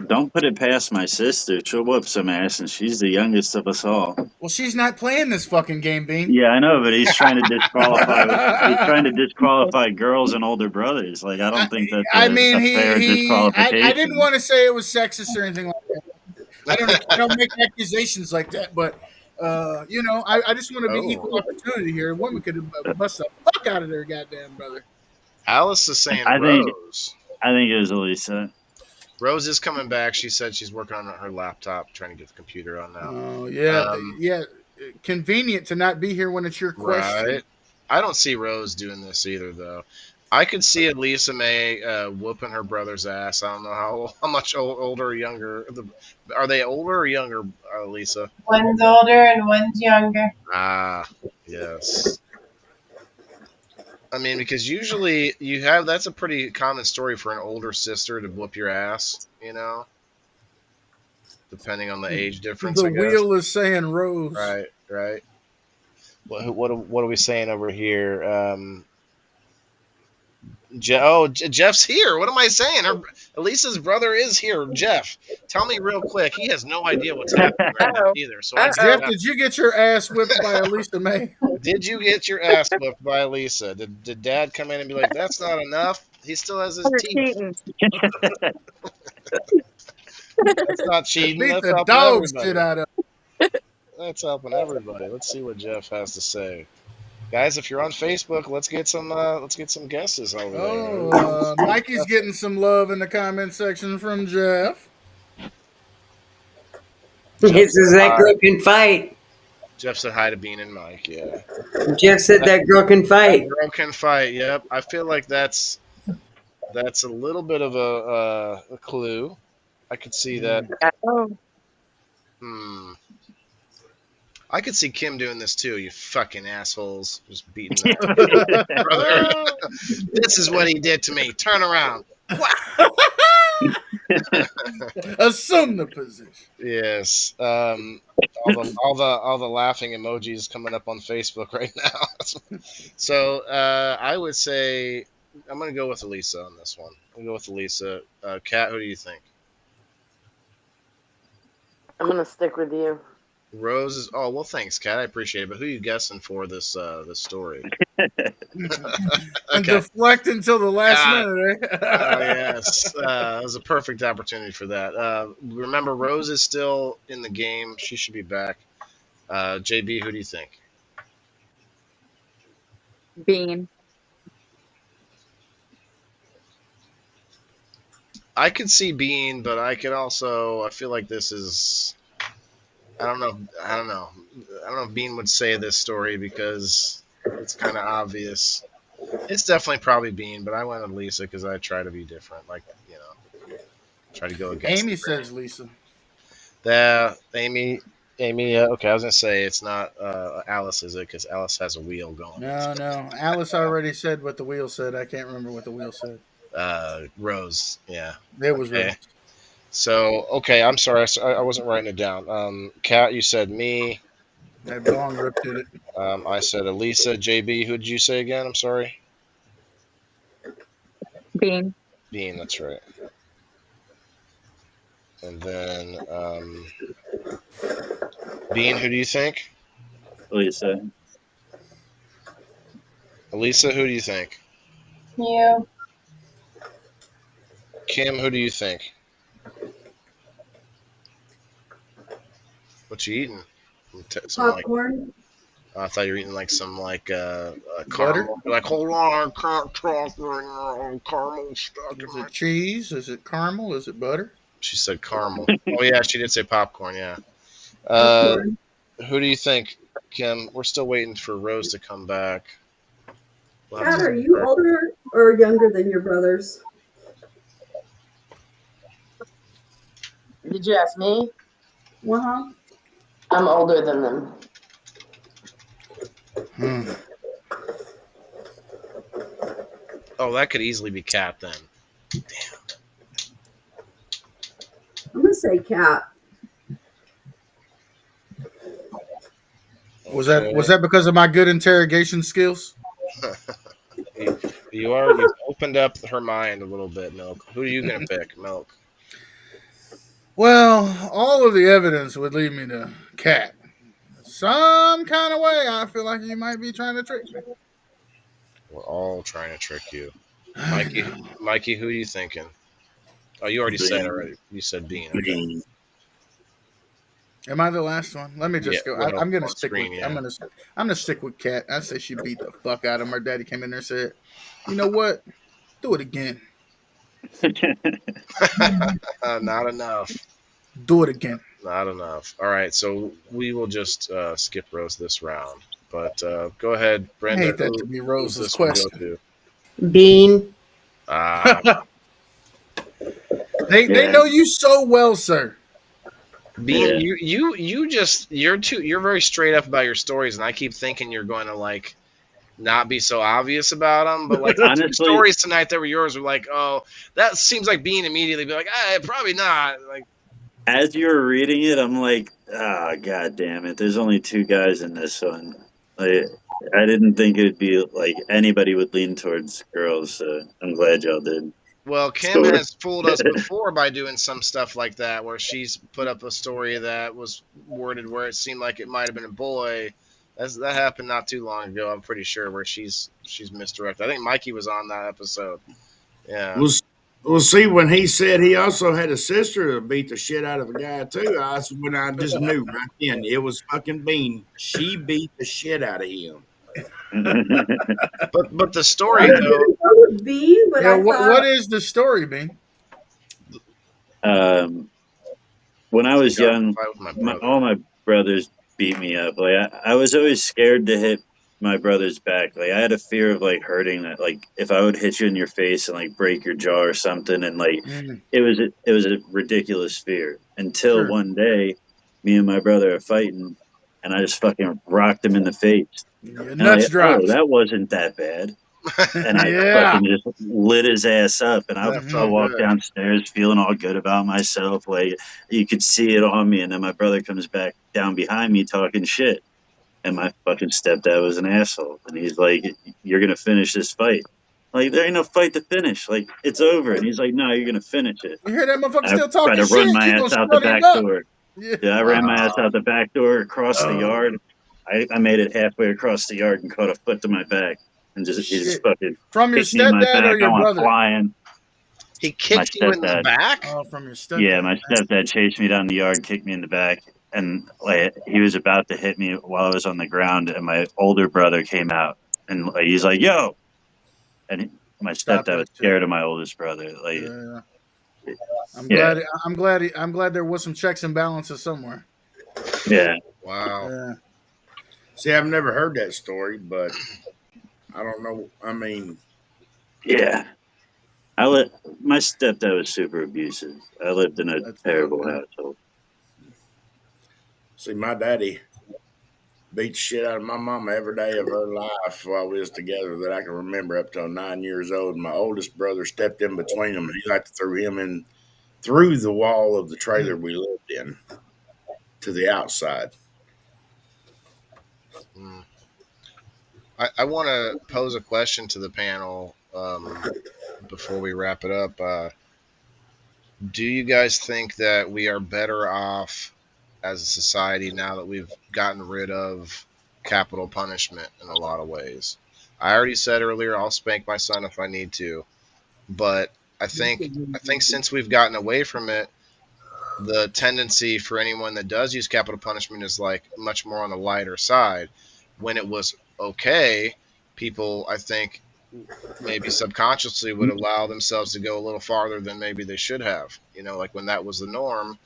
Don't put it past my sister. She'll whoop some ass, and she's the youngest of us all. Well, she's not playing this fucking game, Bean. Yeah, I know, but he's trying to disqualify. He's trying to disqualify girls and older brothers. Like I don't think that's a fair disqualification. I didn't want to say it was sexist or anything like that. I don't make accusations like that, but I just want to be equal opportunity here. Women could bust the fuck out of their goddamn brother. Alice is saying I Rose. think it was Elisa. Rose is coming back. She said she's working on her laptop, trying to get the computer on now. Oh yeah, Um, yeah. Convenient to not be here when it's your question. right. I don't see Rose doing this either, though. I could see Elisa May whooping her brother's ass. I don't know how much older or younger. Are they older or younger, Lisa? One's older and one's younger. Ah, yes. I mean, because usually you have that's a pretty common story for an older sister to whoop your ass, depending on the age difference, The I guess. wheel is saying Rose. Right, right. What are we saying over here? Jeff's here. What am I saying? Elisa's brother is here. Jeff, tell me real quick. He has no idea what's happening right now either. So Jeff, did you get your ass whipped by Elisa May? Did you get your ass whipped by Elisa? Did Dad come in and be like, "That's not enough"? He still has his teeth. That's not cheating. Beat That's the helping dog everybody. shit out of. That's helping everybody. Let's see what Jeff has to say. Guys, if you're on Facebook, let's get some guesses over there. Mikey's getting some love in the comment section from Jeff. This is that girl can fight. Jeff said hi to Bean and Mike. Yeah. Jeff said that girl can fight. That girl can fight. Yep. I feel like that's a little bit of a clue. I could see that. I could see Kim doing this too. You fucking assholes, just beating that brother. This is what he did to me. Turn around. Assume the position. Yes. All the laughing emojis coming up on Facebook right now. So I would say I'm gonna go with Elisa on this one. I'm gonna go with Elisa. Kat, who do you think? I'm gonna stick with you. Rose is. Oh well, thanks, Kat. I appreciate it. But who are you guessing for this story? And deflect until the last minute, eh? Oh yes, it was a perfect opportunity for that. Remember, Rose is still in the game. She should be back. JB, who do you think? Bean. I could see Bean, but I could also. I feel like this is. I don't know if Bean would say this story because it's kind of obvious. It's definitely probably Bean, but I went with Lisa because I try to be different. Try to go against. Amy says Lisa. Amy. Okay, I was gonna say it's not Alice, is it? Because Alice has a wheel going. No. Alice already said what the wheel said. I can't remember what the wheel said. Rose. Yeah. It was Rose. So, okay, I'm sorry, I wasn't writing it down. Kat, you said me. That long rip did it. I said Elisa. JB, who did you say again? I'm sorry. Bean. Bean, that's right. And then, Bean, who do you think? Elisa. Elisa, who do you think? You. Kim, who do you think? What you eating? Popcorn. I thought you were eating like some Butter? caramel. Like, hold on, I can't talk right now. Caramel stuck Is in my. it cheese? Is it caramel? Is it butter? She said caramel. Oh yeah, she did say popcorn. Yeah. Popcorn. Who do you think, Kim? We're still waiting for Rose to come back. Kat, are you older or younger than your brothers? Did you ask me? Uh-huh. I'm older than them. Oh, that could easily be Kat then. Damn. I'm gonna say Kat. Was that because of my good interrogation skills? You've opened up her mind a little bit, Milk. Who are you gonna pick, Milk? Well, all of the evidence would lead me to Kat. Some kind of way, I feel like you might be trying to trick me. We're all trying to trick you. Mikey, who are you thinking? Oh, you already said it already. You said Bean. Okay. Am I the last one? Let me just go. I'm gonna stick with. Yeah. I'm gonna stick with Kat. I say she beat the fuck out of him. Her daddy came in there and said, "You know what? Do it again." Not enough. Do it again. Not enough. All right, so we will just skip Rose this round. But go ahead, I Brenda. hate that to be Who's Rose's this one go question. to? Bean. Ah, They Yeah. know you so well, sir. Bean, Yeah. you're very straight up about your stories, and I keep thinking you're going to like not be so obvious about them. But like the two Honestly, stories tonight that were yours were like, oh, that seems like Bean immediately be like, probably not. Like, as you were reading it, I'm like, ah, god damn it. There's only two guys in this one. Like, I didn't think it'd be like anybody would lean towards girls. So I'm glad y'all did. well, Kim Story. has fooled us before by doing some stuff like that, where she's put up a story that was worded where it seemed like it might have been a boy. That happened not too long ago. I'm pretty sure where she's misdirected. I think Mikey was on that episode. Yeah. We'll see. When he said he also had a sister that beat the shit out of a guy too, that's when I just knew right then it was fucking Bean. She beat the shit out of him. But the I story was though. gonna go with Bean, but Yeah, I what thought is the story, Bean? When I was Got in a young, fight with my brother. all my brothers beat me up. Like I was always scared to hit my brother's back. Like I had a fear of like hurting that. Like if I would hit you in your face and like break your jaw or something, and like it was a ridiculous fear until Sure. one day, me and my brother are fighting, and I just fucking rocked him in the face. Your And nuts like, oh, drops. that wasn't that bad. And I Yeah. fucking just lit his ass up. And That I felt walked good. downstairs feeling all good about myself. Like you could see it on me. And then my brother comes back down behind me talking shit. And my fucking stepdad was an asshole. And he's like, "You're gonna finish this fight." Like there ain't no fight to finish. Like it's over. And he's like, "No, you're gonna finish it." You hear that motherfucker I still tried talking to run shit? my You gonna ass out the strut back it up? door. Yeah. Yeah, I ran my ass out the back door across the Oh, yard. I made it halfway across the yard and caught a foot to my back. And just he just shit. fucking From your kicked me in my stepdad or back. I your went brother? flying. He My kicked you in the stepdad. back. Oh, from your stepdad. Yeah, my stepdad chased me down the yard, kicked me in the back, and like he was about to hit me while I was on the ground, and my older brother came out, and like, he's like, "Yo!" And my Stop stepdad that was shit. scared of my oldest brother. Like, Yeah. I'm yeah, glad. I'm glad there was some checks and balances somewhere. yeah. Wow. Yeah. See, I've never heard that story, but I don't know. I mean, Yeah. My stepdad was super abusive. I lived in a That's terrible good. household. see, my daddy beat the shit out of my mama every day of her life while we was together that I can remember up till 9 years old. My oldest brother stepped in between them, and he like to threw him in through the wall of the trailer we lived in to the outside. Mm. I want to pose a question to the panel before we wrap it up. Do you guys think that we are better off as a society now that we've gotten rid of capital punishment in a lot of ways? I already said earlier I'll spank my son if I need to, but I think since we've gotten away from it, the tendency for anyone that does use capital punishment is like much more on the lighter side. When it was okay, people I think maybe subconsciously would allow themselves to go a little farther than maybe they should have. Like when that was the norm,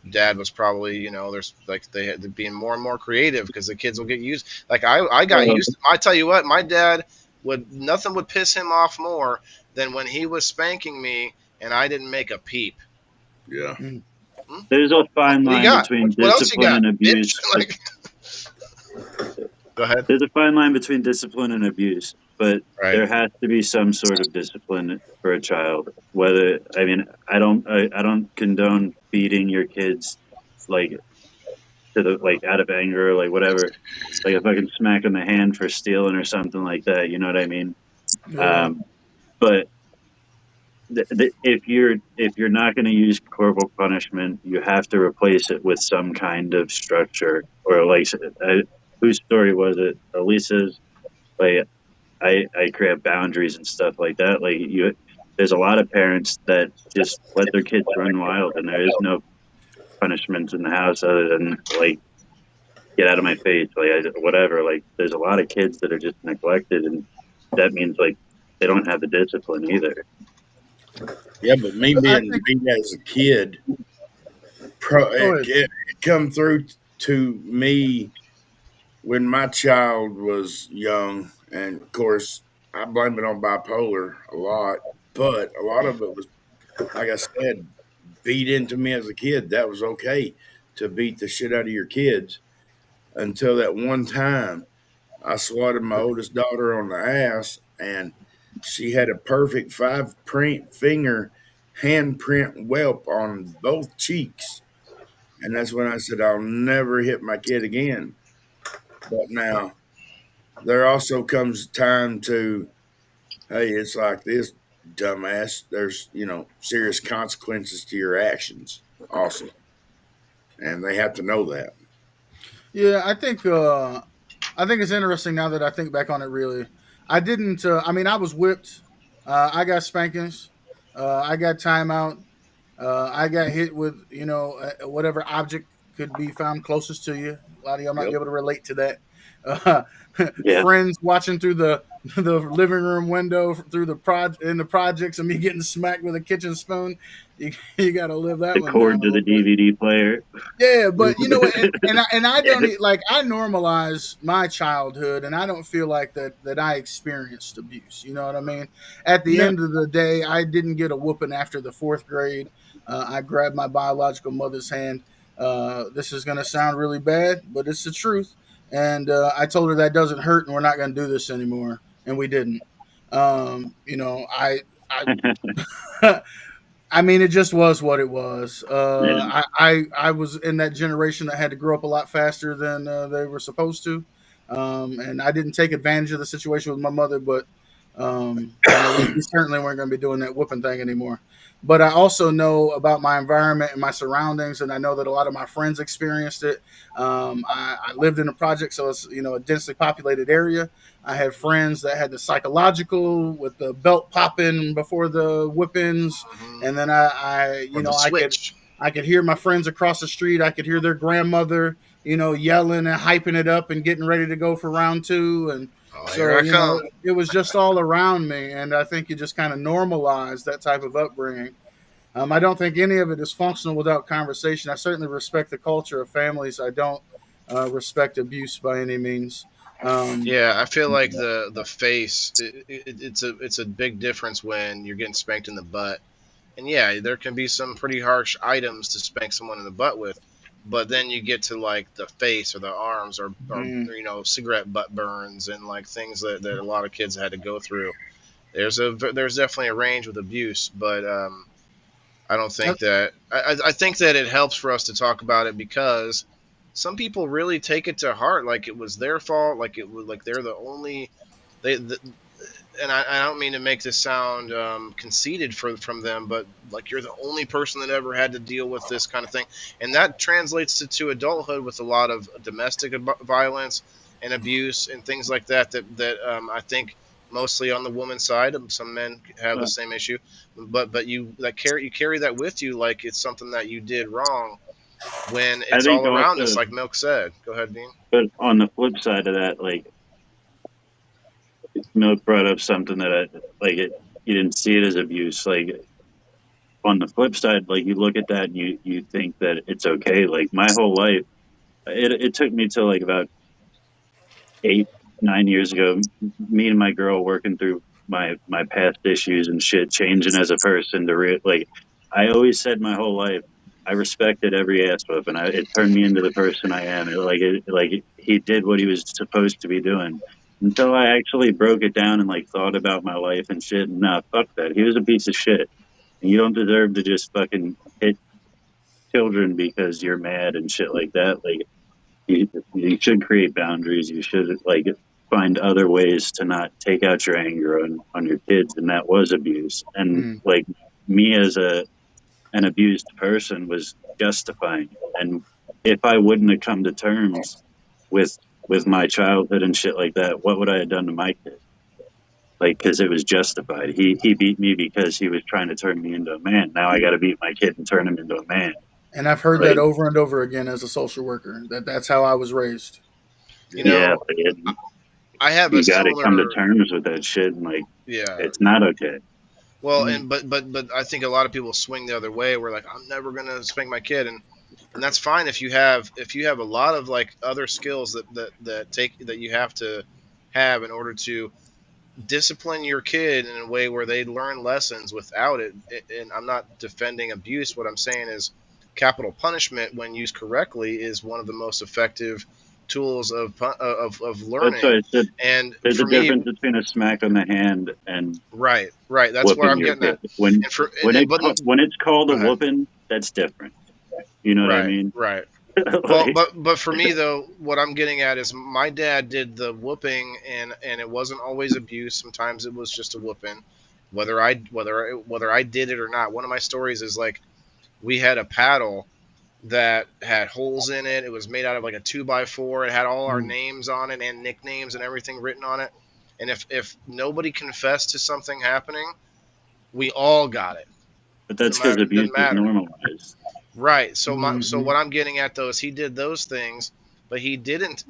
dad was probably, there's like they had being more and more creative because the kids will get used. Like I got used to, I tell you what, my dad nothing would piss him off more than when he was spanking me and I didn't make a peep. Yeah. There's a fine What do you line got? between What else you discipline got? and Bitch? abuse. Like, go ahead. There's a fine line between discipline and abuse, but Right. there has to be some sort of discipline for a child. Whether I mean, I don't condone beating your kids like to the like out of anger or like whatever. Like if I can smack them a hand for stealing or something like that, you know what I mean? Yeah. But if you're not going to use corporal punishment, you have to replace it with some kind of structure or like whose story was it? Elisa's. Like I create boundaries and stuff like that. Like there's a lot of parents that just let their kids run wild, and there is no punishments in the house other than like get out of my face, like whatever. Like there's a lot of kids that are just neglected, and that means like they don't have the discipline either. Yeah, but me I being think. beat as a kid, Go ahead. it come through to me when my child was young, and of course, I blame it on bipolar a lot, but a lot of it was, like I said, beat into me as a kid. That was okay to beat the shit out of your kids until that one time I swatted my oldest daughter on the ass, and she had a perfect five print finger handprint whelp on both cheeks. And that's when I said, I'll never hit my kid again. But now there also comes a time to, hey, it's like this, dumbass. There's, serious consequences to your actions also. And they have to know that. Yeah, I think it's interesting now that I think back on it. Really, I didn't. I mean, I was whipped. I got spankings. I got timeout. I got hit with whatever object could be found closest to you. A lot of y'all might be Yep. able to relate to that. Uh, Yeah. Friends watching through the living room window through the projects and me getting smacked with a kitchen spoon. You got to live that The one down cord a to the little bit. DVD player. Yeah, but you know what? And I don't like I normalize my childhood, and I don't feel like that I experienced abuse. You know what I mean? At the No. end of the day, I didn't get a whooping after the fourth grade. I grabbed my biological mother's hand. This is gonna sound really bad, but it's the truth. And I told her that doesn't hurt, and we're not gonna do this anymore. And we didn't. I I mean, it just was what it was. Yeah. I was in that generation that had to grow up a lot faster than they were supposed to, and I didn't take advantage of the situation with my mother. But we certainly weren't going to be doing that whooping thing anymore. But I also know about my environment and my surroundings, and I know that a lot of my friends experienced it. I lived in a project, so it's a densely populated area. I had friends that had the psychological with the belt popping before the whippings, Mhm. and then I Or the I could switch. hear my friends across the street. I could hear their grandmother, yelling and hyping it up and getting ready to go for round two. And Oh, here so, I come. it was just all around me. And I think you just kind of normalize that type of upbringing. I don't think any of it is functional without conversation. I certainly respect the culture of families. I don't respect abuse by any means. Um, Yeah, I feel like the face it's a big difference when you're getting spanked in the butt. And yeah, there can be some pretty harsh items to spank someone in the butt with, but then you get to like the face or the arms or mm, cigarette butt burns and like things that a lot of kids had to go through. There's definitely a range with abuse, but I don't think that I think that it helps for us to talk about it because some people really take it to heart, like it was their fault, like it was like they're the only they the, and I don't mean to make this sound conceited from them, but like you're the only person that ever had to deal with this kind of thing, and that translates to adulthood with a lot of domestic violence and abuse and things like that. That I think mostly on the woman's side. Some men have the Uh, same issue, but you carry that with you like it's something that you did wrong when I it's think all around us, also, like Milk said. Go ahead, Dean. but on the flip side of that, like Milk brought up something that you didn't see it as abuse. Like on the flip side, like you look at that and you think that it's okay. Like my whole life, it took me till like about 8, 9 years ago, me and my girl working through my past issues and shit, changing as a person to like I always said my whole life I respected every ass whooping. It turned me into the person I am. He did what he was supposed to be doing until I actually broke it down and like thought about my life and shit. Nah, fuck that. He was a piece of shit, and you don't deserve to just fucking hit children because you're mad and shit like that. Like you should create boundaries. You should like find other ways to not take out your anger on your kids, and that was abuse. And mm. like me as an abused person was justifying. And if I wouldn't have come to terms with my childhood and shit like that, what would I have done to my kid? Like, because it was justified. He beat me because he was trying to turn me into a man. Now I got to beat my kid and turn him into a man. And I've heard that Like, over and over again as a social worker. That's how I was raised. You yeah, know, but I have a you got to come to similar. terms with that shit. And like, Yeah, it's not okay. Well, and but I think a lot of people swing the other way. We're like, I'm never gonna spank my kid, and that's fine if you have a lot of like other skills that you have to have in order to discipline your kid in a way where they learn lessons without it. And I'm not defending abuse. What I'm saying is capital punishment, when used correctly, is one of the most effective tools of That's learning. why I said And there's a for me, difference between a smack on the hand and right, that's where whooping I'm your getting at. kid. When And for when and, it's but when it's called go a ahead. whooping, that's different. You know what I Right, mean? right. Well, Like, but for me though, what I'm getting at is my dad did the whooping, and it wasn't always abuse. Sometimes it was just a whooping, whether I did it or not. One of my stories is like we had a paddle that had holes in it. It was made out of like a 2x4. It had all our names on it and nicknames and everything written on it. And if nobody confessed to something happening, we all got it. but No that's because matter, abuse doesn't is matter. normalized. Right. So what I'm getting at though is he did those things, but he didn't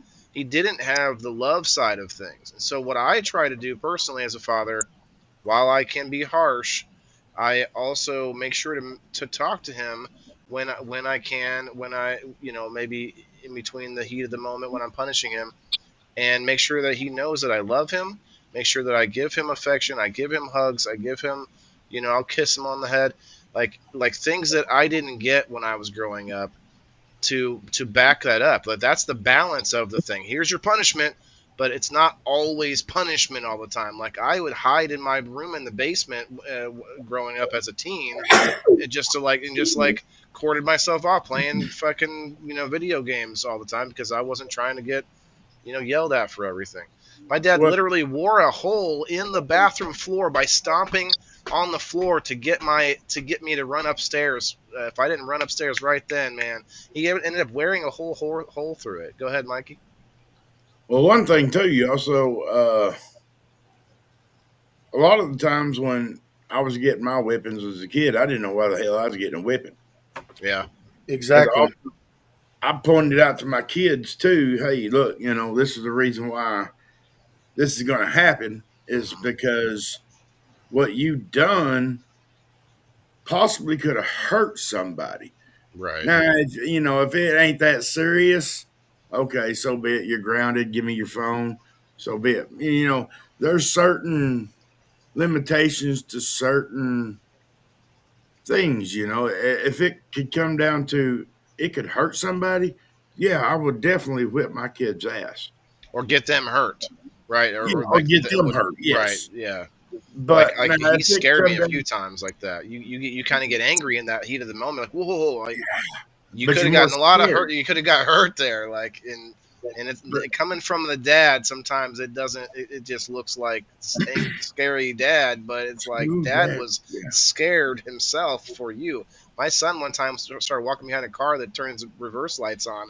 have the love side of things. And so what I try to do personally as a father, while I can be harsh, I also make sure to talk to him when I can, when I, maybe in between the heat of the moment when I'm punishing him, and make sure that he knows that I love him, make sure that I give him affection, I give him hugs, I give him, I'll kiss him on the head, like things that I didn't get when I was growing up, to back that up. But that's the balance of the thing. Here's your punishment, but it's not always punishment all the time. Like I would hide in my room in the basement growing up as a teen, just like corded myself off playing fucking video games all the time because I wasn't trying to get yelled at for everything. My dad Well, literally wore a hole in the bathroom floor by stomping on the floor to get me to run upstairs. If I didn't run upstairs right then, man, he ended up wearing a whole hole through it. Go ahead, Mikey. well, one thing too, you also a lot of the times when I was getting my whippings as a kid, I didn't know why the hell I was getting a whipping Yeah. because Exactly. I pointed out to my kids too. Hey, look, this is the reason why this is going to happen is because what you done possibly could have hurt somebody. Right. Now, if it ain't that serious, okay, so be it. You're grounded. Give me your phone. So be it. There's certain limitations to certain things. If it could come down to it could hurt somebody, yeah, I would definitely whip my kid's ass. Or get them hurt. Right. Or Or like get them hurt. right. Yes, Yeah. but Like now if he it scared me come a few down, times like that. You kind of get angry in that heat of the moment. Like whoa, like you but could you're have more gotten a lot of hurt. scared. You could have got hurt there. Like and it's But, coming from the dad. Sometimes it doesn't. It just looks like scary dad, but it's like ooh, dad that, was yeah. scared himself for you. My son one time started walking behind a car that turns reverse lights on,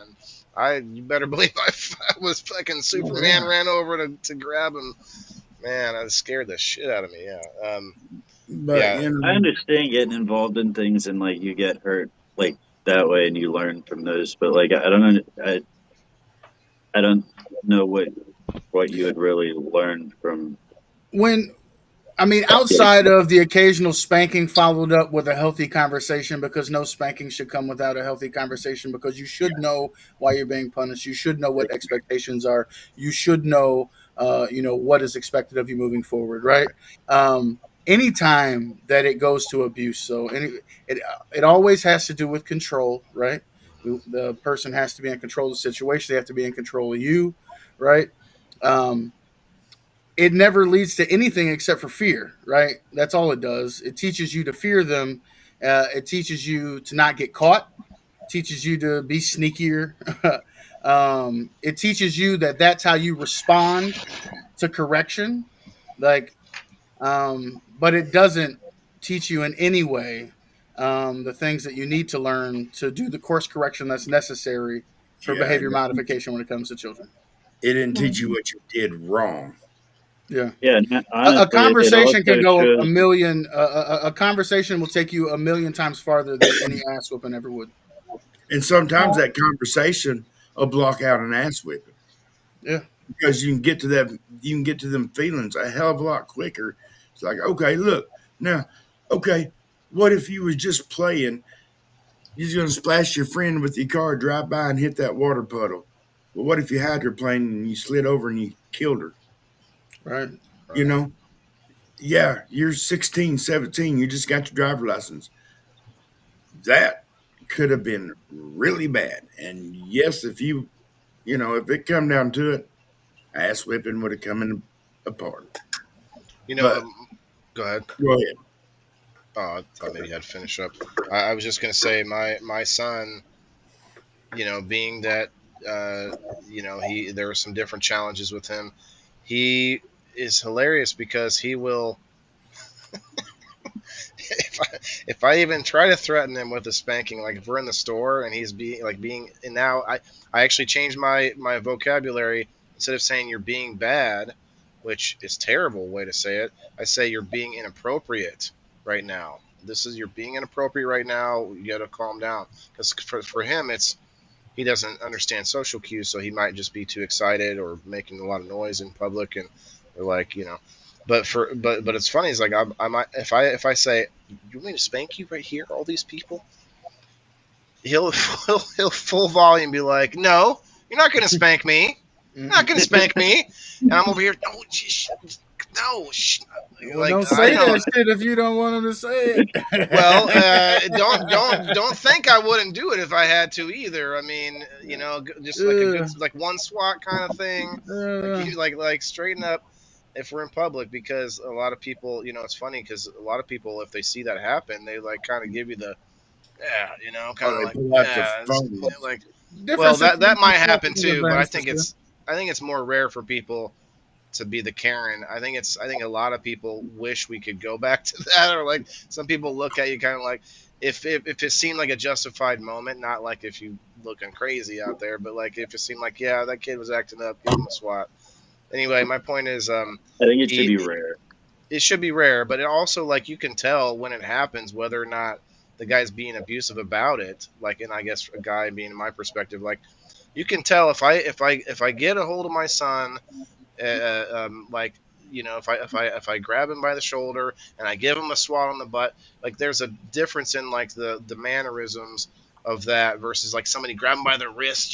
and you better believe I was fucking Oh, Superman, yeah. ran over to grab him. Man, that scared the shit out of me. Yeah. But Yeah. I understand getting involved in things and like you get hurt like that way and you learn from those, but like I don't know what you would really learn from When I mean, getting outside of the occasional spanking followed up with a healthy conversation, because no spanking should come without a healthy conversation, because you should know why you're being punished. You should know what expectations are. You should know, what is expected of you moving forward, right? Anytime that it goes to abuse, it always has to do with control, right? The person has to be in control of the situation. They have to be in control of you, right? Um, it never leads to anything except for fear, right? That's all it does. It teaches you to fear them. It teaches you to not get caught. Teaches you to be sneakier. It teaches you that that's how you respond to correction. Like, but it doesn't teach you in any way the things that you need to learn to do the course correction that's necessary for yeah, behavior modification when it comes to children. it didn't teach you Mhm. what you did wrong. Yeah. yeah, and A honestly it conversation can also go a shows million. A conversation will take you a million times farther than any ass whooping ever would. And sometimes that conversation will block out an ass whipping Yeah. because you can get to them feelings a hell of a lot quicker. It's like, okay, look, Now, okay, what if you was just playing? You're gonna splash your friend with your car, drive by, and hit that water puddle. Well, what if you hydroplaned and you slid over and you killed her? Right. You Right. know, yeah, you're 16, 17. You just got your driver license. That could have been really bad. And yes, if if it come down to it, ass whipping would have come in apart. You know, But go ahead. go ahead. Oh, I thought maybe you had to finish up. I was just gonna say my son, being that uh, he there were some different challenges with him. He is hilarious because he will if I even try to threaten him with a spanking, like if we're in the store and he's being and now I actually changed my vocabulary. Instead of saying you're being bad, which is terrible way to say it, I say you're being inappropriate right now. You're being inappropriate right now. You got to calm down because for him he doesn't understand social cues, so he might just be too excited or making a lot of noise in public, and they're like, but it's funny. It's like I might if I say, "You want me to spank you right here, all these people?" He'll he'll full volume be like, "No, you're not going to spank me. You're not going to spank me." And I'm over here, "No, no, Well, like don't I say know." that shit if you don't want him to say Well, it. don't think I wouldn't do it if I had to either. I mean, just like a good like one swat kind of thing, like Uh, you like straighten up if we're in public because a lot of people, it's funny because a lot of people if they see that happen, they like kind of give you the yeah, kind Oh, of they like pull out the yeah, phones. like Different well that situations might call happen for different too, but I events for think sure. it's more rare for people to be the Karen. I think a lot of people wish we could go back to that, or like some people look at you kind of like if it seemed like a justified moment, not like if you looking crazy out there, but like if it seemed like yeah that kid was acting up, give him a swat. Anyway, my point is I think it should he be rare. it should be rare, but it also like you can tell when it happens whether or not the guy's being abusive about it. Like, and I guess a guy being in my perspective, like you can tell if I get a hold of my son like if I grab him by the shoulder and I give him a swat on the butt, like there's a difference in like the mannerisms of that versus like somebody grab him by the wrist,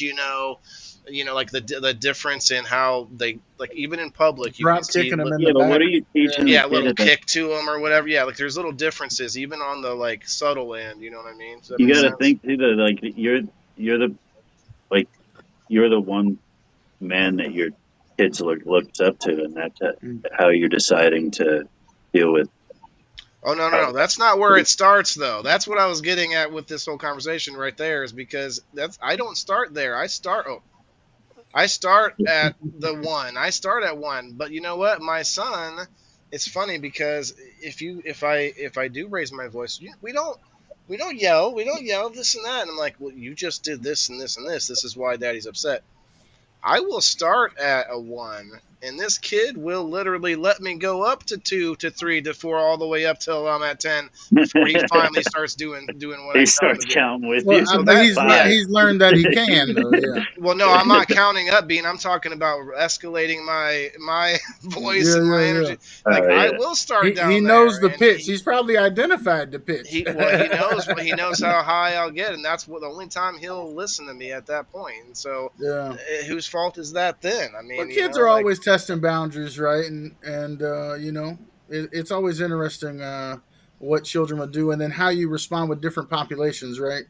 like the difference in how they like even in public you can Drop see kicking him in Yeah, the but what back. are you teaching Yeah. the yeah, a kid little at that? kick to him or whatever. Yeah, like there's little differences even on the like subtle end. You know what I mean? Does that You make got to sense? think too that like you're the like you're the one man that your kids looks up to, and that's how you're deciding to deal with. Oh no, no, How, no. That's not where it starts though. That's what I was getting at with this whole conversation right there is because that's I don't start there. I start at the one. I start at one. But you know what? My son, it's funny because if I do raise my voice, we don't yell. We don't yell this and that. And I'm like, well, you just did this and this and this. This is why Daddy's upset. I will start at a one, and this kid will literally let me go up to two, to three, to four, all the way up till I'm at 10 before he finally starts doing what I he tell him to starts do. counting with Well, you. So but that yeah, Five. he's learned that he can though. Yeah. well, no, I'm not counting up, Bean. I'm talking about escalating my voice Yeah. and my Yeah. Yeah. energy. Like Oh I yeah. will start He down knows there, the and pitch. He's probably identified the pitch. he well he knows how high I'll get, and that's what the only time he'll listen to me at that point. And so, Yeah. whose fault is that then? I But mean, kids are like always testing boundaries, right? And it's always interesting what children will do, and then how you respond with different populations, right?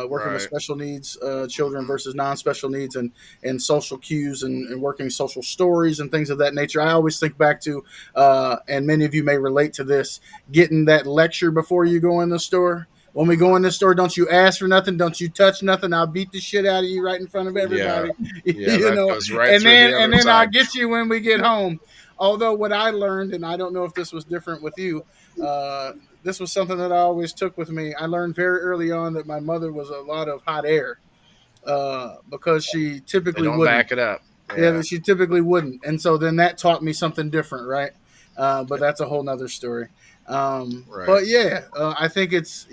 Working with right. special needs children Hmm. versus non-special needs, and social cues, and working social stories and things of that nature. I always think back to, and many of you may relate to this, getting that lecture before you go in the store. When we go in the store, don't you ask for nothing, don't you touch nothing. I'll beat the shit out of you right in front of Yeah, everybody. yeah, that you know, goes right and through then the and other then I'll side. get you when we get home. Although what I learned, and I don't know if this was different with you, uh, this was something that I always took with me. I learned very early on that my mother was a lot of hot air, because she They typically don't wouldn't. back it up. Yeah, Yeah, that she typically wouldn't, and so then that taught me something different, right? But that's a whole nother story. right. But yeah, I think it's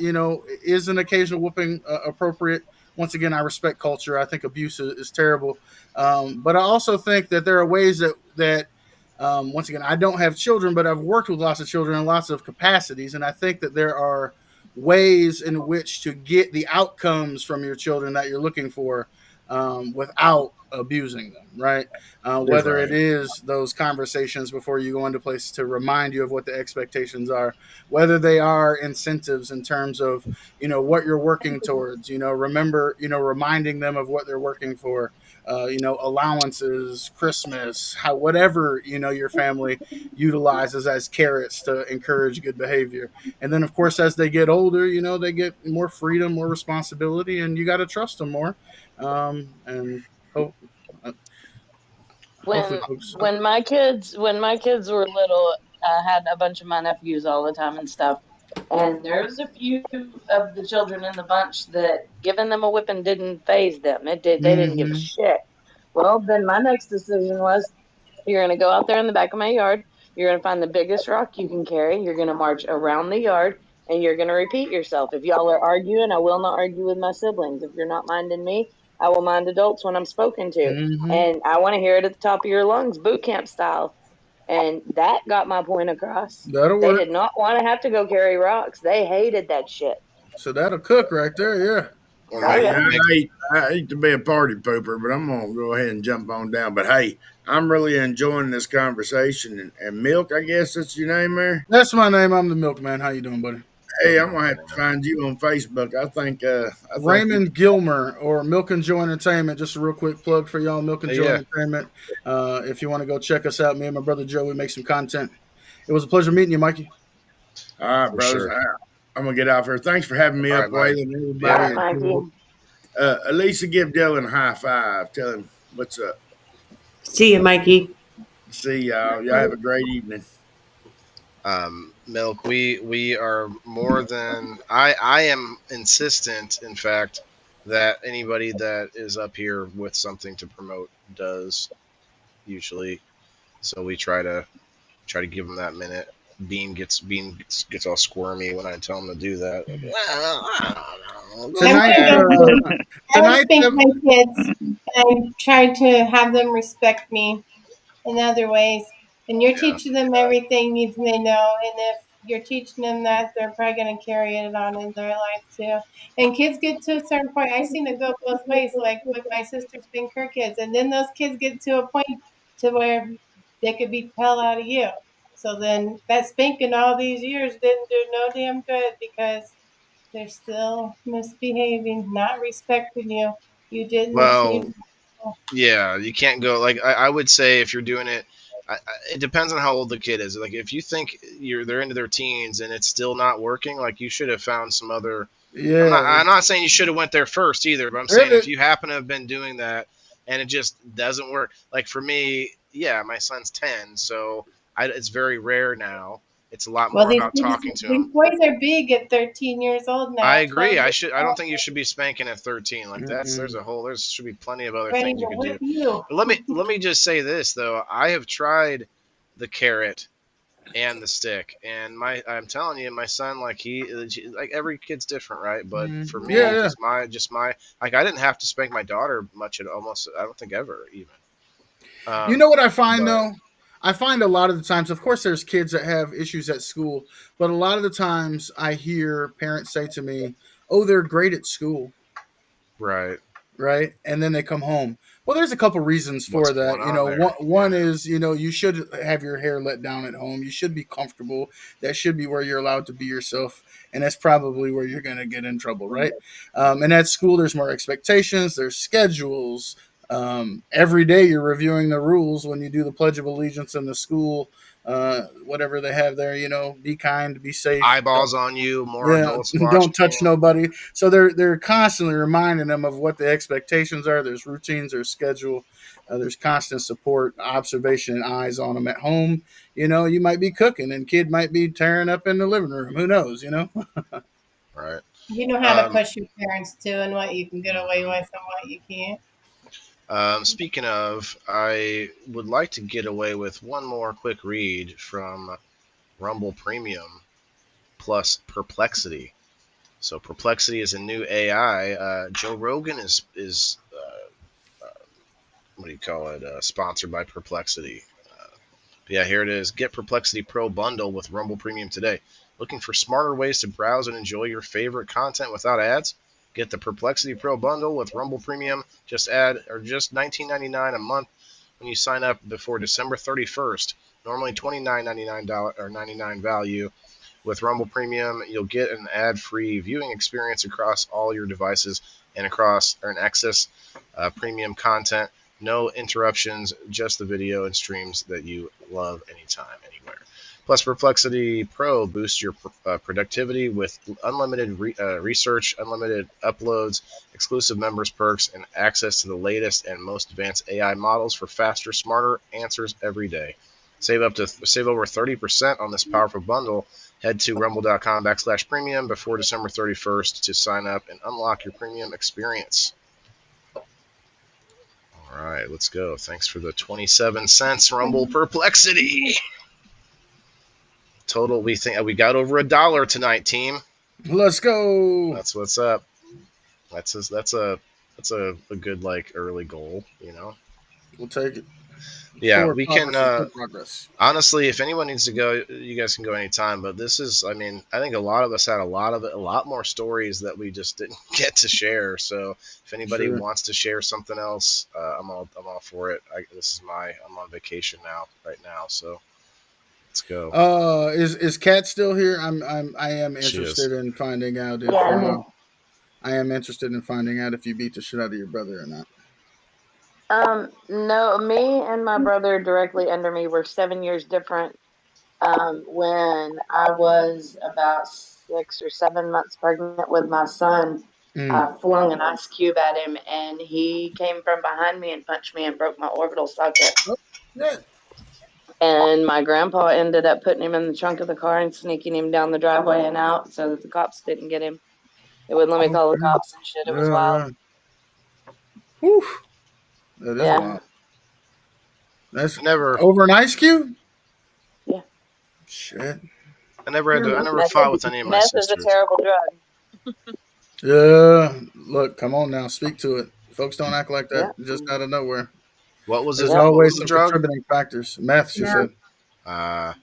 is an occasional whooping appropriate. Once again, I respect culture. I think abuse is terrible, but I also think that there are ways that once again, I don't have children, but I've worked with lots of children in lots of capacities, and I think that there are ways in which to get the outcomes from your children that you're looking for without abusing them, right? Whether it Right. is those conversations before you go into place to remind you of what the expectations are, whether they are incentives in terms of, what you're working towards, remember, reminding them of what they're working for, allowances, Christmas, whatever, your family utilizes as carrots to encourage good behavior. And then, of course, as they get older, they get more freedom, more responsibility, and you got to trust them more. And hope, uh, hopefully, when folks. when my kids were little, I had a bunch of my nephews all the time and stuff. And there's a few of the children in the bunch that giving them a whipping didn't phase them. They didn't give a Mm-hmm. shit. Well, then my next decision was you're going to go out there in the back of my yard. You're going to find the biggest rock you can carry. You're going to march around the yard and you're going to repeat yourself. If y'all are arguing, I will not argue with my siblings. If you're not minding me, I will mind adults when I'm spoken to. Mm-hmm. And I want to hear it at the top of your lungs, boot camp style. And that got my point across. That'll They work. did not want to have to go carry rocks. They hated that shit. So that'll cook right there. Yeah. Or Oh, Hey, make yeah. make I hate to be a party pooper, but I'm gonna go ahead and jump on down. But hey, I'm really enjoying this conversation. And Milk, I guess that's your name there. That's my name. I'm the milkman. How you doing, buddy? Hey, I'm gonna have to find you on Facebook. I think you. Raymond Gilmer or Milk and Joy Entertainment. Just a real quick plug for y'all, Milk and Joy yeah. Entertainment. If you want to go check us out, me and my brother Joe, we make some content. It was a pleasure meeting you, Mikey. All right, For brothers. sure. I'm gonna get off here. Thanks for having me All up, right, Mike. Waylon, and All everybody. right, Mikey. Elisa, give Dylan a high five. Tell him what's up. See you, Mikey. See y'all. Y'all have a great evening. Milk, we are more than I am insistent, in fact, that anybody that is up here with something to promote does usually. So we try to give them that minute. Bean gets all squirmy when I tell him to do that. Like, well, I don't know. Go Tonight, ahead. I would tonight, spank my kids and try to have them respect me in other ways. And you're Yeah. teaching them everything they know. And if you're teaching them that, they're probably going to carry it on in their life too. And kids get to a certain point. I've seen it go both ways, like with my sister spanked her kids. And then those kids get to a point to where they could beat the hell out of you. So then that spanking all these years didn't do no damn good because they're still misbehaving, not respecting you. You didn't Well, teach. yeah, you can't go like I would say if you're doing it. It depends on how old the kid is. Like if you think they're into their teens and it's still not working, like you should have found some other. yeah, I'm not saying you should have went there first either, but I'm saying if you happen to have been doing that and it just doesn't work. Like for me, yeah, my son's 10, so it's very rare now. It's a lot Well, more about talking to him. these boys are big at 13 years old now. I agree. 12 I don't think you should be spanking at 13. Like mm-mm. there should be plenty of other ready things to you could do. whip you. But let me just say this though. I have tried the carrot and the stick, and I'm telling you, my son, like every kid's different, right? But for me, Yeah, yeah. just my like I didn't have to spank my daughter much at almost. I don't think ever even. You know what I find But though? I find a lot of the times, of course, there's kids that have issues at school, but a lot of the times I hear parents say to me, "Oh, they're great at school." right, Right? And then they come home. Well, there's a couple reasons what's for going that. on there? One is, you should have your hair let down at home. You should be comfortable. That should be where you're allowed to be yourself. And that's probably where you're going to get in trouble, right? And at school, there's more expectations, there's schedules. Every day you're reviewing the rules when you do the Pledge of Allegiance in the school, whatever they have there, be kind, be safe. Eyeballs on you, more Yeah, adults watching don't touch you. nobody. So they're constantly reminding them of what the expectations are. There's routines, there's schedule, there's constant support, observation, and eyes on them at home. You might be cooking and kid might be tearing up in the living room. Who knows? Right. You know how to Um, push your parents too, and what you can get away with and what you can't. Speaking of, I would like to get away with one more quick read from Rumble Premium plus Perplexity. So Perplexity is a new AI. Joe Rogan is what do you call it? Sponsored by Perplexity. Yeah, here it is. Get Perplexity Pro bundle with Rumble Premium today. Looking for smarter ways to browse and enjoy your favorite content without ads? Get the Perplexity Pro bundle with Rumble Premium. Just $19.99 a month when you sign up before December 31st. Normally $29.99 or 99 value. With Rumble Premium, you'll get an ad-free viewing experience across all your devices and access premium content. No interruptions, just the video and streams that you love anytime, anywhere. Plus, Perplexity Pro boosts your productivity with unlimited research, unlimited uploads, exclusive members perks, and access to the latest and most advanced AI models for faster, smarter answers every day. Save over 30% on this powerful bundle. Head to rumble.com/premium before December 31st to sign up and unlock your premium experience. All right, let's go. Thanks for the 27 cents, Rumble Perplexity. Total, we think we got over $1 tonight, team. Let's go. That's what's up. That's a good like early goal, We'll take it. Yeah, Forward we progress can. is good progress. Honestly, if anyone needs to go, you guys can go anytime. But this is, I mean, I think a lot of us had a lot more stories that we just didn't get to share. So if anybody Sure. wants to share something else, I'm all for it. I'm on vacation right now, so let's go. Is Kat still here? I am She is. interested in finding out if Yeah, I'm here. I am interested in finding out if you beat the shit out of your brother or not. No, me and my brother directly under me were 7 years different. When I was about 6 or 7 months pregnant with my son, Mm. I flung an ice cube at him, and he came from behind me and punched me and broke my orbital socket. Yeah. And my grandpa ended up putting him in the trunk of the car and sneaking him down the driveway and out so that the cops didn't get him. It wouldn't let me call the cops and shit. It was wild. Yeah. Whew. That is Yeah. wild. That's Never. over an ice cube? Yeah. Shit. I never fought with any of my Meth is a sisters. terrible drug. Yeah. Look, come on now. Speak to it. Folks don't act like that Yeah. just out of nowhere. What was There's it? What always was the some drug? contributing factors. Meth, she Yeah. said. Uh,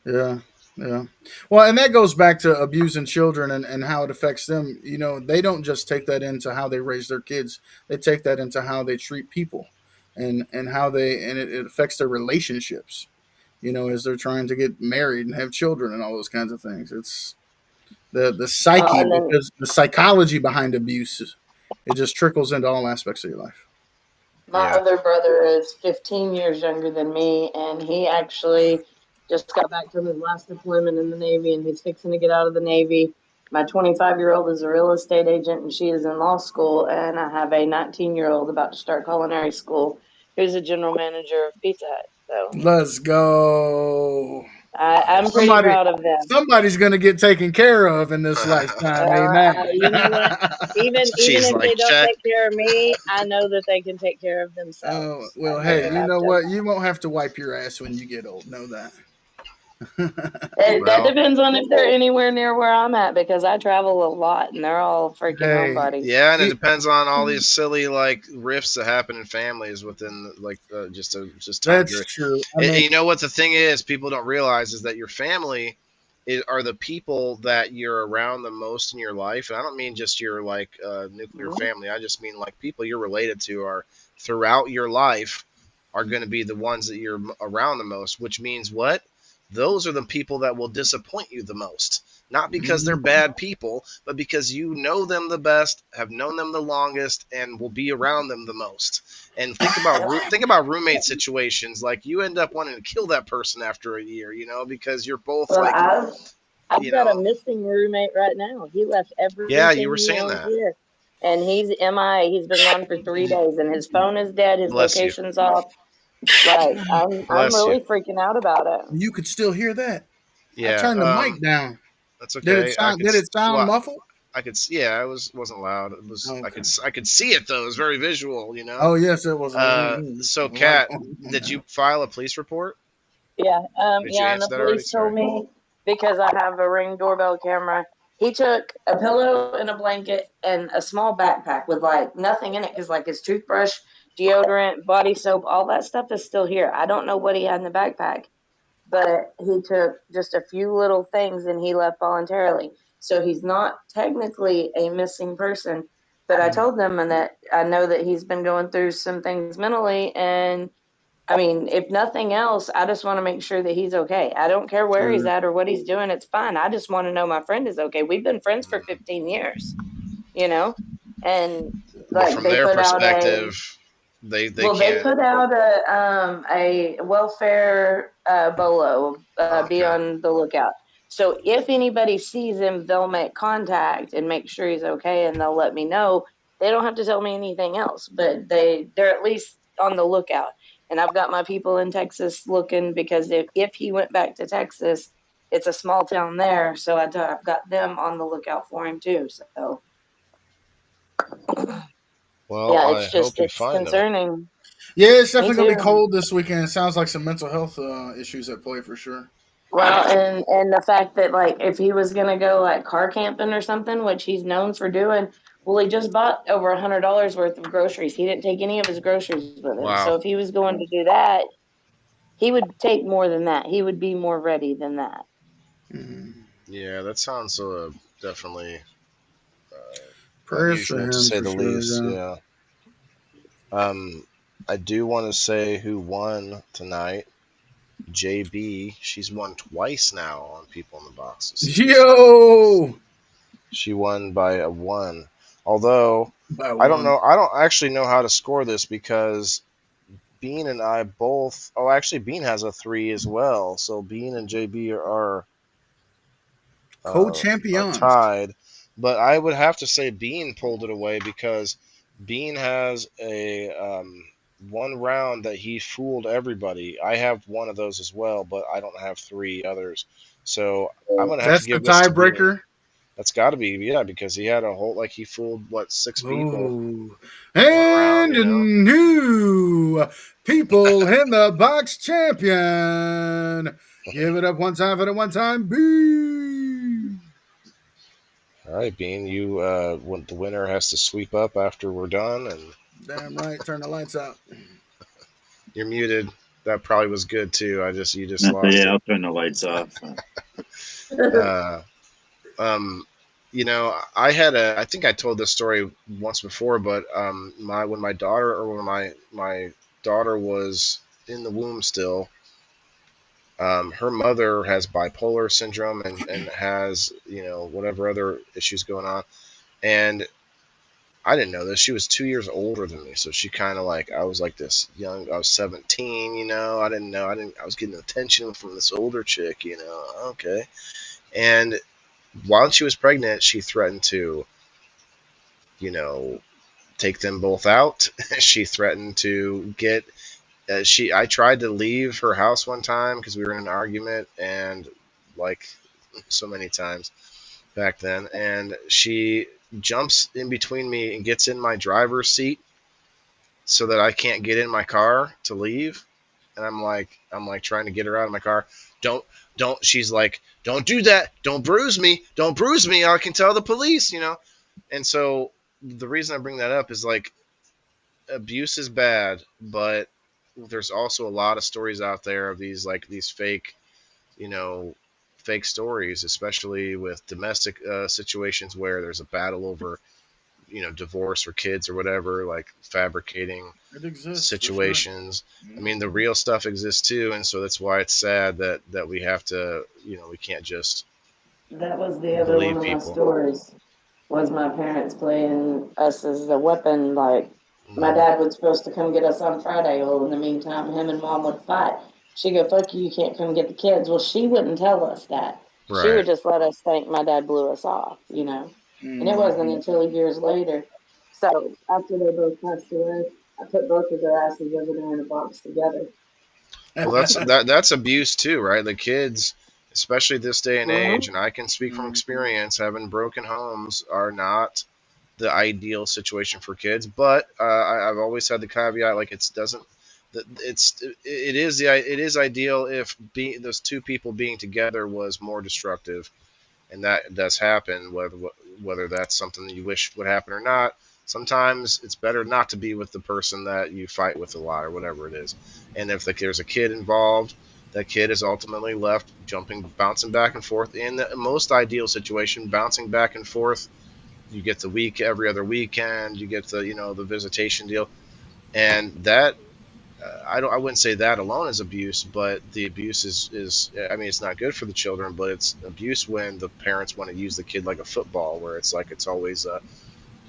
Yeah. Yeah. Well, and that goes back to abusing children and how it affects them. You know, they don't just take that into how they raise their kids. They take that into how they treat people and how it affects their relationships, as they're trying to get married and have children and all those kinds of things. It's the psyche, And then because the psychology behind abuse, it just trickles into all aspects of your life. my Yeah. other brother is 15 years younger than me, and he actually just got back from his last deployment in the Navy, and he's fixing to get out of the Navy. My 25-year-old is a real estate agent, and she is in law school, and I have a 19-year-old about to start culinary school who's a general manager of Pizza Hut. So Let's go. I'm pretty Somebody, proud of them. somebody's going to get taken care of in this lifetime. Amen. You know what? Even She's if like, they don't check. take care of me, I know that they can take care of Oh, themselves. well, I hey, never you have know to. what? You won't have to wipe your ass when you get old. Know that. That Well, depends on if they're anywhere near where I'm at, because I travel a lot and they're all freaking Hey, homebodies. yeah, and it it, depends on all these silly like rifts that happen in families within just time that's period. true. I mean, You know what the thing is, people don't realize is that your family are the people that you're around the most in your life, and I don't mean just your like nuclear Mhm. family. I just mean like people you're related to are throughout your life are going to be the ones that you're around the most. Which means what? Those are the people that will disappoint you the most. Not because they're mhm. bad people, but because you know them the best, have known them the longest, and will be around them the most. And think about roommate situations. Like you end up wanting to kill that person after a year, because you're both Well, like, I've you got a know, missing roommate right now. He left yeah, you everything were he saying owns that. here, and he's MIA. He's been gone for 3 days, and his phone is dead. His Bless you, location's off. Like I'm bless you. really freaking out about it. You could still hear that. I Yeah, turned the mic down. that's Did it okay. sound? Did it sound Well, muffled? I could. Yeah, it wasn't loud. It was. Okay. I could see it though. It was very visual. Oh yes, it was like. So, Like Kat, did you file a police report? Yeah, Did you yeah, and the answer that already? police told Sorry. me, because I have a Ring doorbell camera. He took a pillow and a blanket and a small backpack with like nothing in it, because like his toothbrush, deodorant, body soap, all that stuff is still here. I don't know what he had in the backpack. but he took just a few little things and he left voluntarily. So he's not technically a missing person. But I told them that I know that he's been going through some things mentally, and I mean, if nothing else, I just want to make sure that he's okay. I don't care where he's Sure. at or what he's doing. It's fine. I just want to know my friend is okay. We've been friends for 15 years, you know? And But like from they their put out a perspective, they well, they can't. put out a welfare bolo. Be Okay. on the lookout. So if anybody sees him, they'll make contact and make sure he's okay, and they'll let me know. They don't have to tell me anything else, but they're at least on the lookout. And I've got my people in Texas looking because if he went back to Texas, it's a small town there, so I've got them on the lookout for him too. So Well, yeah, I it's just hope you it's find them. concerning. Yeah, it's Me definitely gonna be too. cold this weekend. It sounds like some mental health issues at play for sure. Well, and the fact that like if he was gonna go like car camping or something, which he's known for doing, well, he just bought over $100 worth of groceries. He didn't take any of his groceries with him. Wow. So if he was going to do that, he would take more than that. He would be more ready than that. Mhm. Yeah, that sounds definitely Prayers for unusual to him say for the sure. least. Yeah. Yeah. I do want to say who won tonight. JB. She's won twice now on People in the Boxes. Yo, She won by a one. Although by I don't one. know. I don't actually know how to score this because Bean and I both. Oh, actually, Bean has a three as well. So Bean and JB are Co-champions. tied. But I would have to say Bean pulled it away because Bean has a one round that he fooled everybody. I have one of those as well, but I don't have three others. So I'm gonna have to That's the give this to Bean. tiebreaker. That's got to be, yeah, because he had a whole, like, he fooled what, six people Ooh. one round, And you know. new People in the Box champion. Give it up one time for the one time B. All right, Bean, you when the winner has to sweep up after we're done, and Damn right. Turn the lights out. you're muted. That probably was good too. You just So lost yeah, it. I'll turn the lights off. Uh, um, I think I told this story once before, but when my daughter, or when my daughter was in the womb still, her mother has bipolar syndrome and has, whatever other issues going on. And I didn't know this. She was 2 years older than me. So she kind of like, I was like this young, I was 17, I didn't know. I was getting attention from this older chick, okay. And while she was pregnant, she threatened to, you know, take them both out. She threatened to get, I tried to leave her house one time because we were in an argument, and like so many times back then, and she jumps in between me and gets in my driver's seat so that I can't get in my car to leave. And I'm like trying to get her out of my car. Don't, don't. She's like, don't do that. Don't bruise me. Don't bruise me. I can tell the police. And so the reason I bring that up is like abuse is bad, but there's also a lot of stories out there of these fake, you know, fake stories, especially with domestic situations where there's a battle over, divorce or kids or whatever, like fabricating It exists for sure. situations. I mean, the real stuff exists too, and so that's why it's sad that we have to, we can't just That was the other one believe of my people. stories. Was my parents playing us as a weapon? Like my Hmm. dad was supposed to come get us on Friday. Well, in the meantime, him and mom would fight. She'd go, "Fuck you! You can't come get the kids." Well, she wouldn't tell us that. She Right. would just let us think my dad blew us off. And it wasn't Mhm. until years later. So after they both passed away, I put both of their asses over there in a box together. Well, that's abuse too, right? The kids, especially this day and age, Mm-hmm. and I can speak from Mhm. experience, having broken homes are not the ideal situation for kids. But I've always had the caveat, like it's doesn't. It is ideal if those two people being together was more destructive, and that does happen. Whether that's something that you wish would happen or not. Sometimes it's better not to be with the person that you fight with a lot or whatever it is. And if there's a kid involved, that kid is ultimately left bouncing back and forth. In the most ideal situation, bouncing back and forth. You get the week every other weekend. You get the the visitation deal, and that I wouldn't say that alone is abuse, but the abuse is I mean it's not good for the children, but it's abuse when the parents want to use the kid like a football, where it's like it's always a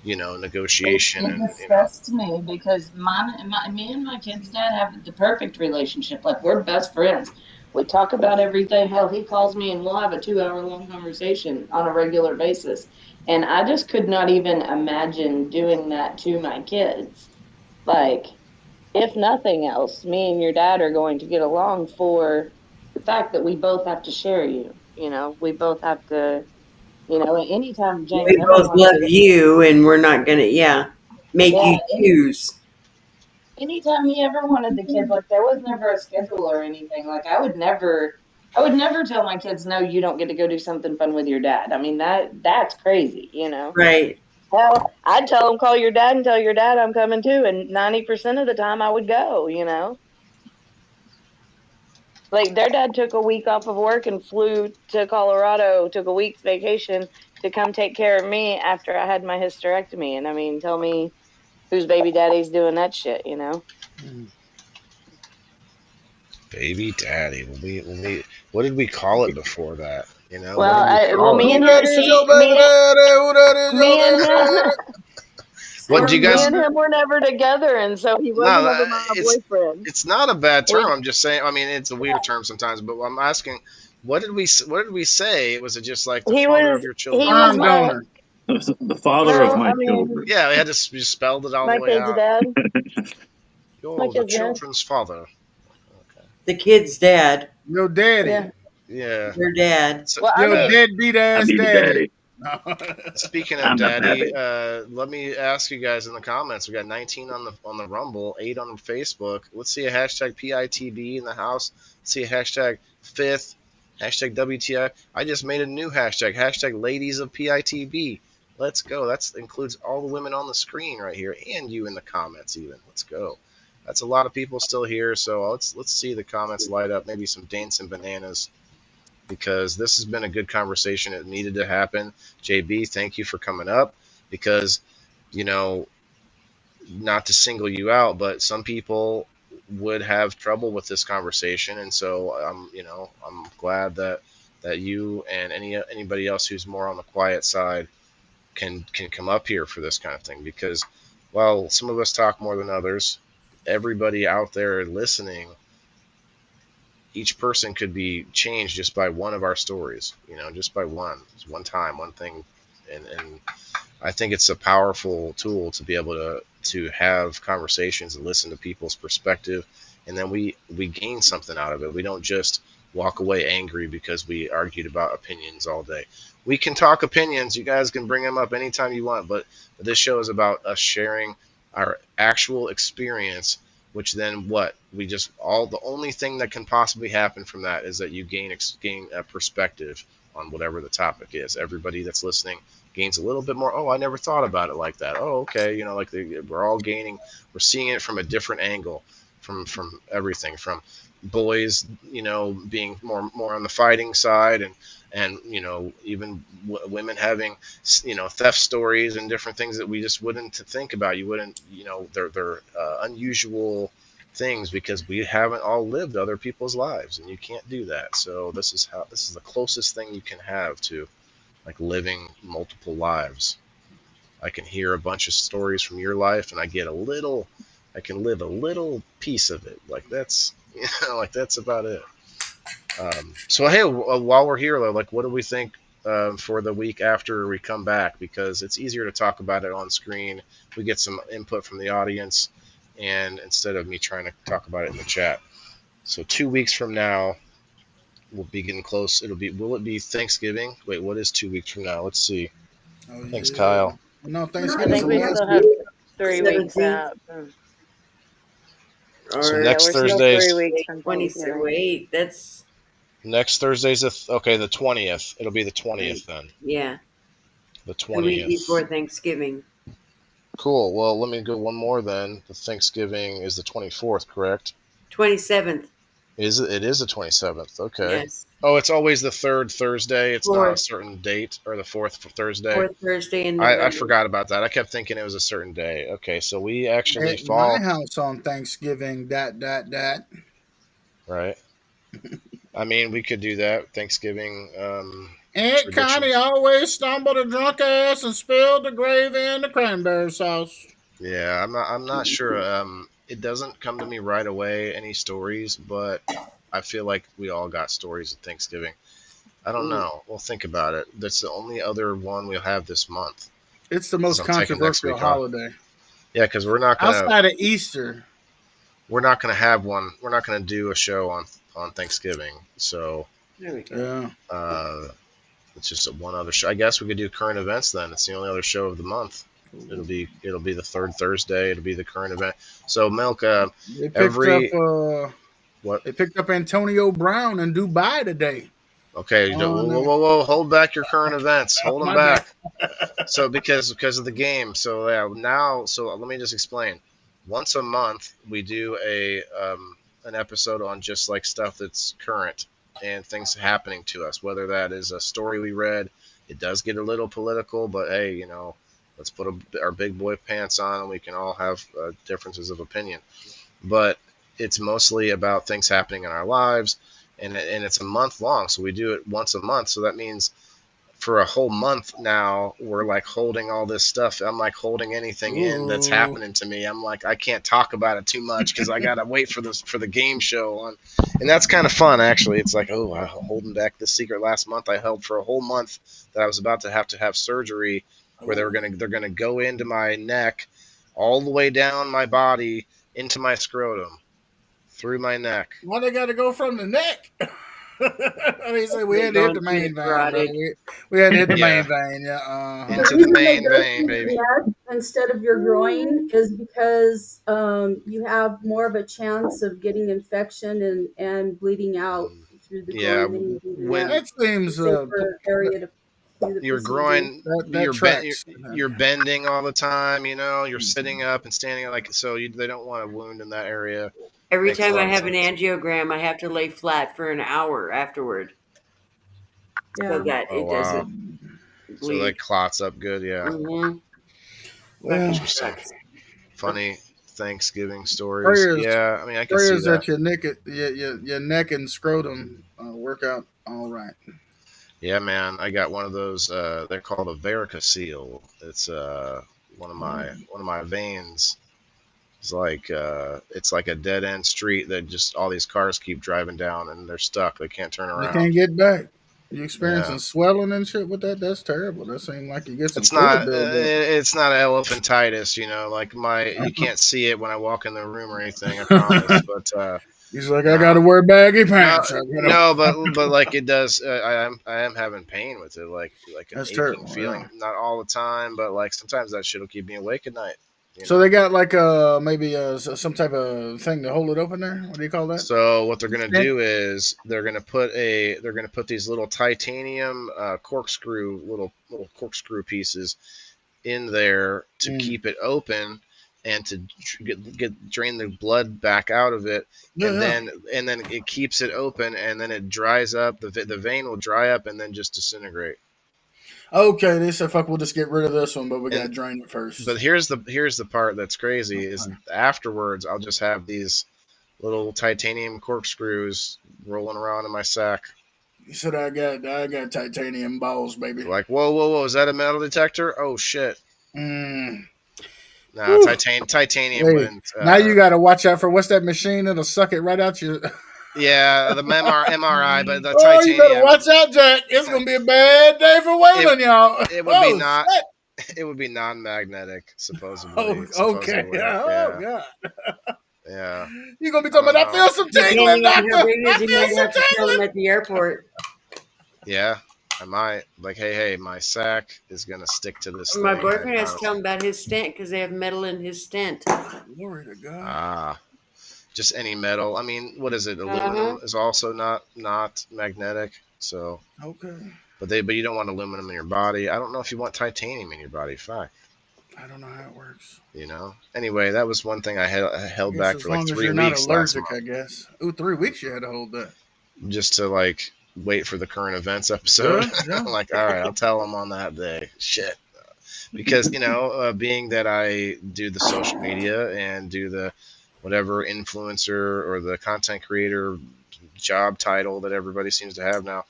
negotiation It and disgusts me because me and my kid's dad have the perfect relationship. Like we're best friends. We talk about everything. Hell, he calls me and we'll have a 2 hour long conversation on a regular basis. And I just could not even imagine doing that to my kids. Like, if nothing else, me and your dad are going to get along for the fact that we both have to share you. You know, we both have to, anytime James We ever both wants love to, you, and we're not gonna, yeah, make yeah, you choose. anytime he ever wanted the kids, like there was never a schedule or anything. Like I would never tell my kids, no, you don't get to go do something fun with your dad. I mean that's crazy. Right. Hell, I'd tell them call your dad and tell your dad I'm coming too, and 90% of the time I would go. Like their dad took a week off of work and flew to Colorado, took a week's vacation to come take care of me after I had my hysterectomy. And I mean, tell me whose baby daddy's doing that shit? baby daddy. What did we call it before that? What Well, did we call it? me Who and that him, is your baby daddy? Who that is your me and baby him, daddy? What do you me guys? and him were never together, and so he wasn't No, ever my it's boyfriend. it's not a bad term. We, I'm just saying. I mean, it's a weird term sometimes, but I'm asking, what did we say? Was it just like the he father of was, your he children? was Sperm my, donor. The father of no, my I mean, children. Yeah, we had to you spelled it all the my way kid's out. dad, my Yo, the kid's dad. children's father. Okay. The kid's dad, Your daddy. Yeah. Yeah. your dad. So, Well, I Your mean, deadbeat I ass be the daddy. daddy. speaking of I'm the daddy, pappy. let me ask you guys in the comments. We got 19 on the Rumble, 8 on Facebook. Let's see a hashtag PITB in the house. Let's see a hashtag fifth, hashtag WTI. I just made a new hashtag ladies of PITB. Let's go. That includes all the women on the screen right here, and you in the comments even. Let's go. That's a lot of people still here, so let's see the comments light up. Maybe some dancing bananas because this has been a good conversation. It needed to happen. JB, thank you for coming up because, you know, not to single you out, but some people would have trouble with this conversation, and so I'm glad that you and anybody else who's more on the quiet side can come up here for this kind of thing because while some of us talk more than others, everybody out there listening, each person could be changed just by one of our stories, just by one time, one thing. And I think it's a powerful tool to be able to have conversations and listen to people's perspective. And then we gain something out of it. We don't just walk away angry because we argued about opinions all day. We can talk opinions. You guys can bring them up anytime you want, but this show is about us sharing our actual experience, which then what we just all the only thing that can possibly happen from that is that you gain a perspective on whatever the topic is. Everybody that's listening gains a little bit more. Oh, I never thought about it like that. Oh, okay, we're all gaining, we're seeing it from a different angle, from everything, from boys, being more on the fighting side, and even women having theft stories and different things that we just wouldn't think about. You wouldn't, they're unusual things because we haven't all lived other people's lives, and you can't do that. So this is the closest thing you can have to like living multiple lives. I can hear a bunch of stories from your life, and I can live a little piece of it. Like that's, like that's about it. So hey, while we're here, like, what do we think for the week after we come back? Because it's easier to talk about it on screen. We get some input from the audience, and instead of me trying to talk about it in the chat. So 2 weeks from now, we'll be getting close. Will it be Thanksgiving? Wait, what is 2 weeks from now? Let's see. Oh Thanks, yeah. Kyle. No, I Thanksgiving's think the we last still week. have 3 weeks 17th out. So or Yeah, next we're still Thursday's 3 weeks from 26. Thanksgiving. Wait, that's, next Thursday's okay, the 20th. It'll be the right. 20th then. Yeah, The the week 20th. before Thanksgiving. Cool. Well, let me go one more then. The Thanksgiving is the 24th, correct? 27th. Is it? It is the 27th. Okay. Yes. Oh, it's always the third Thursday. It's not a Fourth. certain date, or the fourth Thursday. Fourth Thursday in I November. forgot about that. I kept thinking it was a certain day. Okay, so we actually At my fall house on Thanksgiving, that. right. I mean, we could do that Thanksgiving Aunt Connie traditions. always stumbled a drunk ass and spilled the gravy in the cranberry sauce. Yeah, I'm not sure. It doesn't come to me right away any stories, but I feel like we all got stories at Thanksgiving. I don't Mm. know. We'll think about it. That's the only other one we'll have this month. It's the Because most I'm taking next controversial week off. holiday Yeah, because outside of Easter. we're not gonna have one. We're not gonna do a show on Thanksgiving. So There we go. Yeah. uh, it's just one other show. I guess we could do current events then. It's the only other show of the month. It'll be the third Thursday. It'll be the current event. So Milk, They picked up every what? they picked up Antonio Brown in Dubai today. Okay, whoa, On whoa, whoa, whoa! Hold back your current events. Hold them my bad. back. So because of the game. So yeah, now let me just explain. Once a month we do a an episode on just like stuff that's current and things happening to us. Whether that is a story we read, it does get a little political, but hey, let's put our big boy pants on and we can all have differences of opinion. But it's mostly about things happening in our lives, and it's a month long. So we do it once a month. So that means for a whole month now we're like holding all this stuff. I'm like holding anything in that's Ooh. happening to me. I'm like I can't talk about it too much because I gotta wait for the game show on, and that's kind of fun actually. It's like, oh, I'm holding back the secret. Last month I held for a whole month that I was about to have surgery where they're gonna go into my neck all the way down my body into my scrotum through my neck. Why they got to go from the neck? They say we They're had to hit going the to main get vein, brother. carotid. We had to hit the main Yeah, vein. Yeah. The into the reason they main go vein, through baby. your neck instead of your groin is because you have more of a chance of getting infection and bleeding out through the Yeah, groin than you do the neck. when That seems It's a safer area to do the your procedure. groin that tracks. you're bending all the time, you're sitting up and standing up, like so they don't want a wound in that area. Every Makes a time I lot of have an sense. angiogram, I have to lay flat for an hour afterward so Yeah. that Oh it wow, doesn't so like bleed. clots up good. Yeah, Mm-hmm. Fucking Well, interesting. sucks. Funny Thanksgiving stories. prayers, Yeah, I mean I could see prayers that. that your neck and scrotum work out all right. Yeah, man, I got one of those. They're called a varicocele. It's one of my veins. It's like a dead end street that just all these cars keep driving down and they're stuck. They can't turn They around. can't get back. You Yeah, experiencing swelling and shit with that? That's terrible. That seems like you get some it's fluid not buildup. it's not elephantitis, like you can't see it when I walk in the room or anything. I promise, but He's like, I got no, to wear baggy no, pants. I gotta. no, but like it does. I am having pain with it, like an That's aching terrible. feeling. Yeah. Not all the time, but like sometimes that shit'll keep me awake at night. You So know. they got like maybe some type of thing to hold it open there. What do you call that? So what they're gonna Stent? do is they're gonna put these little titanium little corkscrew pieces in there to Mm. keep it open and to drain the blood back out of it, Yeah, and yeah. then it keeps it open, and then it dries up. The vein will dry up and then just disintegrate. Okay, they said, fuck, we'll just get rid of this one, but we got And to drain it but first. here's the part that's crazy is afterwards I'll just have these little titanium corkscrews rolling around in my sack. He said, I got titanium balls, baby. Like, whoa, whoa, whoa! Is that a metal detector? Oh shit! Mm. Nah, Whew. titanium Hey, wouldn't. now you got to watch out for what's that machine that'll suck it right out your. Yeah, the MRI, but the Oh, you better titanium, watch out, Jack. It's gonna be a bad day for it Waylon, y'all. it would be Oh not. shit. It would be non-magnetic, Oh, supposedly. okay. Supposedly, Oh yeah, god. yeah. You gonna be I talking don't about? I know. feel some tingling, Depending on how doctor. big it I is, you feel might some have to tell them tingling. at the airport. Yeah, I might. Like, hey, my sack is gonna stick to this My thing. I boyfriend has to promise. tell him about his stent because they have metal in his stent. Glory to God. Ah, just any metal. I mean, what is it? Uh-huh. Aluminum is also not magnetic. So, Okay. but you don't want aluminum in your body. I don't know if you want titanium in your body. Fuck. I don't know how it works. You know. Anyway, that was one thing I I held guess back as for like long as three you're not weeks last allergic, month, I guess. Ooh, 3 weeks you had to hold that. just to like wait for the current events episode. Yeah, yeah. I'm like, all right, I'll tell them on that day. Shit. Because being that I do the social media and do the whatever influencer or the content creator job title that everybody seems to have now.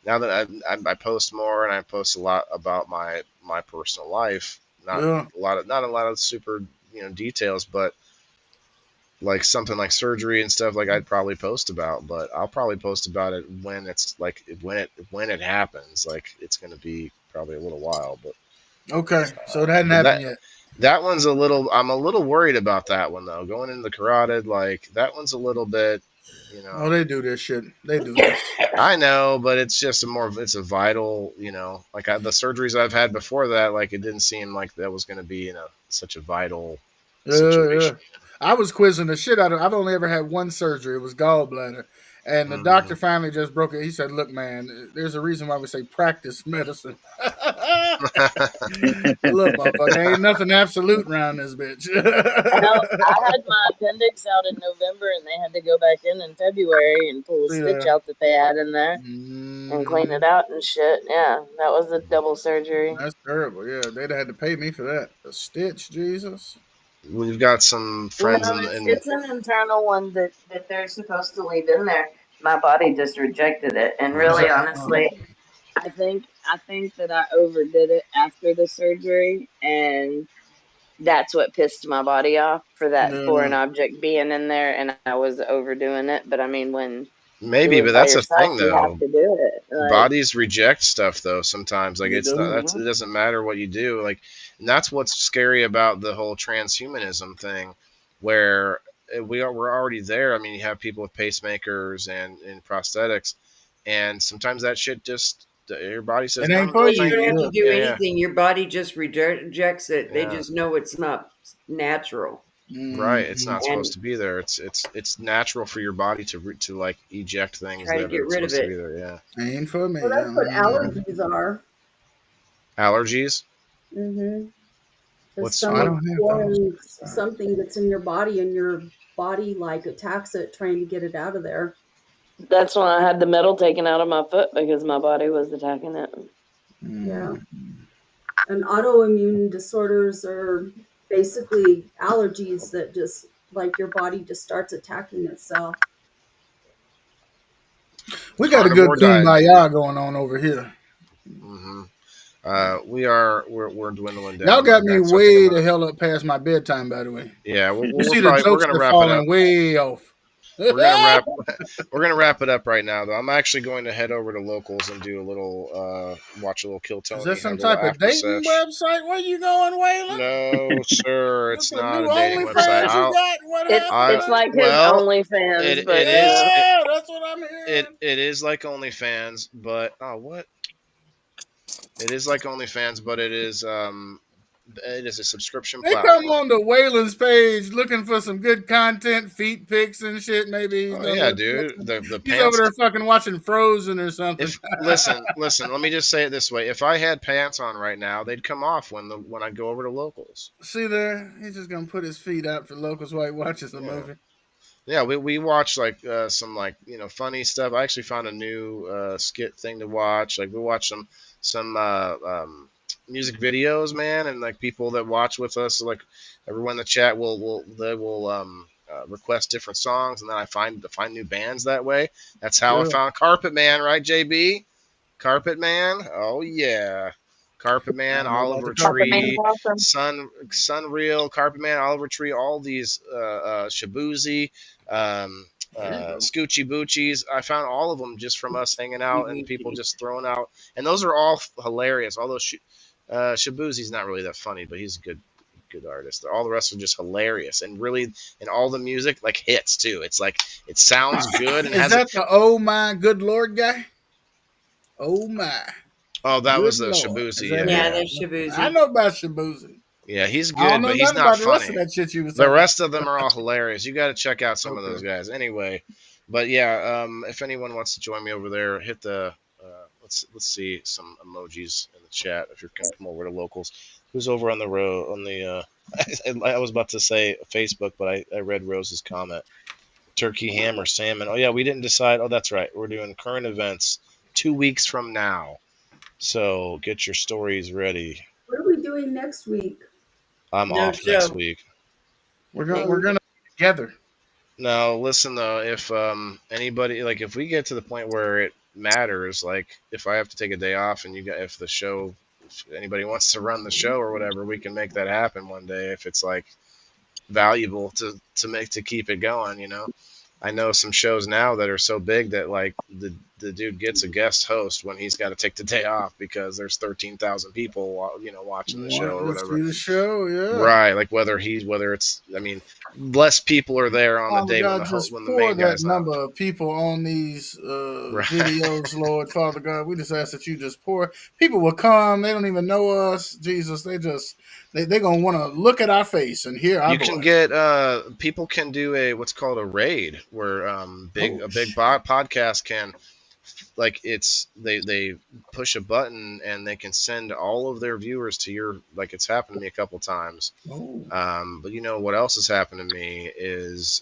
Now that I post more and I post a lot about my personal life, Yeah. not a lot of super details, but like something like surgery and stuff like I'd probably post about, but I'll probably post about it when it's like when it happens. Like it's going to be probably a little while, Okay. So it hadn't but happened yet. that one's a little. I'm a little worried about that one though. Going into the carotid, like that one's a little bit. You Oh, know, they do this shit. They do this. I know, but it's just it's a vital. Like the surgeries I've had before that, like it didn't seem like that was going to be such a vital Yeah. situation. I was quizzing the shit out of. I've only ever had one surgery. It was gallbladder, and the doctor Mhm. finally just broke it. He said, "Look, man, there's a reason why we say practice medicine. Look, motherfucker, ain't nothing absolute around this bitch." Hell, I had my appendix out in November, and they had to go back in February and pull a See stitch there. out that they had in there and clean it Mhm. out and shit. Yeah, that was a double surgery. That's terrible. Yeah, they'd have had to pay me for that. A stitch, Jesus. We've got some No, friends in it's an internal one that they're supposed to leave in there. My body just rejected it, and Is really, that? honestly, I think that I overdid it after the surgery, and that's what pissed my body off for that foreign No. object being in there, and I was overdoing it. But I mean, when you maybe, live but by that's the yourself, thing you have though. to do it. Like, Bodies reject stuff though sometimes. Like You it's not, do. that's it doesn't matter what you do. Like, and that's what's scary about the whole transhumanism thing, where we're already there. I mean, you have people with pacemakers and prosthetics, and sometimes that shit just your body says It no, ain't no, for no, Well, you thank don't you. have you. to Yeah. do Yeah, yeah, anything. Your body just rejects it. They yeah. just know it's not natural. Right. It's Mhm. not supposed And to be there. It's natural for your body to like eject things try to that get are rid of supposed to be it. there. Yeah. Ain't for me. Well, that's what Yeah. allergies are. Allergies. Mm-hmm. Because What's I what? some don't have those. foreign something that's in your body, and your body like attacks it, trying to get it out of there. that's when I had the metal taken out of my foot because my body was attacking it. Yeah. Mm. And autoimmune disorders are basically allergies that just like your body just starts attacking itself. We got a good Carnivore diet, baby. kumbaya going on over here. Hmm. We're dwindling Y'all down, but got I've me got something I'm way gonna. the hell up past my bedtime, by the way. Yeah, You see the we're jokes gonna are wrap it up. falling way off. We're gonna Is wrap we're gonna wrap it up right now though. I'm actually going to head over to locals and do a little watch a little Kill that Tony, have some a little type of after dating sesh. website? Where you going, Waylon? No, sir, That's it's a new not a dating website. OnlyFans you got? What happened, It's I man? like his well, OnlyFans, but it is Yeah, that's what I'm hearing. it is like OnlyFans, but oh what? It is like OnlyFans, but it is a subscription They come platform. on the Waylon's page looking for some good content, feet pics and shit. Maybe he's Oh done yeah, look. dude. The He's over pants. there fucking watching Frozen or something. If listen. Let me just say it this way: if I had pants on right now, they'd come off when I go over to locals. See there, he's just gonna put his feet out for locals while he watches the Yeah, movie. yeah. We watch like some like funny stuff. I actually found a new skit thing to watch. Like we watch some music videos, man, and like people that watch with us, like everyone in the chat will request different songs, and then I find new bands that way. That's how I Yeah. found Carpet Man, right, JB? Carpet Man, oh yeah, Carpet I Man, don't know about the Oliver carpet Carpet man. Tree, awesome. Sunreal, Carpet Man, Oliver Tree, all these Shabuzi, um, There you go. Scoochie Boochies. I found all of them just from us hanging out and people just throwing out, and those are all hilarious. All those Shabuzi's not really that funny, but he's a good artist. All the rest are just hilarious and really, and all the music like hits too. It's like it sounds good and Is has a. that the oh my good lord guy? Oh my Oh, that good was the lord. Is Shabuzi. that Yeah, it? Yeah, yeah. there's I Shabuzi. know about Shabuzi. Yeah, he's I don't good, know but he's nothing not about the rest of funny. that shit you was The talking rest about. of them are all hilarious. You got to check out some of those Okay. guys. Anyway, but yeah, if anyone wants to join me over there, hit the let's see some emojis in the chat if you can come over to locals. Who's over on the row on the? I was about to say Facebook, but I read Rose's comment. Turkey, ham, or salmon. Oh yeah, we didn't decide. Oh, that's right. We're doing current events 2 weeks from now. So get your stories ready. What are we doing next week? I'm No off next show. week. We're gonna be together. Now, listen though, if anybody like if we get to the point where it matters, like if I have to take a day off and if the show, if anybody wants to run the show or whatever, we can make that happen one day if it's like valuable to keep it going. I know some shows now that are so big that like the dude gets a guest host when he's got to take the day off because there's 13,000 people watching the show or Want to whatever. see the show? Yeah. Right, like whether it's I mean less people are there on the Father day God, just when the pour main that guy's number out. of people on these Right. videos, Lord, Father God. We just ask that you just pour. People will come. They don't even know us, Jesus. They're gonna want to look at our face and hear our You can voice. get people can do a what's called a raid where a big podcast can like it's they push a button and they can send all of their viewers to your like it's happened to me a couple times. Oh. But what else has happened to me is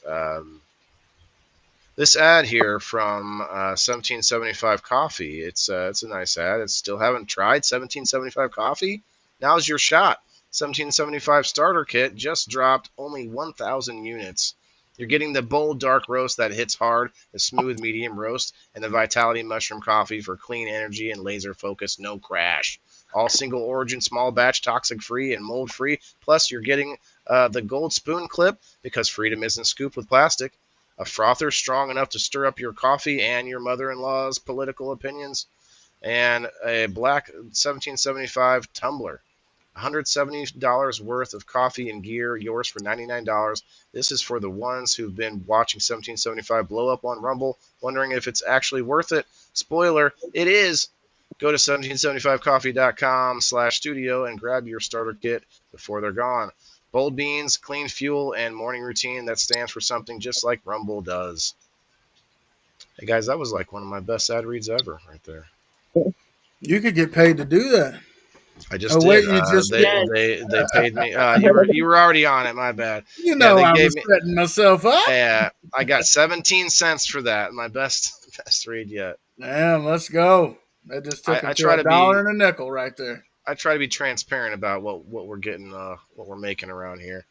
this ad here from 1775 Coffee. It's a nice ad. It's still haven't tried 1775 Coffee. Now's your shot. 1775 starter kit just dropped only 1,000 units. You're getting the bold dark roast that hits hard, the smooth medium roast, and the Vitality Mushroom Coffee for clean energy and laser focus, no crash. All single origin, small batch, toxic free, and mold free. Plus, you're getting the gold spoon clip because freedom isn't scooped with plastic. A frother strong enough to stir up your coffee and your mother-in-law's political opinions, and a black 1775 tumbler. $170 worth of coffee and gear, yours for $99. This is for the ones who've been watching 1775 blow up on Rumble, wondering if it's actually worth it. Spoiler, it is. Go to 1775coffee.com/studio and grab your starter kit before they're gone. Bold beans, clean fuel, and morning routine that stands for something just like Rumble does. Hey guys, that was like one of my best ad reads ever right there. You could get paid to do that. I just Oh, did. wait, you just They paid me. You were already on it. My bad. You Yeah, know they I gave was me. setting myself up. Yeah, I got 17 cents for that. My best read yet. Damn, let's go. That just took I him to try a to dollar be. and a nickel right there. I try to be transparent about what we're getting, what we're making around here.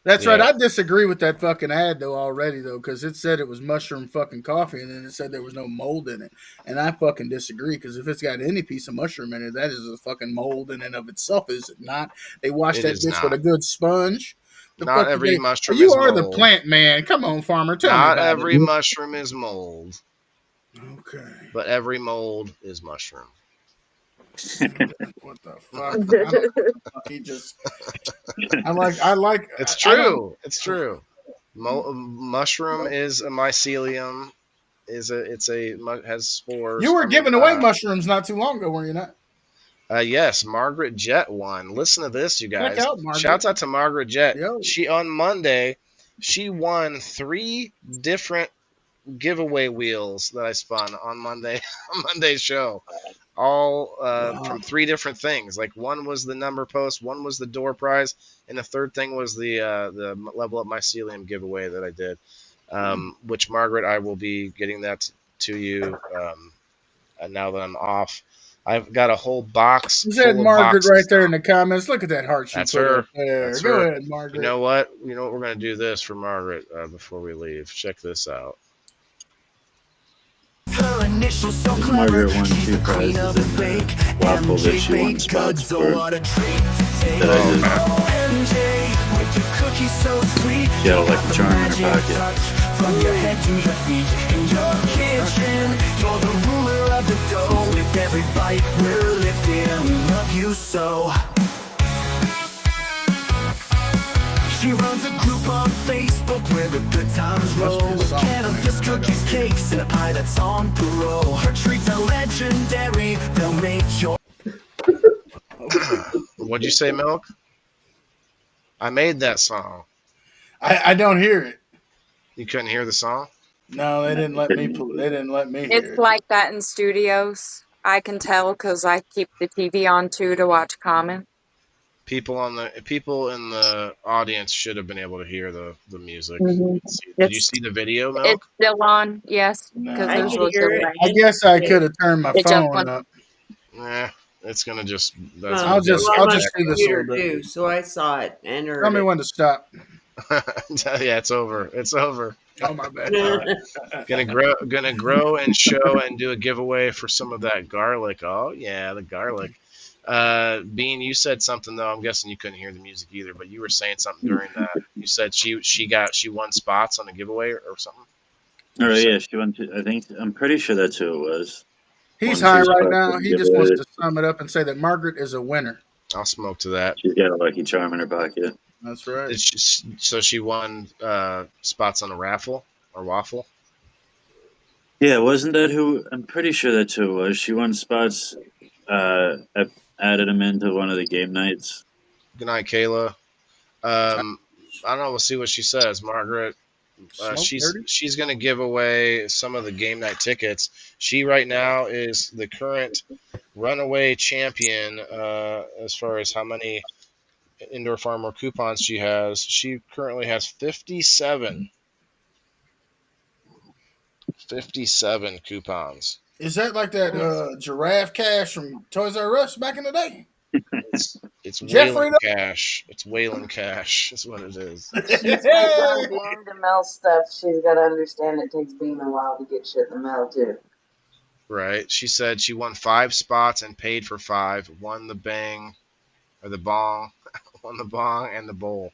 That's right. Yeah, I disagree with that fucking ad though already though, because it said it was mushroom fucking coffee, and then it said there was no mold in it, and I fucking disagree because if it's got any piece of mushroom in it, that is a fucking mold in and of itself, is it not? They wash it that is bitch with a not. good sponge. The Not fuck did every they? mushroom You is are the mold. plant man. Come on, farmer, tell me Not about every it. mushroom is mold, Okay. but every mold is mushroom. What the fuck? I don't know what the fuck he just. I like. It's I don't. true. It's true. Mushroom is a mycelium. Has spores. You were giving away mushrooms not too long ago, were you not? Yes, Margaret Jet won. Listen to this, you Check guys. out Margaret. Shouts out to Margaret Jet. Yo. She on Monday, she won 3 different giveaway wheels that I spun on Monday on Monday's show. All from 3 different things. Like one was the number post, one was the door prize, and the third thing was the level up mycelium giveaway that I did. Which Margaret, I will be getting that to you now that I'm off. I've got a whole box. You said full Margaret of boxes right there now. in the comments. Look at that heart she That's put her. up there. That's Go her. ahead, Margaret. You know what? We're gonna do this for Margaret before we leave. Check this out. Her initials so clever. Margaret won She's 2 the queen of prizes the in bake. the waffle that she won MJ spots baked goods, oh for what a treat to take. that I did. Oh, MJ, with your cookies so sweet. She had a lucky charm in her Magic pocket. touch from your head to your feet. In your kitchen, you're the ruler of the dough. With every bite, we're lifted and we love you so. She runs a group on Facebook where the good times roll. With cannabis, cookies, cakes, and a pie that's on parole. Her treats are legendary, they'll make your... What'd you say, Milk? I made that song. I don't hear it. You couldn't hear the song? No, they didn't let me. They didn't let me hear It's it. like that in studios. I can tell because I keep the TV on too to watch comment. People in the audience should have been able to hear the music. Mhm. Did you It's see the video, it's Milk? still on, yes, because I there's No. could a hear it. delay. I guess I could have turned my It just phone went. up. Eh, it's gonna just that's Huh. gonna I'll be a just Well, bad I'm I'll on just the do echo. this a little computer bit. too, so I saw it and Tell heard me it. when to stop. Yeah, it's over. It's over. Oh my bad. All right. Gonna grow and show and do a giveaway for some of that garlic. Oh yeah, the garlic. Bean, you said something though. I'm guessing you couldn't hear the music either, but you were saying something during that. You said she won spots on the giveaway or something. Oh You said, yeah, she went to. I think I'm pretty sure that's who it was. He's One high two right spots now. didn't He give just wants away. to sum it up and say that Margaret is a winner. I'll smoke to that. She's got a Lucky Charm in her pocket. That's right. So she won spots on a raffle or waffle. Yeah, wasn't that who? I'm pretty sure that's who it was. She won spots. I added him into one of the game nights. Good night, Kayla. I don't know. We'll see what she says. Margaret, Smoke dirty. she's going to give away some of the game night tickets. She right now is the current runaway champion as far as how many indoor farmer coupons she has. She currently has 57. 57 coupons. Is that like that giraffe cash from Toys R Us back in the day? It's Jeffrey. Whalen Cash. It's Whalen Cash. That's what it is. She's like when Bean to mail stuff, she's got to understand it takes Bean a while to get shit in the mail too. Right. She said she won 5 spots and paid for 5. Won the bang or the bong. Won the bong and the bowl.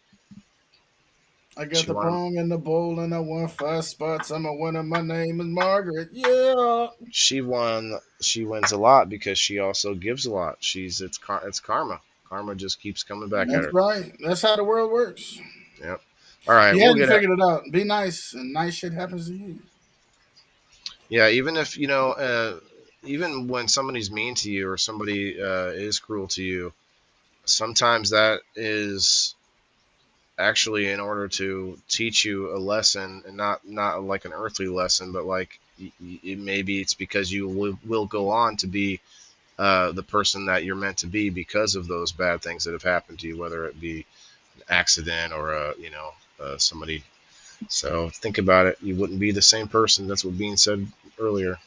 I got She the won. bong and the bowl and I won 5 spots. I'm a winner. My name is Margaret. Yeah. She won. She wins a lot because she also gives a lot. It's karma. Karma just keeps coming back at That's her. right. That's how the world works. Yep. All right. You We'll hadn't get figured it out. Be nice, and nice shit happens to you. Yeah. Even if even when somebody's mean to you or somebody is cruel to you, sometimes that is actually in order to teach you a lesson, and not like an earthly lesson, but like maybe it's because you will go on to be the person that you're meant to be because of those bad things that have happened to you, whether it be an accident or somebody. So think about it. You wouldn't be the same person. That's what Bean said earlier.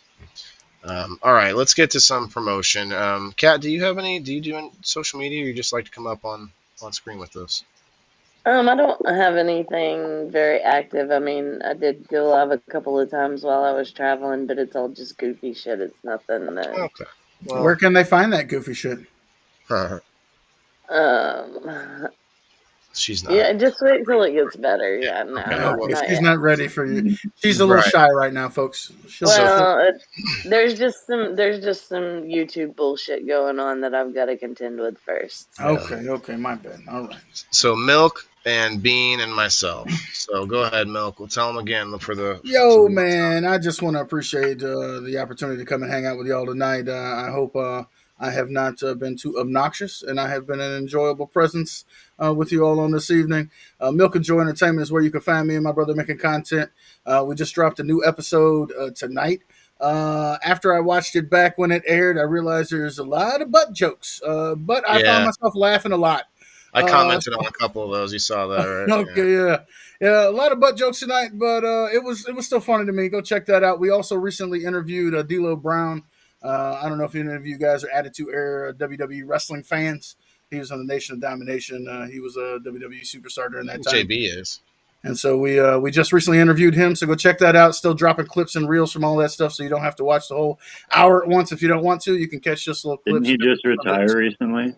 All right, let's get to some promotion. Kat, do you do any social media, or you just like to come up on screen with us? I don't have anything very active. I mean, I did go live a couple of times while I was traveling, but it's all just goofy shit. It's nothing that. Okay. Well, Where can they find that goofy shit? She's not. Yeah, just wait till it gets better. Yeah, no, Okay, not, well, not She's yet. not ready for you. She's a little Right. shy right now, folks. Well, there's just some YouTube bullshit going on that I've got to contend with first. Okay, my bad. All right. So Milk and Bean and myself. So go ahead, Milk. We'll tell them again for the. Yo, man, I just want to appreciate the opportunity to come and hang out with y'all tonight. I hope I have not been too obnoxious, and I have been an enjoyable presence with you all on this evening. Milk and Joy Entertainment is where you can find me and my brother making content. We just dropped a new episode tonight. After I watched it back when it aired, I realized there's a lot of butt jokes, but I found myself laughing a lot. I commented on a couple of those. You saw that, right? Okay, yeah, a lot of butt jokes tonight, but it was still funny to me. Go check that out. We also recently interviewed D'Lo Brown. I don't know if any of you guys are Attitude Era WWE wrestling fans. He was on the Nation of Domination. He was a WWE superstar during that time. JB is. And so we just recently interviewed him. So go check that out. Still dropping clips and reels from all that stuff, so you don't have to watch the whole hour at once if you don't want to. You can catch just little clips. Didn't he just retire recently?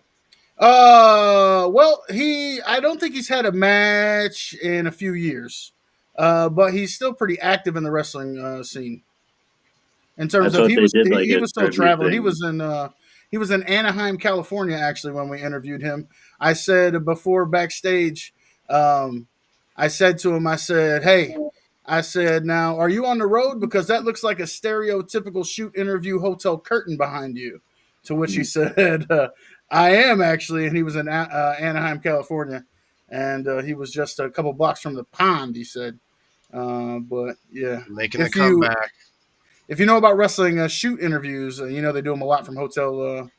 Well, I don't think he's had a match in a few years, but he's still pretty active in the wrestling scene. In terms of he was still traveling. He was in Anaheim, California, actually, when we interviewed him. I said before backstage, I said to him, I said, "Hey, I said, now are you on the road? Because that looks like a stereotypical shoot interview hotel curtain behind you." To which he said, "I am actually," and he was in Anaheim, California, and he was just a couple blocks from the pond. He said, "But yeah, making the comeback." if you know about wrestling shoot interviews, you know they do them a lot from hotel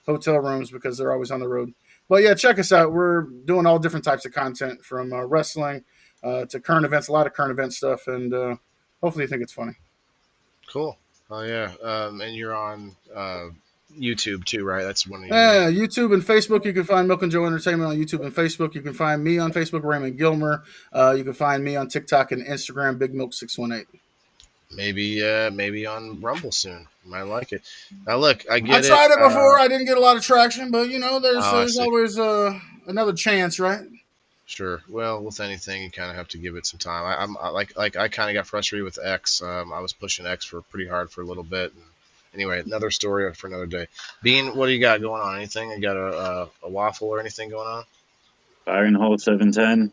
rooms because they're always on the road. But yeah, check us out. We're doing all different types of content from wrestling to current events, a lot of current event stuff, and hopefully you think it's funny. Cool. Oh yeah, and you're on YouTube too, right? That's one of your Yeah, YouTube and Facebook. You can find Milk and Joe Entertainment on YouTube and Facebook. You can find me on Facebook, Raymond Gilmer. You can find me on TikTok and Instagram, Big Milk 618. maybe on Rumble soon. Might like it. Now look, I I get it. tried it before. I didn't get a lot of traction, but you know, Oh, I there's see. always another chance, right? Sure. Well, with anything, you kind of have to give it some time. I I kind of got frustrated with X. I was pushing X for pretty hard for a little bit. And anyway, another story for another day. Bean, what do you got going on? Anything? You got a waffle or anything going on? Fire in the hole 710.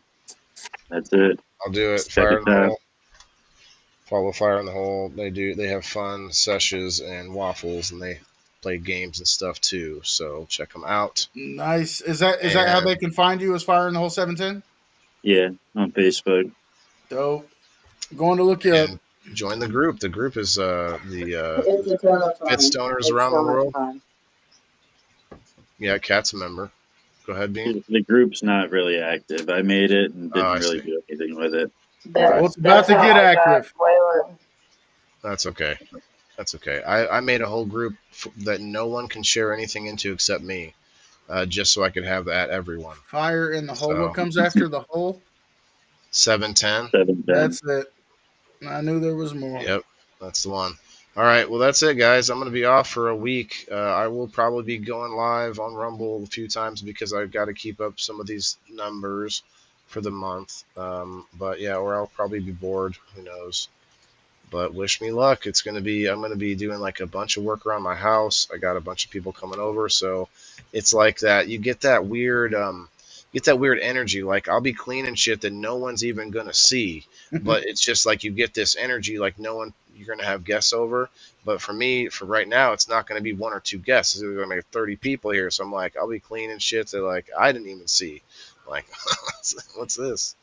That's it. I'll do it. Just check Fire in it the out. hole. Follow Fire in the Hole. They have fun sessions and waffles, and they play games and stuff too. So check them out. Nice. Is that how And they can find you? As Fire in the Whole 710? Yeah, on Facebook. Dope. Going to look you up. and join the group. The group is the It's a ton of fun. Fit Stoners It's around so the much world. fun. Yeah, Cat's a member. Go ahead, Bean. The group's not really active. I made it and Oh, I didn't really see. do anything with it. Well, it's about to get active. That's okay. That's okay. I made a whole group that no one can share anything into except me, just so I could have that everyone. Fire in the Hole. So What comes after the hole? 710. 710. That's it. I knew there was more. Yep, that's the one. All right, well that's it, guys. I'm gonna be off for a week. I will probably be going live on Rumble a few times because I've got to keep up some of these numbers for the month. But yeah, or I'll probably be bored. Who knows? But wish me luck. I'm gonna be doing like a bunch of work around my house. I got a bunch of people coming over, so it's like that. You get that weird energy. Like I'll be cleaning shit that no one's even gonna see, but it's just like you get this energy like no one. You're gonna have guests over, but for me, for right now, it's not gonna be one or two guests. It's gonna be 30 people here, so I'm like, I'll be cleaning shit that like I didn't even see. Like, what's this?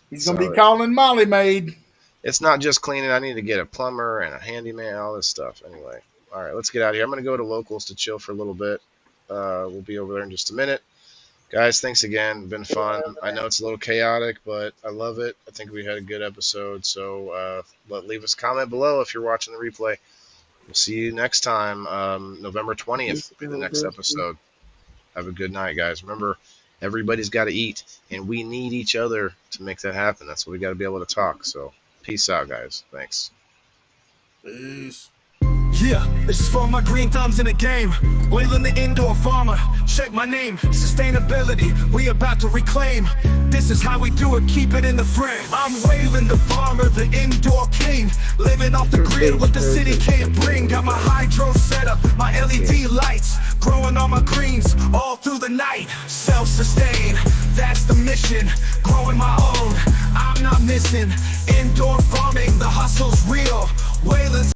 He's going to be calling Molly Maid. It's not just cleaning. I need to get a plumber and a handyman, all this stuff. Anyway, all right, let's get out of here. I'm going to go to Locals to chill for a little bit. We'll be over there in just a minute. Guys, thanks again. Been fun. I know it's a little chaotic, but I love it. I think we had a good episode. So leave us a comment below if you're watching the replay. We'll see you next time. November 20th will be the next episode. Have a good night, guys. Remember, everybody's got to eat, and we need each other to make that happen. That's what we got to be able to talk. So peace out, guys. Thanks. Peace. Yeah, this is for my green thumbs in the game. Wailing the indoor farmer, check my name. Sustainability, we about to reclaim. This is how we do it, keep it in the frame. I'm Waylon the farmer, the indoor king. Living off the grid, what the city can't bring. Got my hydro set up, my LED lights. Growing all my greens, all through the night. Self-sustain, that's the mission. Growing my own, I'm not missing. Indoor farming, the hustle's real. Waylon's